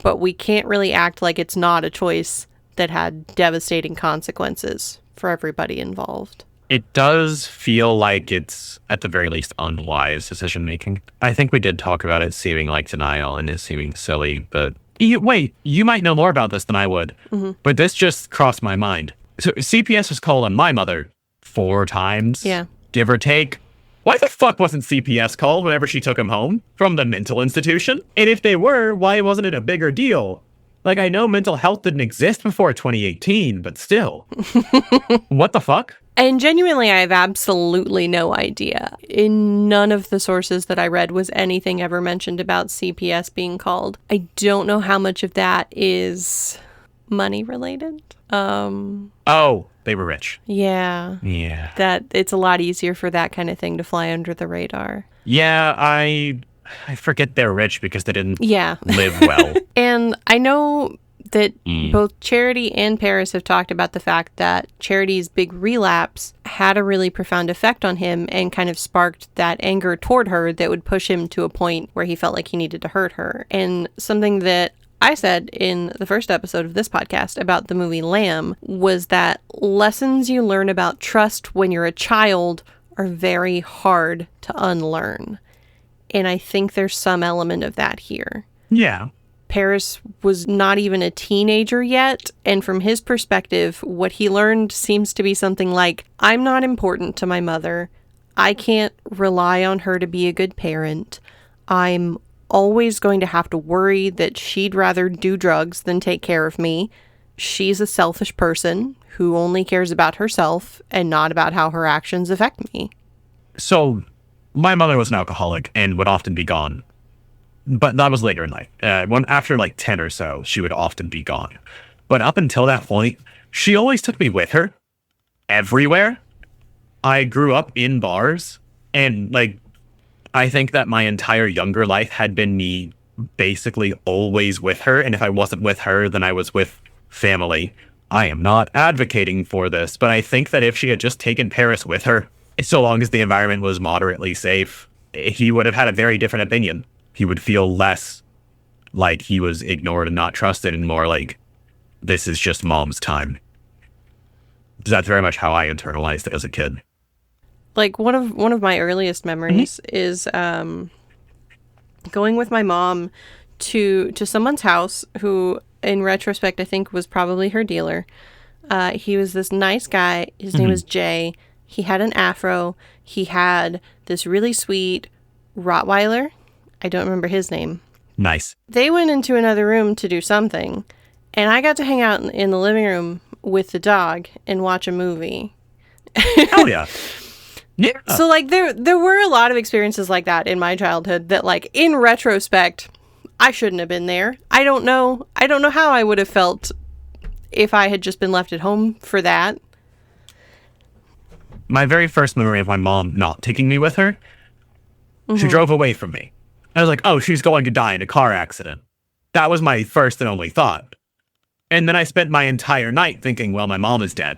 But we can't really act like it's not a choice that had devastating consequences for everybody involved. It does feel like it's, at the very least, unwise decision making. I think we did talk about it seeming like denial and it seeming silly, but wait, you might know more about this than I would. But this just crossed my mind. So CPS was called on my mother 4 times, give or take. Why the fuck wasn't CPS called whenever she took him home from the mental institution? And if they were, why wasn't it a bigger deal? Like, I know mental health didn't exist before 2018, but still. What the fuck? And genuinely, I have absolutely no idea. In none of the sources that I read was anything ever mentioned about CPS being called. I don't know how much of that is money related. Oh, they were rich. Yeah. Yeah. That it's a lot easier for that kind of thing to fly under the radar. Yeah, I forget they're rich because they didn't live well. And I know that both Charity and Paris have talked about the fact that Charity's big relapse had a really profound effect on him and kind of sparked that anger toward her that would push him to a point where he felt like he needed to hurt her. And something that I said in the first episode of this podcast about the movie Lamb was that lessons you learn about trust when you're a child are very hard to unlearn. And I think there's some element of that here. Yeah. Paris was not even a teenager yet, and from his perspective, what he learned seems to be something like, I'm not important to my mother. I can't rely on her to be a good parent. I'm always going to have to worry that she'd rather do drugs than take care of me. She's a selfish person who only cares about herself and not about how her actions affect me. So, my mother was an alcoholic and would often be gone. But that was later in life. After like 10 or so, she would often be gone. But up until that point, she always took me with her. Everywhere. I grew up in bars. And like, I think that my entire younger life had been me basically always with her. And if I wasn't with her, then I was with family. I am not advocating for this, but I think that if she had just taken Paris with her, so long as the environment was moderately safe, he would have had a very different opinion. He would feel less like he was ignored and not trusted, and more like, this is just mom's time. That's very much how I internalized it as a kid. Like one of my earliest memories is going with my mom to someone's house who, in retrospect, I think was probably her dealer. He was this nice guy. His name was Jay. He had an afro. He had this really sweet Rottweiler. I don't remember his name. Nice. They went into another room to do something, and I got to hang out in the living room with the dog and watch a movie. Oh, yeah. Yeah. So, like, there were a lot of experiences like that in my childhood that, like, in retrospect, I shouldn't have been there. I don't know how I would have felt if I had just been left at home for that. My very first memory of my mom not taking me with her, she drove away from me. I was like, oh, she's going to die in a car accident. That was my first and only thought. And then I spent my entire night thinking, well, my mom is dead.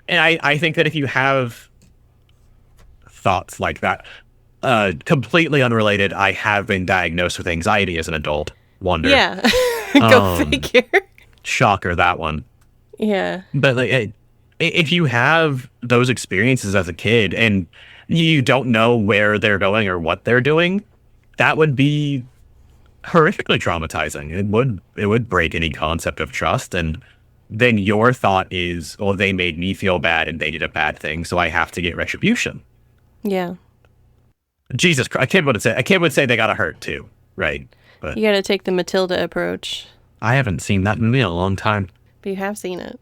And I think that if you have thoughts like that, completely unrelated, I have been diagnosed with anxiety as an adult. Wonder. Yeah. Go figure. Shocker, that one. Yeah. But like, if you have those experiences as a kid and you don't know where they're going or what they're doing, that would be horrifically traumatizing. It would break any concept of trust. And then your thought is, well, they made me feel bad and they did a bad thing, so I have to get retribution. Yeah. Jesus Christ, a kid would say they got hurt too, right? But You got to take the Matilda approach. I haven't seen that movie in a long time. But you have seen it.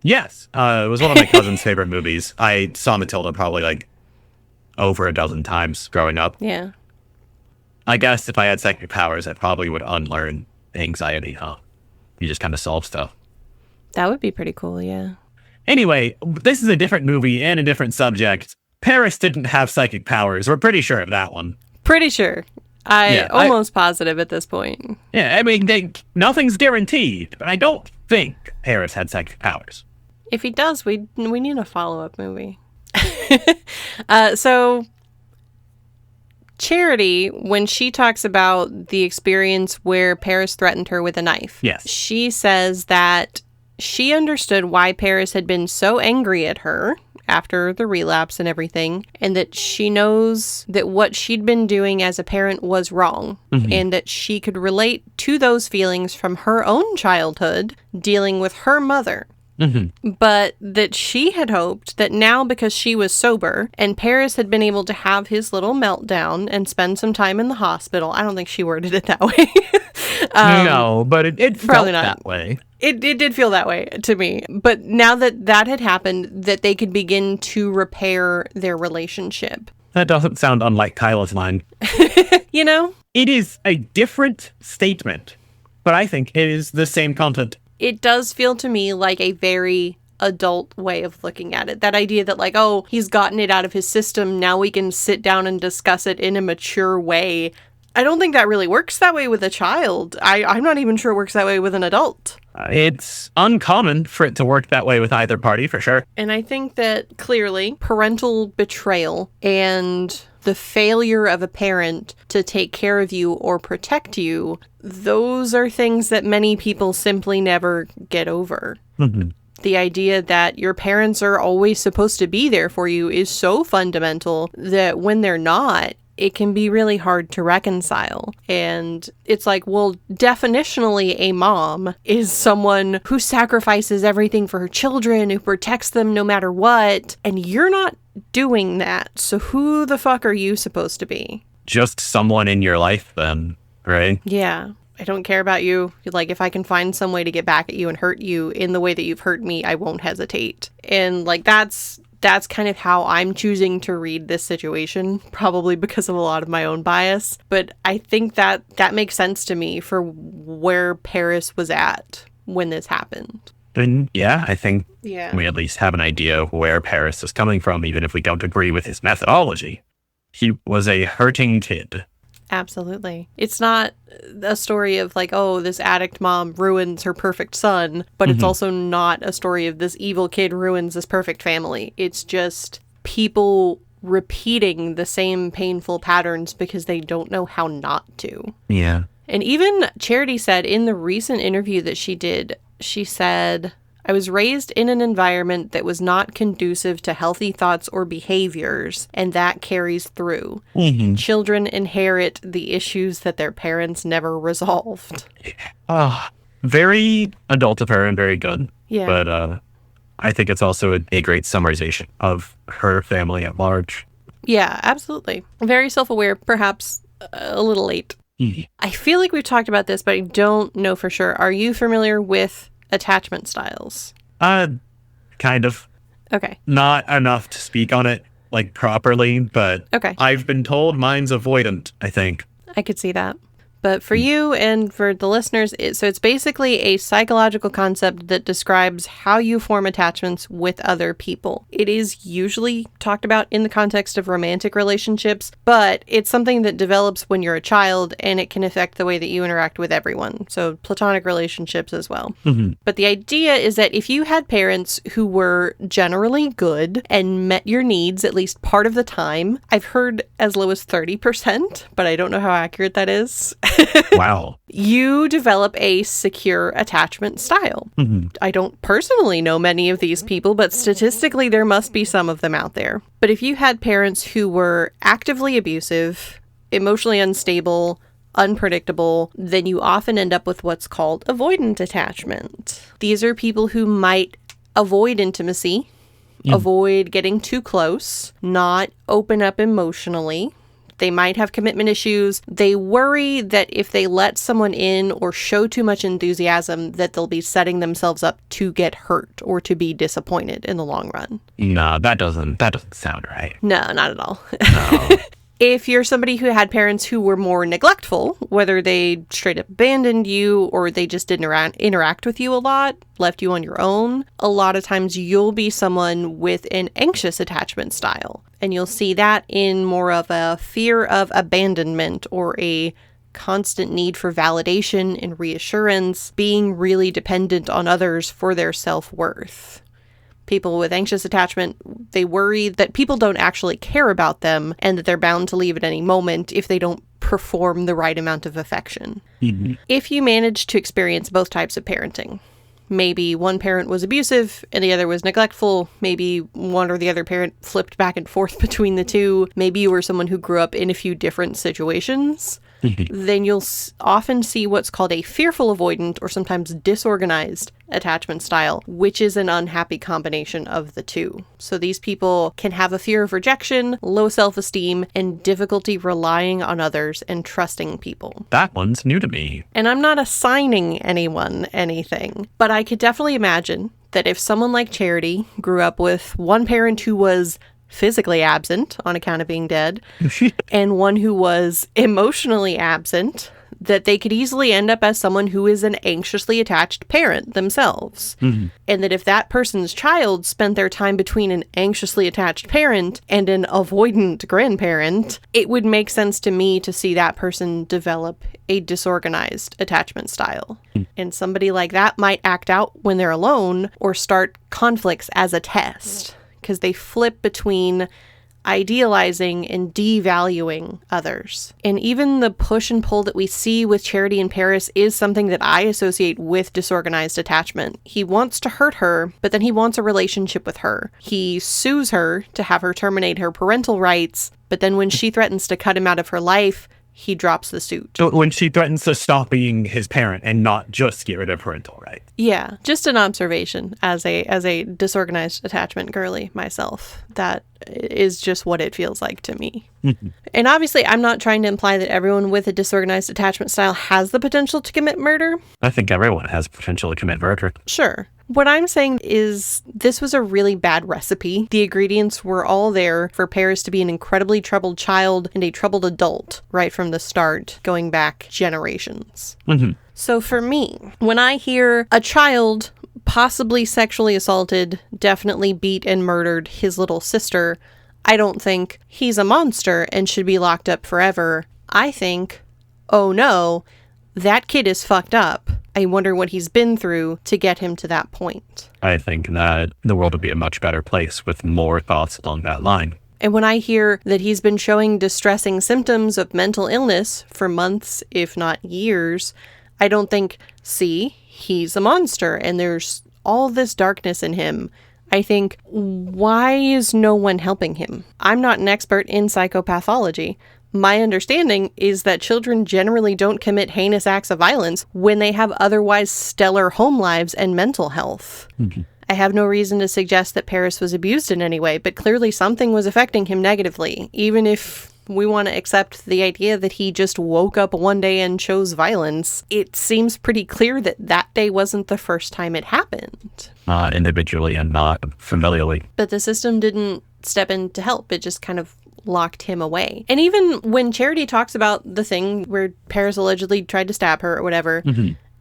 Yes, it was one of my cousin's favorite movies. I saw Matilda probably like over a dozen times growing up. Yeah. I guess if I had psychic powers, I probably would unlearn anxiety, huh? You just kind of solve stuff. That would be pretty cool, yeah. Anyway, this is a different movie and a different subject. Paris didn't have psychic powers. We're pretty sure of that one. Pretty sure. Almost positive at this point. Yeah, I mean, nothing's guaranteed, but I don't think Paris had psychic powers. If he does, we need a follow-up movie. So Charity, when she talks about the experience where Paris threatened her with a knife, yes, she says that she understood why Paris had been so angry at her after the relapse and everything, and that she knows that what she'd been doing as a parent was wrong, and that she could relate to those feelings from her own childhood dealing with her mother. But that she had hoped that now, because she was sober and Paris had been able to have his little meltdown and spend some time in the hospital. I don't think she worded it that way. No, but it felt probably not that way. It did feel that way to me. But now that had happened, that they could begin to repair their relationship. That doesn't sound unlike Kyla's line. You know? It is a different statement, but I think it is the same content. It does feel to me like a very adult way of looking at it. That idea that, like, oh, he's gotten it out of his system, now we can sit down and discuss it in a mature way. I don't think that really works that way with a child. I'm not even sure it works that way with an adult. It's uncommon for it to work that way with either party, for sure. And I think that clearly parental betrayal and the failure of a parent to take care of you or protect you, those are things that many people simply never get over. The idea that your parents are always supposed to be there for you is so fundamental that when they're not, it can be really hard to reconcile. And it's like, well, definitionally, a mom is someone who sacrifices everything for her children, who protects them no matter what. And you're not doing that. So who the fuck are you supposed to be? Just someone in your life, then, right? Yeah. I don't care about you. Like, if I can find some way to get back at you and hurt you in the way that you've hurt me, I won't hesitate. And like, that's kind of how I'm choosing to read this situation, probably because of a lot of my own bias. But I think that makes sense to me for where Paris was at when this happened. Then, yeah, I think we at least have an idea of where Paris is coming from, even if we don't agree with his methodology. He was a hurting kid. Absolutely. It's not a story of like, oh, this addict mom ruins her perfect son, but it's also not a story of this evil kid ruins this perfect family. It's just people repeating the same painful patterns because they don't know how not to. Yeah. And even Charity said in the recent interview that she did, she said, I was raised in an environment that was not conducive to healthy thoughts or behaviors, and that carries through. Children inherit the issues that their parents never resolved. Very adult of her and very good. Yeah. But I think it's also a great summarization of her family at large. Yeah, absolutely. Very self-aware, perhaps a little late. I feel like we've talked about this, but I don't know for sure. Are you familiar with attachment styles? Kind of. Okay. Not enough to speak on it, like, properly, but Okay. I've been told mine's avoidant, I think. I could see that. But for you and for the listeners, it's basically a psychological concept that describes how you form attachments with other people. It is usually talked about in the context of romantic relationships, but it's something that develops when you're a child, and it can affect the way that you interact with everyone. So platonic relationships as well. But the idea is that if you had parents who were generally good and met your needs at least part of the time, I've heard as low as 30%, but I don't know how accurate that is. Wow. You develop a secure attachment style. I don't personally know many of these people, but statistically there must be some of them out there. But if you had parents who were actively abusive, emotionally unstable, unpredictable, then you often end up with what's called avoidant attachment. These are people who might avoid intimacy, avoid getting too close, not open up emotionally. They might have commitment issues. They worry that if they let someone in or show too much enthusiasm, that they'll be setting themselves up to get hurt or to be disappointed in the long run. No, that doesn't sound right. No, not at all. No. If you're somebody who had parents who were more neglectful, whether they straight up abandoned you or they just didn't interact with you a lot, left you on your own, a lot of times you'll be someone with an anxious attachment style. And you'll see that in more of a fear of abandonment or a constant need for validation and reassurance, being really dependent on others for their self-worth. People with anxious attachment, they worry that people don't actually care about them and that they're bound to leave at any moment if they don't perform the right amount of affection. If you manage to experience both types of parenting, maybe one parent was abusive and the other was neglectful, maybe one or the other parent flipped back and forth between the two, maybe you were someone who grew up in a few different situations, then you'll often see what's called a fearful avoidant or sometimes disorganized attachment style, which is an unhappy combination of the two. So these people can have a fear of rejection, low self-esteem, and difficulty relying on others and trusting people. That one's new to me. And I'm not assigning anyone anything, but I could definitely imagine that if someone like Charity grew up with one parent who was physically absent on account of being dead, and one who was emotionally absent, that they could easily end up as someone who is an anxiously attached parent themselves. And that if that person's child spent their time between an anxiously attached parent and an avoidant grandparent, it would make sense to me to see that person develop a disorganized attachment style. And somebody like that might act out when they're alone or start conflicts as a test, because they flip between idealizing and devaluing others. And even the push and pull that we see with Charity and Paris is something that I associate with disorganized attachment. He wants to hurt her, but then he wants a relationship with her. He sues her to have her terminate her parental rights, but then when she threatens to cut him out of her life, he drops the suit. So when she threatens to stop being his parent and not just get rid of parental rights. Yeah, just an observation as a disorganized attachment girly myself. That is just what it feels like to me. And obviously, I'm not trying to imply that everyone with a disorganized attachment style has the potential to commit murder. I think everyone has potential to commit murder. Sure. What I'm saying is this was a really bad recipe. The ingredients were all there for Paris to be an incredibly troubled child and a troubled adult right from the start, going back generations. So for me, when I hear a child possibly sexually assaulted, definitely beat and murdered his little sister, I don't think he's a monster and should be locked up forever. I think, oh no, that kid is fucked up. I wonder what he's been through to get him to that point. I think that the world would be a much better place with more thoughts along that line. And when I hear that he's been showing distressing symptoms of mental illness for months, if not years, I don't think, see, he's a monster and there's all this darkness in him. I think, why is no one helping him? I'm not an expert in psychopathology. My understanding is that children generally don't commit heinous acts of violence when they have otherwise stellar home lives and mental health. Mm-hmm. I have no reason to suggest that Paris was abused in any way, but clearly something was affecting him negatively, even if we want to accept the idea that he just woke up one day and chose violence. It seems pretty clear that that day wasn't the first time it happened. Not individually and not familially. But the system didn't step in to help. It just kind of locked him away. And even when Charity talks about the thing where Paris allegedly tried to stab her or whatever,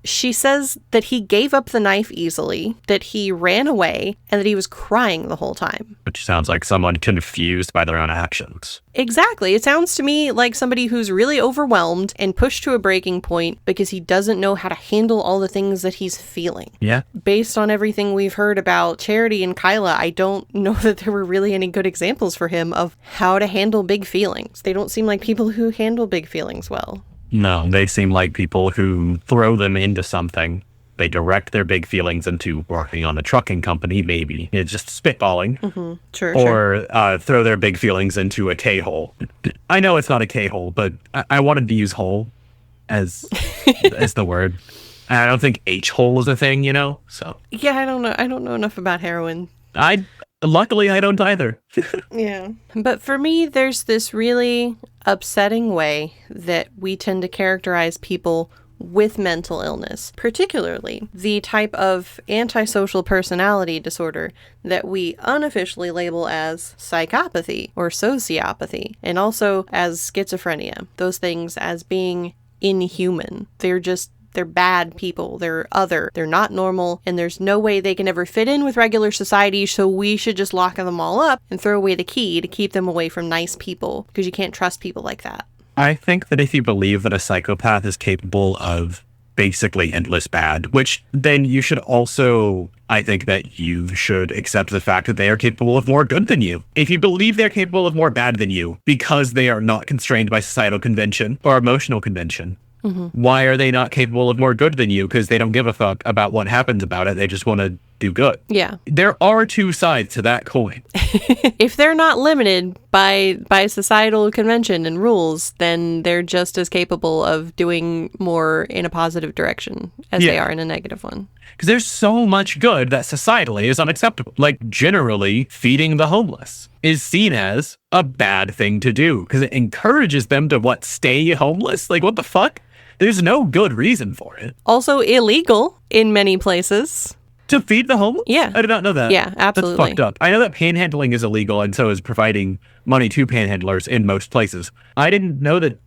she says that he gave up the knife easily, that he ran away, and that he was crying the whole time. Which sounds like someone confused by their own actions. Exactly. It sounds to me like somebody who's really overwhelmed and pushed to a breaking point because he doesn't know how to handle all the things that he's feeling. Yeah. Based on everything we've heard about Charity and Kyla, I don't know that there were really any good examples for him of how to handle big feelings. They don't seem like people who handle big feelings well. No, they seem like people who throw them into something. They direct their big feelings into working on a trucking company, maybe. It's just spitballing. Sure. Or throw their big feelings into a K-hole. I know it's not a K-hole, but I wanted to use hole as the word. And I don't think H-hole is a thing, you know? So Yeah, I don't know. I don't know enough about heroin. Luckily, I don't either. Yeah. But for me, there's this really upsetting way that we tend to characterize people with mental illness, particularly the type of antisocial personality disorder that we unofficially label as psychopathy or sociopathy, and also as schizophrenia. Those things as being inhuman. They're bad people. They're other. They're not normal. And there's no way they can ever fit in with regular society. So we should just lock them all up and throw away the key to keep them away from nice people, because you can't trust people like that. I think that if you believe that a psychopath is capable of basically endless bad, which then you should also, I think that you should accept the fact that they are capable of more good than you. If you believe they're capable of more bad than you because they are not constrained by societal convention or emotional convention, why are they not capable of more good than you? Because they don't give a fuck about what happens about it. They just want to do good. Yeah. There are two sides to that coin. If they're not limited by societal convention and rules, then they're just as capable of doing more in a positive direction as they are in a negative one. Because there's so much good that societally is unacceptable. Like, generally, feeding the homeless is seen as a bad thing to do because it encourages them to, stay homeless? Like, what the fuck? There's no good reason for it. Also illegal in many places. To feed the homeless? Yeah. I did not know that. Yeah, absolutely. That's fucked up. I know that panhandling is illegal, and so is providing money to panhandlers in most places. I didn't know that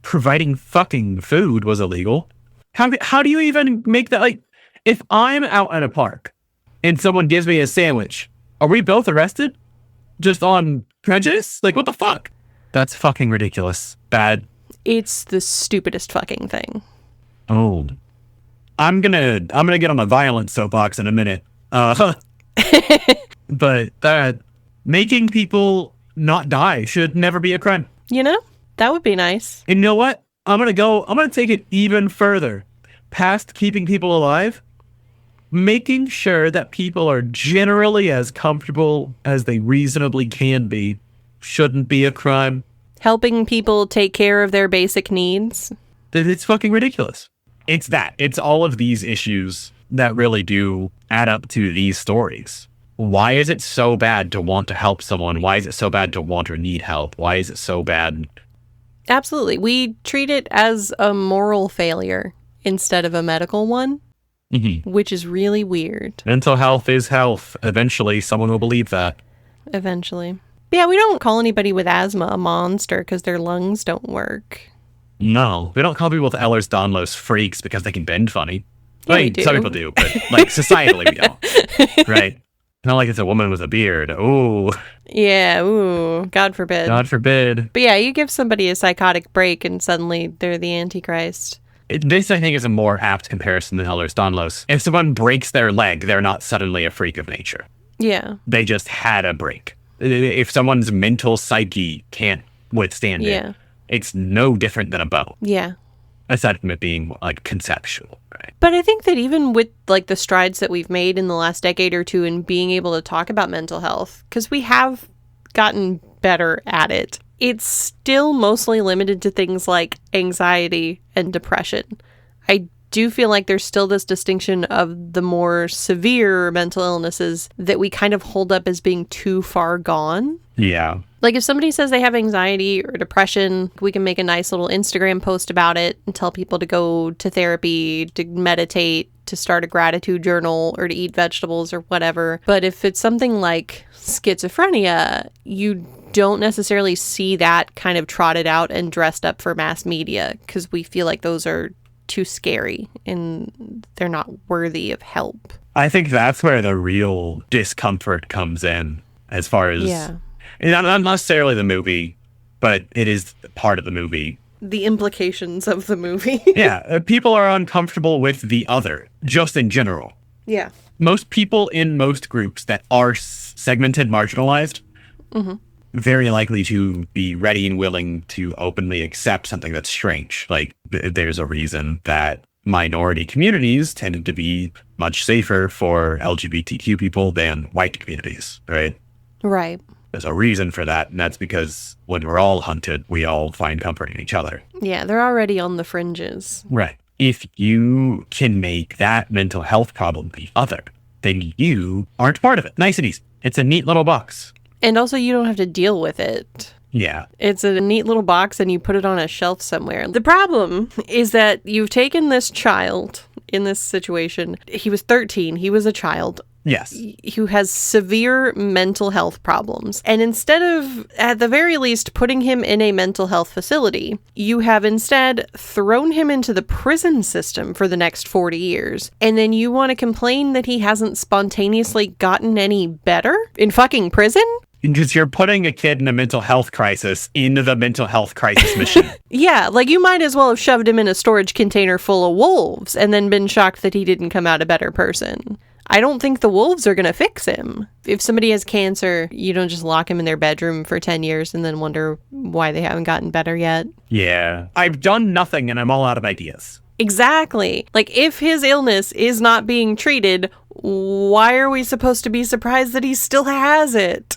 providing fucking food was illegal. How do you even make that, like, if I'm out at a park and someone gives me a sandwich, are we both arrested? Just on prejudice? Like, what the fuck? That's fucking ridiculous. Bad. It's the stupidest fucking thing. Oh. I'm gonna get on a violent soapbox in a minute. But making people not die should never be a crime. You know? That would be nice. And you know what? I'm gonna take it even further. Past keeping people alive, making sure that people are generally as comfortable as they reasonably can be shouldn't be a crime. Helping people take care of their basic needs. It's fucking ridiculous. It's all of these issues that really do add up to these stories. Why is it so bad to want to help someone? Why is it so bad to want or need help? Why is it so bad? Absolutely. We treat it as a moral failure instead of a medical one, which is really weird. Mental health is health. Eventually, someone will believe that. Eventually. Yeah, we don't call anybody with asthma a monster because their lungs don't work. No, we don't call people with Ehlers-Danlos freaks because they can bend funny. Yeah, I mean, we do. some people do, but like societally we don't. Right? Not like it's a woman with a beard. Ooh, Yeah, ooh, God forbid. God forbid. But yeah, you give somebody a psychotic break and suddenly they're the Antichrist. This, I think, is a more apt comparison than Ehlers-Danlos. If someone breaks their leg, they're not suddenly a freak of nature. Yeah. They just had a break. If someone's mental psyche can't withstand it, it's no different than a bone. Yeah. Aside from it being, like, conceptual, right? But I think that even with, like, the strides that we've made in the last decade or two in being able to talk about mental health, because we have gotten better at it, it's still mostly limited to things like anxiety and depression. I do feel like there's still this distinction of the more severe mental illnesses that we kind of hold up as being too far gone. Yeah. Like if somebody says they have anxiety or depression, we can make a nice little Instagram post about it and tell people to go to therapy, to meditate, to start a gratitude journal, or to eat vegetables or whatever. But if it's something like schizophrenia, you don't necessarily see that kind of trotted out and dressed up for mass media because we feel like those are too scary and they're not worthy of help. I think that's where the real discomfort comes in, as far as not necessarily the movie, but it is part of the movie. The implications of the movie. Yeah, people are uncomfortable with the other, just in general. Yeah. Most people in most groups that are segmented, marginalized, very likely to be ready and willing to openly accept something that's strange. Like, there's a reason that minority communities tended to be much safer for LGBTQ people than white communities, right? Right. There's a reason for that, and that's because when we're all hunted, we all find comfort in each other. Yeah, they're already on the fringes. Right. If you can make that mental health problem the other, then you aren't part of it. Nice and easy. It's a neat little box. And also, you don't have to deal with it. Yeah. It's a neat little box and you put it on a shelf somewhere. The problem is that you've taken this child in this situation. He was 13. He was a child. Yes. Who has severe mental health problems. And instead of, at the very least, putting him in a mental health facility, you have instead thrown him into the prison system for the next 40 years. And then you want to complain that he hasn't spontaneously gotten any better in fucking prison? Because you're putting a kid in a mental health crisis into the mental health crisis mission. Yeah, like you might as well have shoved him in a storage container full of wolves and then been shocked that he didn't come out a better person. I don't think the wolves are going to fix him. If somebody has cancer, you don't just lock him in their bedroom for 10 years and then wonder why they haven't gotten better yet. Yeah. I've done nothing and I'm all out of ideas. Exactly. Like, if his illness is not being treated, why are we supposed to be surprised that he still has it?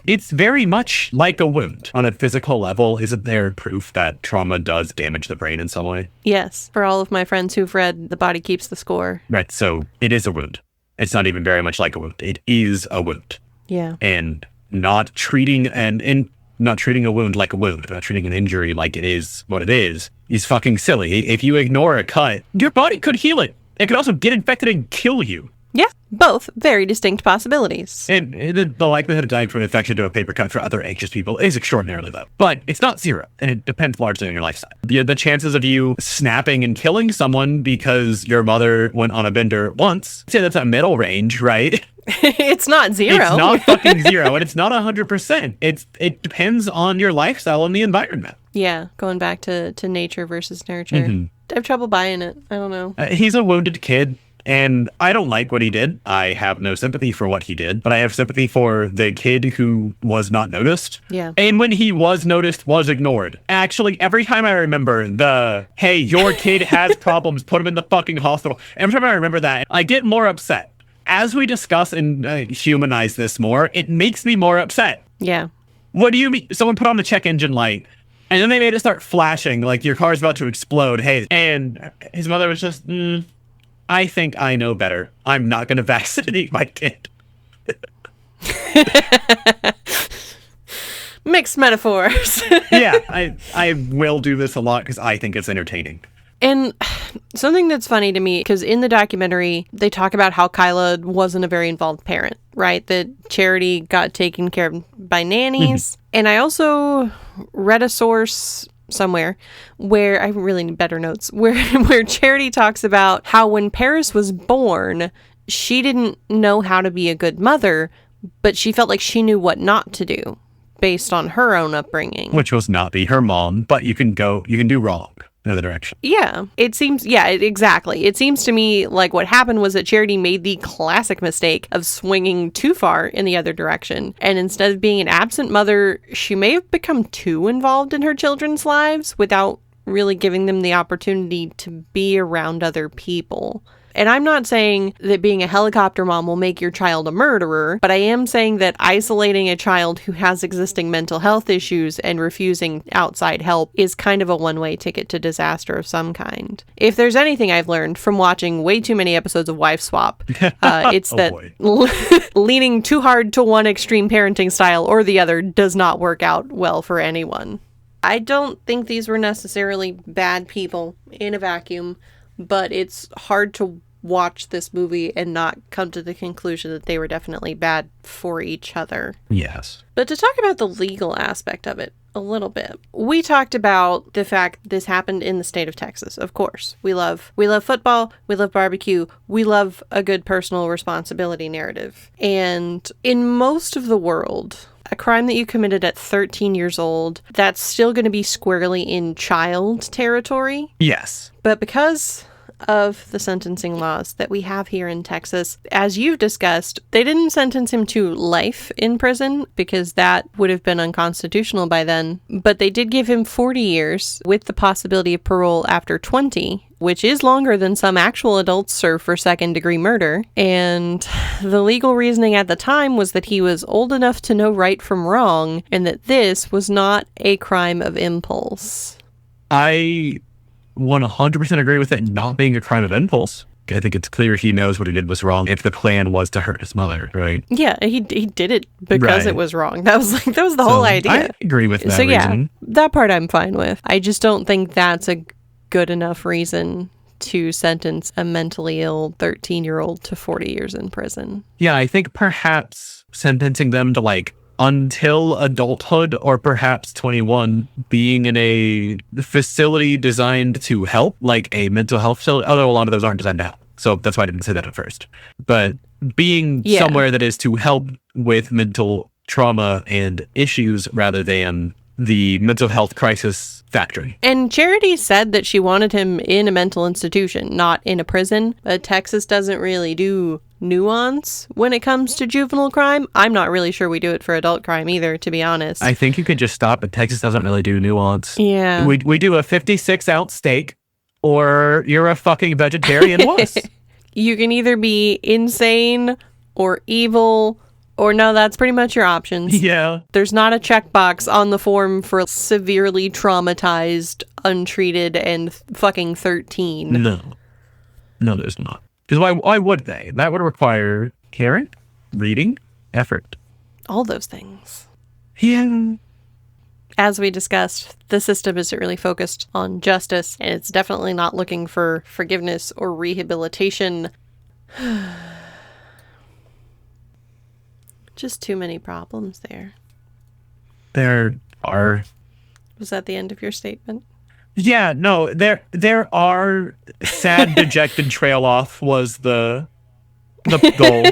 It's very much like a wound. On a physical level, isn't there proof that trauma does damage the brain in some way? Yes. For all of my friends who've read The Body Keeps the Score. Right, so it is a wound. It's not even very much like a wound. It is a wound. Yeah. And not treating not treating a wound like a wound, not treating an injury like it is what it is fucking silly. If you ignore a cut, your body could heal it. It could also get infected and kill you. Yeah, both very distinct possibilities. And the likelihood of dying from infection to a paper cut for other anxious people is extraordinarily low. But it's not zero, and it depends largely on your lifestyle. The chances of you snapping and killing someone because your mother went on a bender once, I'd say that's a middle range, right? It's not zero. It's not fucking zero, and it's not 100%. It depends on your lifestyle and the environment. Yeah, going back to nature versus nurture. I have trouble buying it. I don't know. He's a wounded kid. And I don't like what he did. I have no sympathy for what he did, but I have sympathy for the kid who was not noticed. Yeah. And when he was noticed, was ignored. Actually, every time I remember hey, your kid has problems, put him in the fucking hospital. Every time I remember that, I get more upset. As we discuss and humanize this more, it makes me more upset. Yeah. What do you mean? Someone put on the check engine light, and then they made it start flashing like your car's about to explode. Hey, and his mother was just... I think I know better. I'm not going to vaccinate my kid. Mixed metaphors. Yeah, I will do this a lot because I think it's entertaining. And something that's funny to me, because in the documentary, they talk about how Kyla wasn't a very involved parent, right? That Charity got taken care of by nannies. And I also read a source somewhere where I really need better notes where Charity talks about how when Paris was born, she didn't know how to be a good mother, but she felt like she knew what not to do based on her own upbringing. Which was not be her mom, but you can do wrong in the other direction. Yeah, exactly. It seems to me like what happened was that Charity made the classic mistake of swinging too far in the other direction. And instead of being an absent mother, she may have become too involved in her children's lives without really giving them the opportunity to be around other people. And I'm not saying that being a helicopter mom will make your child a murderer, but I am saying that isolating a child who has existing mental health issues and refusing outside help is kind of a one-way ticket to disaster of some kind. If there's anything I've learned from watching way too many episodes of Wife Swap, it's that leaning too hard to one extreme parenting style or the other does not work out well for anyone. I don't think these were necessarily bad people in a vacuum, but it's hard to watch this movie and not come to the conclusion that they were definitely bad for each other. Yes. But to talk about the legal aspect of it a little bit, we talked about the fact this happened in the state of Texas. Of course, we love football, we love barbecue, we love a good personal responsibility narrative. And in most of the world, a crime that you committed at 13 years old, that's still going to be squarely in child territory. Yes. But because of the sentencing laws that we have here in Texas, as you've discussed, they didn't sentence him to life in prison because that would have been unconstitutional by then. But they did give him 40 years with the possibility of parole after 20, which is longer than some actual adults serve for second-degree murder. And the legal reasoning at the time was that he was old enough to know right from wrong and that this was not a crime of impulse. I 100% agree with it not being a crime of impulse. I think it's clear he knows what he did was wrong if the plan was to hurt his mother, right? Yeah, he did it because it was wrong. That was the whole idea. I agree with that reason. Yeah, that part I'm fine with. I just don't think that's a good enough reason to sentence a mentally ill 13-year-old to 40 years in prison. Yeah, I think perhaps sentencing them to until adulthood or perhaps 21 being in a facility designed to help, like a mental health facility, although a lot of those aren't designed to help. So that's why I didn't say that at first. But being somewhere that is to help with mental trauma and issues rather than the mental health crisis factory. And Charity said that she wanted him in a mental institution, not in a prison. But Texas doesn't really do nuance when it comes to juvenile crime. I'm not really sure we do it for adult crime either, to be honest. I think you could just stop, but Texas doesn't really do nuance. Yeah. We do a 56-ounce steak, or you're a fucking vegetarian wuss. You can either be insane or evil, or no, that's pretty much your options. Yeah. There's not a checkbox on the form for severely traumatized, untreated, and fucking 13. No, there's not. Because why would they? That would require caring, reading, effort. All those things. Yeah. As we discussed, the system isn't really focused on justice, and it's definitely not looking for forgiveness or rehabilitation. Just too many problems there. There are. Was that the end of your statement? Yeah, no, there are sad, dejected trail off was the goal.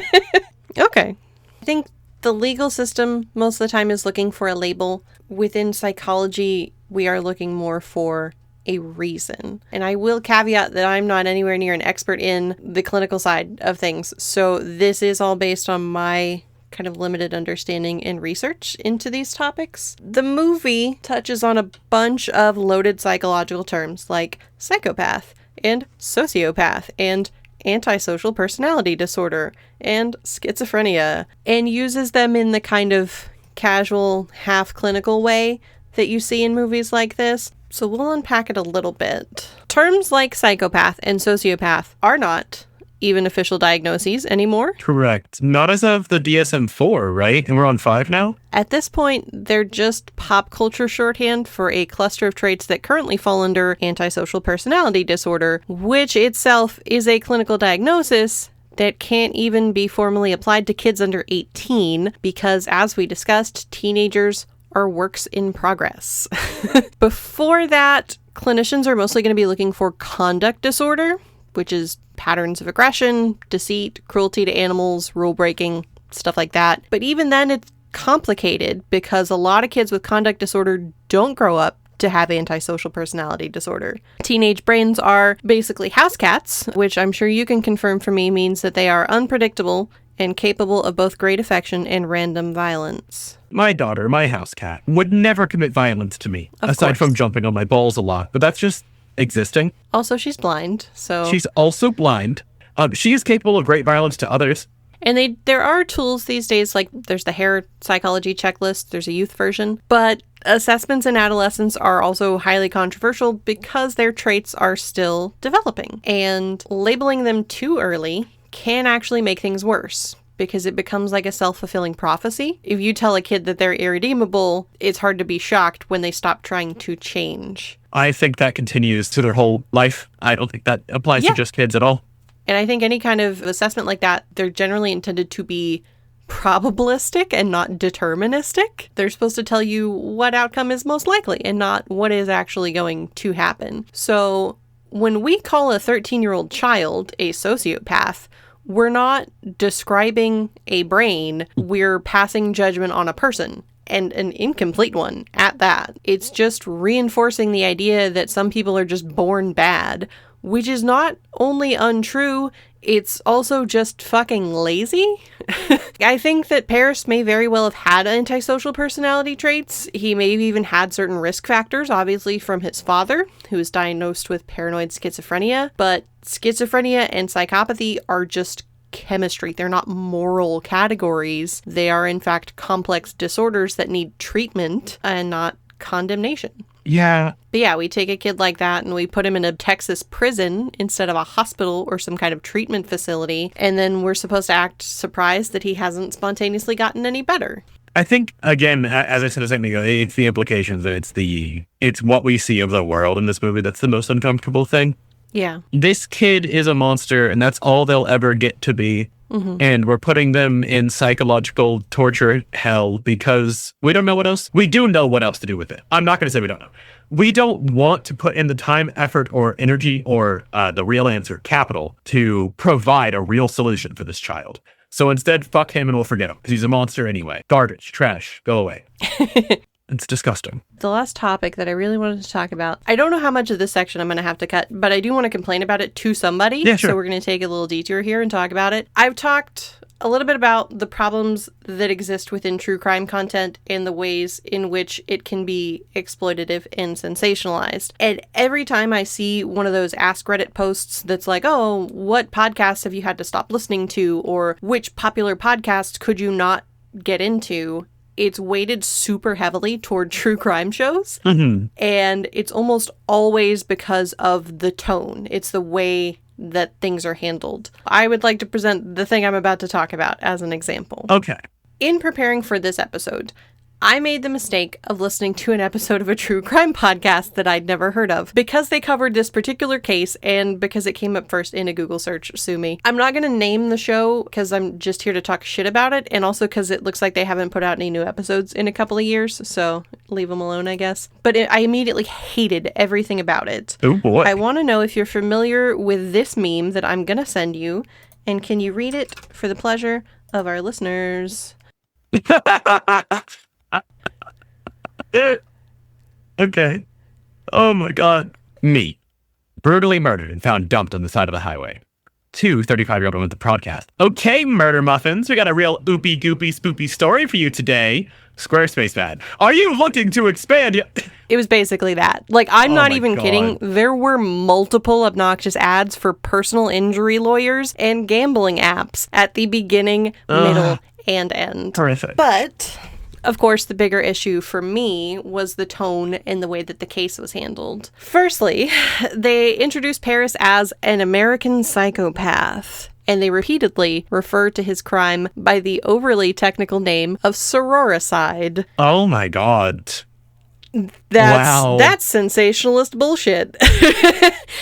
Okay. I think the legal system most of the time is looking for a label. Within psychology, we are looking more for a reason. And I will caveat that I'm not anywhere near an expert in the clinical side of things. So this is all based on my kind of limited understanding and research into these topics. The movie touches on a bunch of loaded psychological terms like psychopath and sociopath and antisocial personality disorder and schizophrenia, and uses them in the kind of casual, half-clinical way that you see in movies like this. So we'll unpack it a little bit. Terms like psychopath and sociopath are not even official diagnoses anymore. Correct. Not as of the DSM-4, right? And we're on 5 now? At this point, they're just pop culture shorthand for a cluster of traits that currently fall under antisocial personality disorder, which itself is a clinical diagnosis that can't even be formally applied to kids under 18 because, as we discussed, teenagers are works in progress. Before that, clinicians are mostly going to be looking for conduct disorder, which is patterns of aggression, deceit, cruelty to animals, rule breaking, stuff like that. But even then, it's complicated because a lot of kids with conduct disorder don't grow up to have antisocial personality disorder. Teenage brains are basically house cats, which I'm sure you can confirm for me means that they are unpredictable and capable of both great affection and random violence. My daughter, my house cat, would never commit violence to me, Of aside course. from jumping on my balls a lot. But that's just existing. Also, she's blind, so... She's also blind. She is capable of great violence to others. And there are tools these days, like there's the hair psychology checklist, there's a youth version, but assessments in adolescents are also highly controversial because their traits are still developing. And labeling them too early can actually make things worse because it becomes like a self-fulfilling prophecy. If you tell a kid that they're irredeemable, it's hard to be shocked when they stop trying to change. I think that continues to their whole life. I don't think that applies to just kids at all. And I think any kind of assessment like that, they're generally intended to be probabilistic and not deterministic. They're supposed to tell you what outcome is most likely and not what is actually going to happen. So when we call a 13-year-old child a sociopath, we're not describing a brain, we're passing judgment on a person. And an incomplete one at that. It's just reinforcing the idea that some people are just born bad, which is not only untrue, it's also just fucking lazy. I think that Paris may very well have had antisocial personality traits. He may have even had certain risk factors, obviously from his father, who was diagnosed with paranoid schizophrenia. But schizophrenia and psychopathy are just chemistry. They're not moral categories. They are, in fact, complex disorders that need treatment and not condemnation. Yeah. But yeah, we take a kid like that and we put him in a Texas prison instead of a hospital or some kind of treatment facility. And then we're supposed to act surprised that he hasn't spontaneously gotten any better. I think, again, as I said a second ago, it's the implications and it's what we see of the world in this movie that's the most uncomfortable thing. Yeah. This kid is a monster and that's all they'll ever get to be. Mm-hmm. And we're putting them in psychological torture hell because we don't know what else. We do know what else to do with it. I'm not going to say we don't know. We don't want to put in the time, effort, or energy, or the real answer, capital, to provide a real solution for this child. So instead, fuck him and we'll forget him because he's a monster anyway. Garbage, trash, go away. It's disgusting. The last topic that I really wanted to talk about, I don't know how much of this section I'm going to have to cut, but I do want to complain about it to somebody. Yeah, sure. So we're going to take a little detour here and talk about it. I've talked a little bit about the problems that exist within true crime content and the ways in which it can be exploitative and sensationalized. And every time I see one of those Ask Reddit posts that's like, oh, what podcasts have you had to stop listening to? Or which popular podcasts could you not get into? It's weighted super heavily toward true crime shows. Mm-hmm. And it's almost always because of the tone. It's the way that things are handled. I would like to present the thing I'm about to talk about as an example. Okay. In preparing for this episode, I made the mistake of listening to an episode of a true crime podcast that I'd never heard of because they covered this particular case and because it came up first in a Google search, sue me. I'm not going to name the show because I'm just here to talk shit about it, and also because it looks like they haven't put out any new episodes in a couple of years, so leave them alone, I guess. But I immediately hated everything about it. Oh boy. I want to know if you're familiar with this meme that I'm going to send you, and can you read it for the pleasure of our listeners? Okay. Oh my god. Me. Brutally murdered and found dumped on the side of the highway. 2 35-year-old women with the podcast. Okay, murder muffins. We got a real oopy goopy spoopy story for you today. Squarespace ad. Are you looking to expand? It was basically that. Like, I'm not my even God. kidding. There were multiple obnoxious ads for personal injury lawyers and gambling apps at the beginning, middle, and end. Horrific. But of course, the bigger issue for me was the tone and the way that the case was handled. Firstly, they introduced Paris as an American psychopath, and they repeatedly refer to his crime by the overly technical name of sororicide. Oh my god. That's sensationalist bullshit.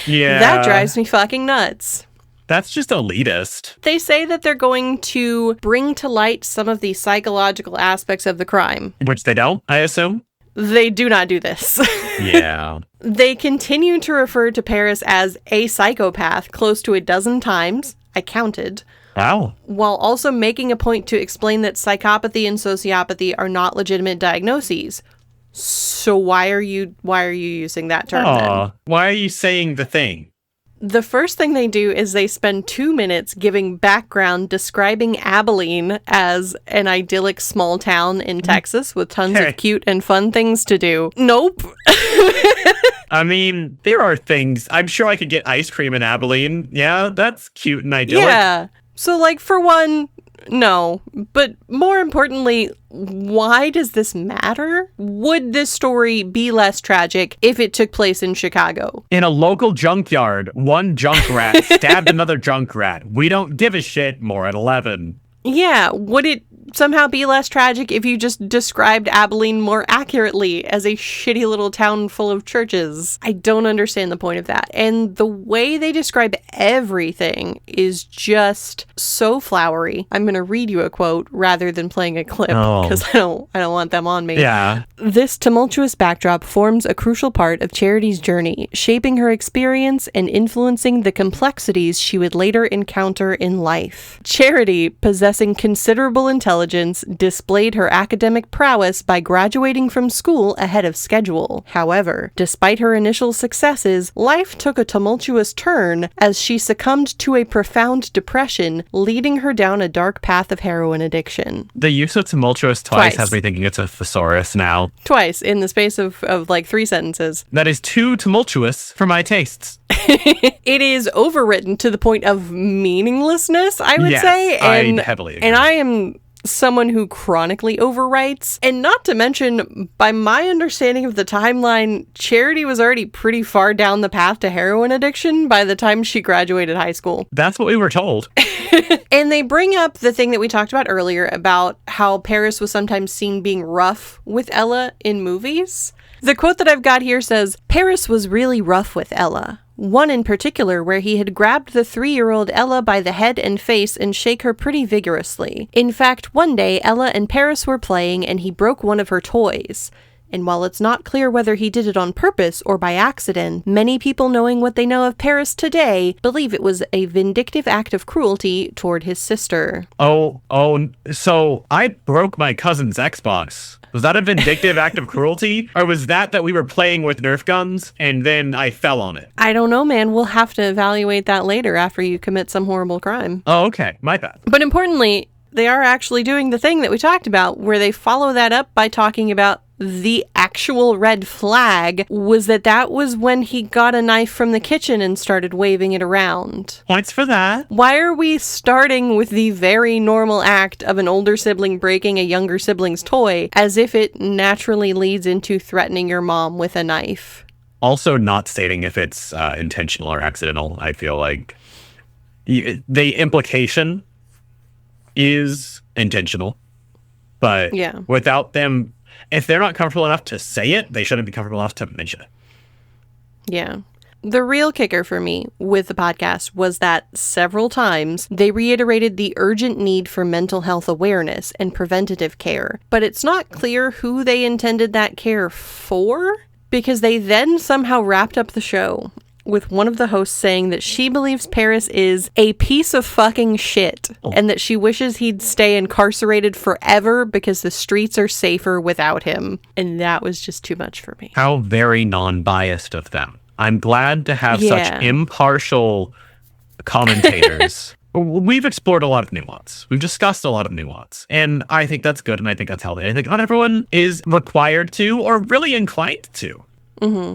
Yeah. That drives me fucking nuts. That's just elitist. They say that they're going to bring to light some of the psychological aspects of the crime. Which they don't, I assume. they do not do this. Yeah. They continue to refer to Paris as a psychopath close to a dozen times, I counted, Wow. while also making a point to explain that psychopathy and sociopathy are not legitimate diagnoses. So why are you using that term then? Aw, why are you saying the thing? The first thing they do is they spend 2 minutes giving background describing Abilene as an idyllic small town in Texas with tons Hey. of cute and fun things to do. Nope. I mean, there are things. I'm sure I could get ice cream in Abilene. Yeah, that's cute and idyllic. Yeah. So, like, for one, no. But more importantly, why does this matter? Would this story be less tragic if it took place in Chicago? In a local junkyard, one junk rat stabbed another junk rat. We don't give a shit. More at 11. Yeah, would it somehow be less tragic if you just described Abilene more accurately as a shitty little town full of churches? I don't understand the point of that. And the way they describe everything is just so flowery. I'm going to read you a quote rather than playing a clip because I don't want them on me. Yeah. This tumultuous backdrop forms a crucial part of Charity's journey, shaping her experience and influencing the complexities she would later encounter in life. Charity, possessing considerable intelligence, displayed her academic prowess by graduating from school ahead of schedule. However, despite her initial successes, life took a tumultuous turn as she succumbed to a profound depression, leading her down a dark path of heroin addiction. The use of tumultuous twice Twice. has me thinking it's a thesaurus now. Twice in the space of like 3 sentences. That is too tumultuous for my tastes. It is overwritten to the point of meaninglessness, I would Yes, say. I heavily agree. And I am someone who chronically overwrites. And not to mention, by my understanding of the timeline, Charity was already pretty far down the path to heroin addiction by the time she graduated high school. That's what we were told. And they bring up the thing that we talked about earlier about how Paris was sometimes seen being rough with Ella in movies. The quote that I've got here says, "Paris was really rough with Ella. One in particular where he had grabbed the 3-year-old Ella by the head and face and shake her pretty vigorously. In fact, one day Ella and Paris were playing and he broke one of her toys. And while it's not clear whether he did it on purpose or by accident, many people knowing what they know of Paris today believe it was a vindictive act of cruelty toward his sister." So I broke my cousin's Xbox. Was that a vindictive act of cruelty? Or was that we were playing with Nerf guns and then I fell on it? I don't know, man. We'll have to evaluate that later after you commit some horrible crime. Oh, okay. My bad. But importantly, they are actually doing the thing that we talked about, where they follow that up by talking about the actual red flag was that was when he got a knife from the kitchen and started waving it around. Points for that. Why are we starting with the very normal act of an older sibling breaking a younger sibling's toy as if it naturally leads into threatening your mom with a knife? Also not stating if it's intentional or accidental, I feel like. The implication is intentional, but Yeah. without them, if they're not comfortable enough to say it, they shouldn't be comfortable enough to mention it. Yeah. The real kicker for me with the podcast was that several times they reiterated the urgent need for mental health awareness and preventative care, but it's not clear who they intended that care for, because they then somehow wrapped up the show with one of the hosts saying that she believes Paris is a piece of fucking shit and that she wishes he'd stay incarcerated forever because the streets are safer without him. And that was just too much for me. How very non-biased of them. I'm glad to have Yeah. such impartial commentators. We've explored a lot of nuance. We've discussed a lot of nuance. And I think that's good, and I think that's healthy. I think not everyone is required to or really inclined to. Mm-hmm.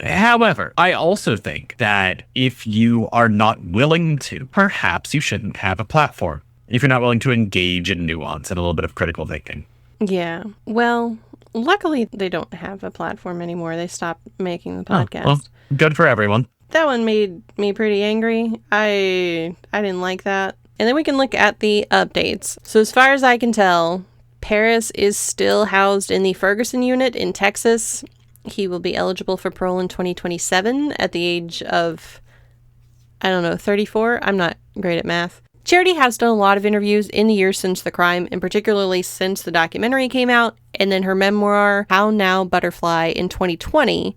However, I also think that if you are not willing to, perhaps you shouldn't have a platform. If you're not willing to engage in nuance and a little bit of critical thinking. Yeah. Well, luckily they don't have a platform anymore. They stopped making the podcast. Well, good for everyone. That one made me pretty angry. I didn't like that. And then we can look at the updates. So as far as I can tell, Paris is still housed in the Ferguson unit in Texas. He will be eligible for parole in 2027 at the age of, 34. I'm not great at math. Charity has done a lot of interviews in the years since the crime, and particularly since the documentary came out, and then her memoir, How Now Butterfly, in 2020,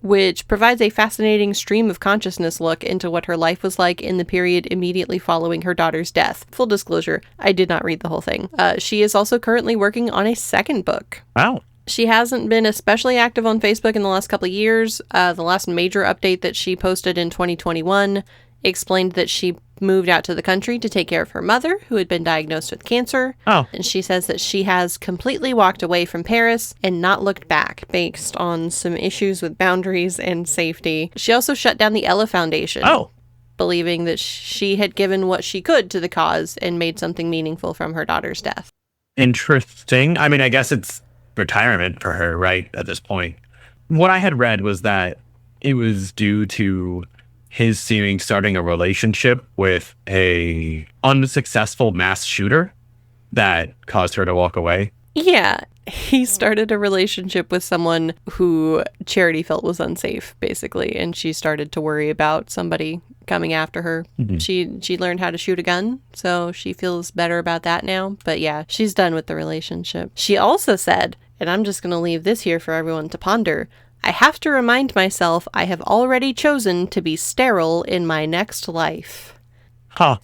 which provides a fascinating stream of consciousness look into what her life was like in the period immediately following her daughter's death. Full disclosure, I did not read the whole thing. She is also currently working on a second book. Wow. She hasn't been especially active on Facebook in the last couple of years. The last major update that she posted in 2021 explained that she moved out to the country to take care of her mother, who had been diagnosed with cancer. Oh. And she says that she has completely walked away from Paris and not looked back based on some issues with boundaries and safety. She also shut down the Ella Foundation. Oh. Believing that she had given what she could to the cause and made something meaningful from her daughter's death. Interesting. I mean, I guess it's retirement for her, right, at this point. What I had read was that it was due to his starting a relationship with a unsuccessful mass shooter that caused her to walk away. Yeah, he started a relationship with someone who Charity felt was unsafe, basically, and she started to worry about somebody coming after her. Mm-hmm. She learned how to shoot a gun, so she feels better about that now. But yeah, she's done with the relationship. She also said, and I'm just going to leave this here for everyone to ponder, I have to remind myself I have already chosen to be sterile in my next life. Huh.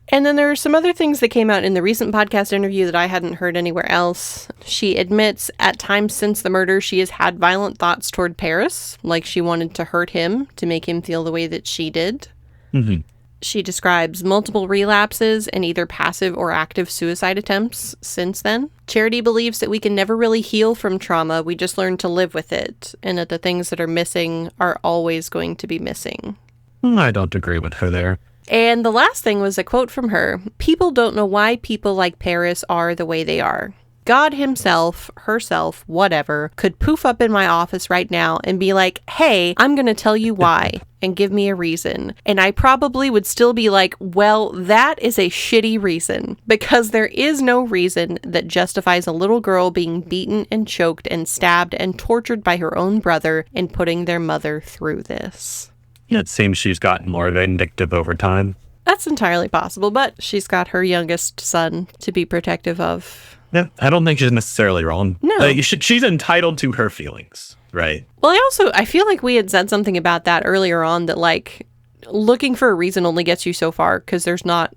And then there are some other things that came out in the recent podcast interview that I hadn't heard anywhere else. She admits at times since the murder, she has had violent thoughts toward Paris, like she wanted to hurt him to make him feel the way that she did. Mm-hmm. She describes multiple relapses and either passive or active suicide attempts since then. Charity believes that we can never really heal from trauma, we just learn to live with it, and that the things that are missing are always going to be missing. I don't agree with her there. And the last thing was a quote from her. People don't know why people like Paris are the way they are. God himself, herself, whatever, could poof up in my office right now and be like, hey, I'm going to tell you why, and give me a reason. And I probably would still be like, well, that is a shitty reason, because there is no reason that justifies a little girl being beaten and choked and stabbed and tortured by her own brother and putting their mother through this. Yeah, it seems she's gotten more vindictive over time. That's entirely possible, but she's got her youngest son to be protective of. Yeah, I don't think she's necessarily wrong. No. She's entitled to her feelings, right? Well, I feel like we had said something about that earlier on, that like looking for a reason only gets you so far, because there's not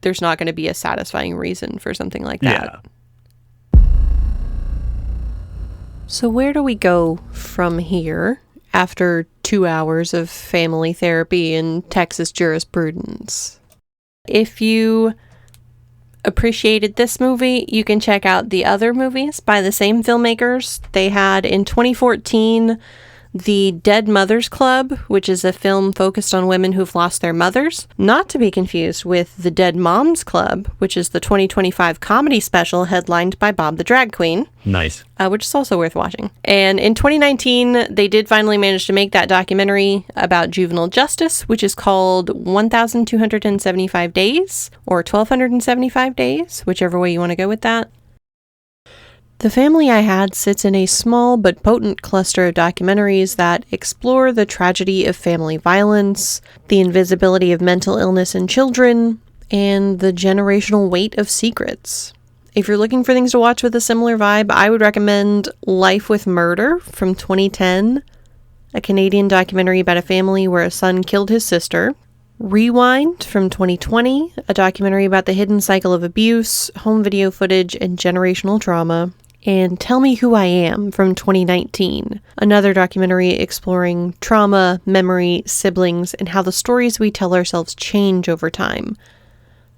going to be a satisfying reason for something like that. Yeah. So where do we go from here after 2 hours of family therapy and Texas jurisprudence? If you appreciated this movie, you can check out the other movies by the same filmmakers. They had in 2014 The Dead Mothers Club, which is a film focused on women who've lost their mothers, not to be confused with The Dead Moms Club, which is the 2025 comedy special headlined by Bob the Drag Queen. Nice. Which is also worth watching. And in 2019, they did finally manage to make that documentary about juvenile justice, which is called 1,275 Days, or 1,275 Days, whichever way you want to go with that. The Family I Had sits in a small but potent cluster of documentaries that explore the tragedy of family violence, the invisibility of mental illness in children, and the generational weight of secrets. If you're looking for things to watch with a similar vibe, I would recommend Life with Murder from 2010, a Canadian documentary about a family where a son killed his sister. Rewind from 2020, a documentary about the hidden cycle of abuse, home video footage, and generational trauma. And Tell Me Who I Am from 2019, another documentary exploring trauma, memory, siblings, and how the stories we tell ourselves change over time.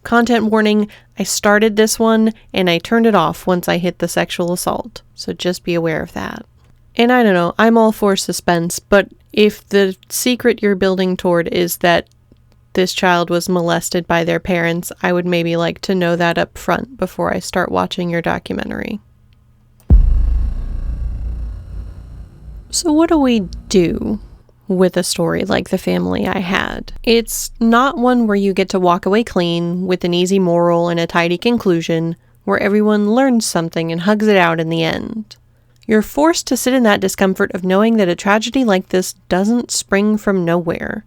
Content warning, I started this one and I turned it off once I hit the sexual assault, so just be aware of that. And I don't know, I'm all for suspense, but if the secret you're building toward is that this child was molested by their parents, I would maybe like to know that up front before I start watching your documentary. So what do we do with a story like The Family I Had? It's not one where you get to walk away clean with an easy moral and a tidy conclusion where everyone learns something and hugs it out in the end. You're forced to sit in that discomfort of knowing that a tragedy like this doesn't spring from nowhere.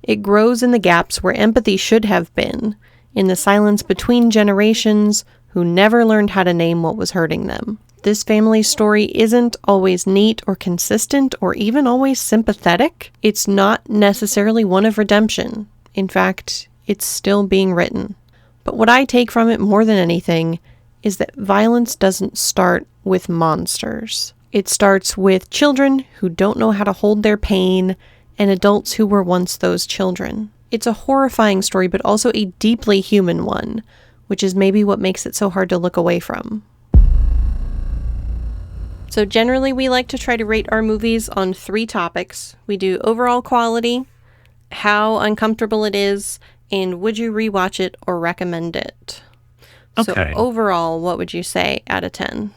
It grows in the gaps where empathy should have been, in the silence between generations who never learned how to name what was hurting them. This family's story isn't always neat or consistent or even always sympathetic. It's not necessarily one of redemption. In fact, it's still being written. But what I take from it more than anything is that violence doesn't start with monsters. It starts with children who don't know how to hold their pain and adults who were once those children. It's a horrifying story, but also a deeply human one, which is maybe what makes it so hard to look away from. So generally, we like to try to rate our movies on 3 topics. We do overall quality, how uncomfortable it is, and would you rewatch it or recommend it? Okay. So overall, what would you say out of 10?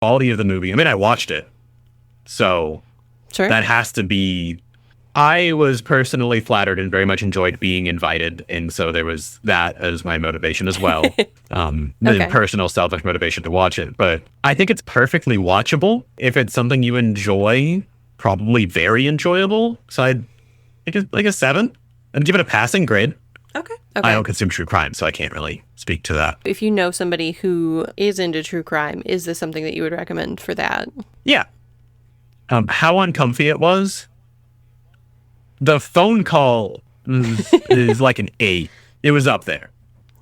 Quality of the movie. I mean, I watched it. So Sure. that has to be... I was personally flattered and very much enjoyed being invited. And so there was that as my motivation as well. The personal selfish motivation to watch it. But I think it's perfectly watchable. If it's something you enjoy, probably very enjoyable. So I'd think it's like a 7. I'd give it a passing grade. Okay. I don't consume true crime, so I can't really speak to that. If you know somebody who is into true crime, is this something that you would recommend for that? Yeah. How uncomfy it was. The phone call is like an 8. It was up there.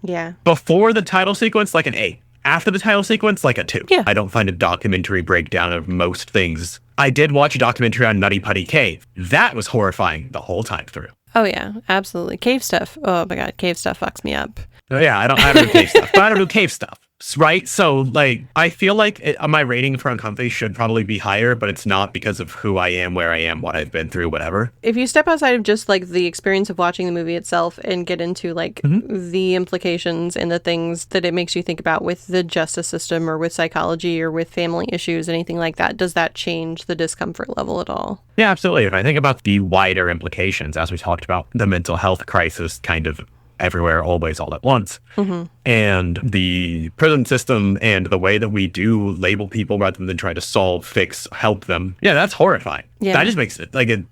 Yeah. Before the title sequence, like an 8. After the title sequence, like a 2. Yeah. I don't find a documentary breakdown of most things. I did watch a documentary on Nutty Putty Cave. That was horrifying the whole time through. Oh, yeah, absolutely. Cave stuff. Oh, my God. Cave stuff fucks me up. Oh, yeah, I don't do cave stuff, but I don't do cave stuff, right? So, like, I feel like my rating for uncomfy should probably be higher, but it's not because of who I am, where I am, what I've been through, whatever. If you step outside of just, like, the experience of watching the movie itself and get into, like, the implications and the things that it makes you think about with the justice system or with psychology or with family issues, anything like that, does that change the discomfort level at all? Yeah, absolutely. If I think about the wider implications, as we talked about, the mental health crisis kind of everywhere, always, all at once. And the prison system and the way that we do label people rather than try to solve, fix, help them. Yeah, that's horrifying. Yeah. That just makes it like it.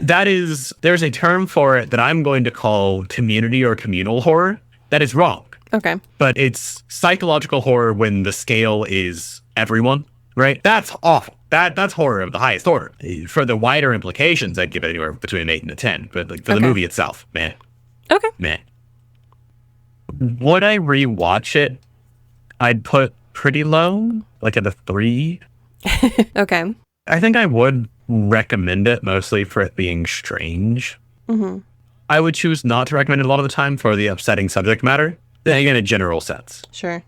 There's a term for it that I'm going to call community or communal horror. That is wrong. Okay. But it's psychological horror when the scale is everyone, right? That's awful. That's horror of the highest order. For the wider implications, I'd give it anywhere between an 8 and a 10. But like for the movie itself, meh. Okay. Meh. Would I rewatch it? I'd put pretty low, like at a 3. Okay. I think I would recommend it mostly for it being strange. I would choose not to recommend it a lot of the time for the upsetting subject matter. Then again, in a general sense. Sure.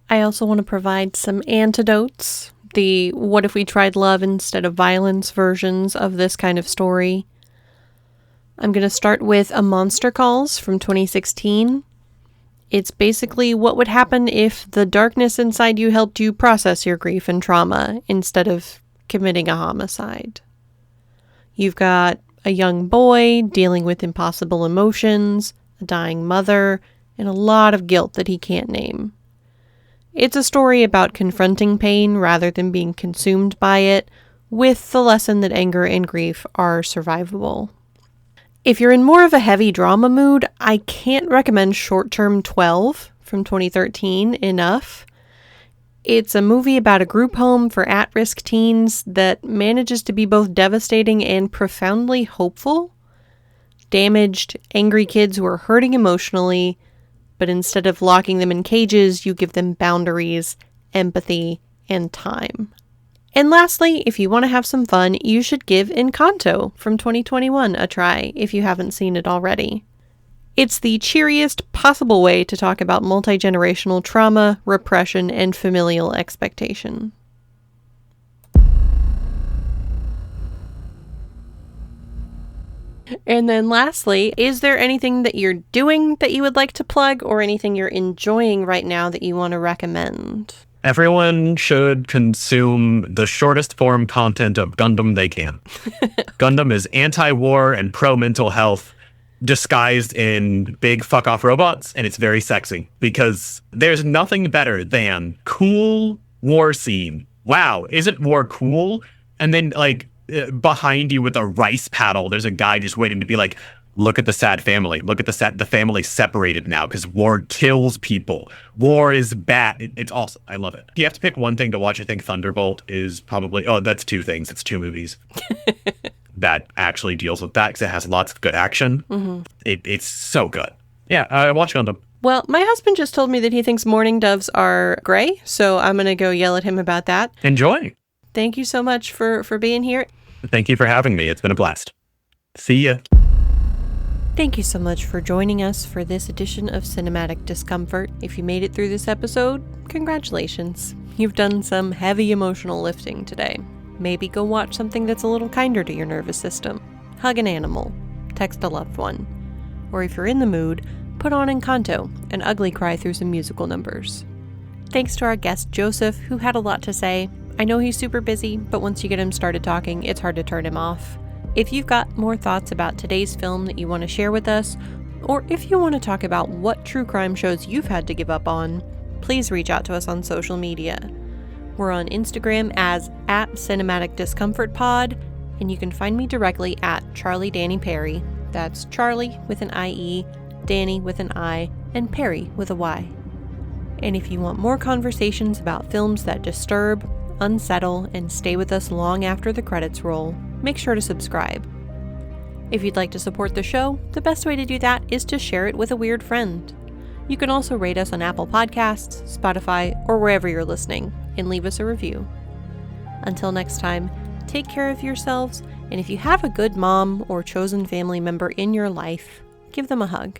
I also want to provide some antidotes. The what if we tried love instead of violence versions of this kind of story. I'm going to start with A Monster Calls from 2016. It's basically what would happen if the darkness inside you helped you process your grief and trauma instead of committing a homicide. You've got a young boy dealing with impossible emotions, a dying mother, and a lot of guilt that he can't name. It's a story about confronting pain rather than being consumed by it, with the lesson that anger and grief are survivable. If you're in more of a heavy drama mood, I can't recommend Short Term 12 from 2013 enough. It's a movie about a group home for at-risk teens that manages to be both devastating and profoundly hopeful. Damaged, angry kids who are hurting emotionally, but instead of locking them in cages, you give them boundaries, empathy, and time. And lastly, if you want to have some fun, you should give Encanto from 2021 a try if you haven't seen it already. It's the cheeriest possible way to talk about multi-generational trauma, repression, and familial expectation. And then lastly, is there anything that you're doing that you would like to plug or anything you're enjoying right now that you want to recommend? Everyone should consume the shortest form content of Gundam they can. Gundam is anti-war and pro-mental health disguised in big fuck-off robots, and it's very sexy because there's nothing better than cool war scene. Wow, isn't war cool? And then, like, behind you with a rice paddle, there's a guy just waiting to be like, look at the sad family. Look at the family separated now because war kills people. War is bad. It's awesome. I love it. If you have to pick one thing to watch, I think Thunderbolt is probably, that's two things. It's two movies that actually deals with that because it has lots of good action. Mm-hmm. It's so good. Yeah, I watch on them. Well, my husband just told me that he thinks mourning doves are gray, so I'm going to go yell at him about that. Enjoy. Thank you so much for being here. Thank you for having me. It's been a blast. See ya. Thank you so much for joining us for this edition of Cinematic Discomfort. If you made it through this episode, congratulations. You've done some heavy emotional lifting today. Maybe go watch something that's a little kinder to your nervous system. Hug an animal. Text a loved one. Or if you're in the mood, put on Encanto and ugly cry through some musical numbers. Thanks to our guest Joseph, who had a lot to say. I know he's super busy, but once you get him started talking, it's hard to turn him off. If you've got more thoughts about today's film that you want to share with us, or if you want to talk about what true crime shows you've had to give up on, please reach out to us on social media. We're on Instagram as @CinematicDiscomfortPod, and you can find me directly at Charlie Danny Perry. That's Charlie with an IE, Danny with an I, and Perry with a Y. And if you want more conversations about films that disturb, unsettle, and stay with us long after the credits roll, make sure to subscribe. If you'd like to support the show, the best way to do that is to share it with a weird friend. You can also rate us on Apple Podcasts, Spotify, or wherever you're listening, and leave us a review. Until next time, take care of yourselves, and if you have a good mom or chosen family member in your life, give them a hug.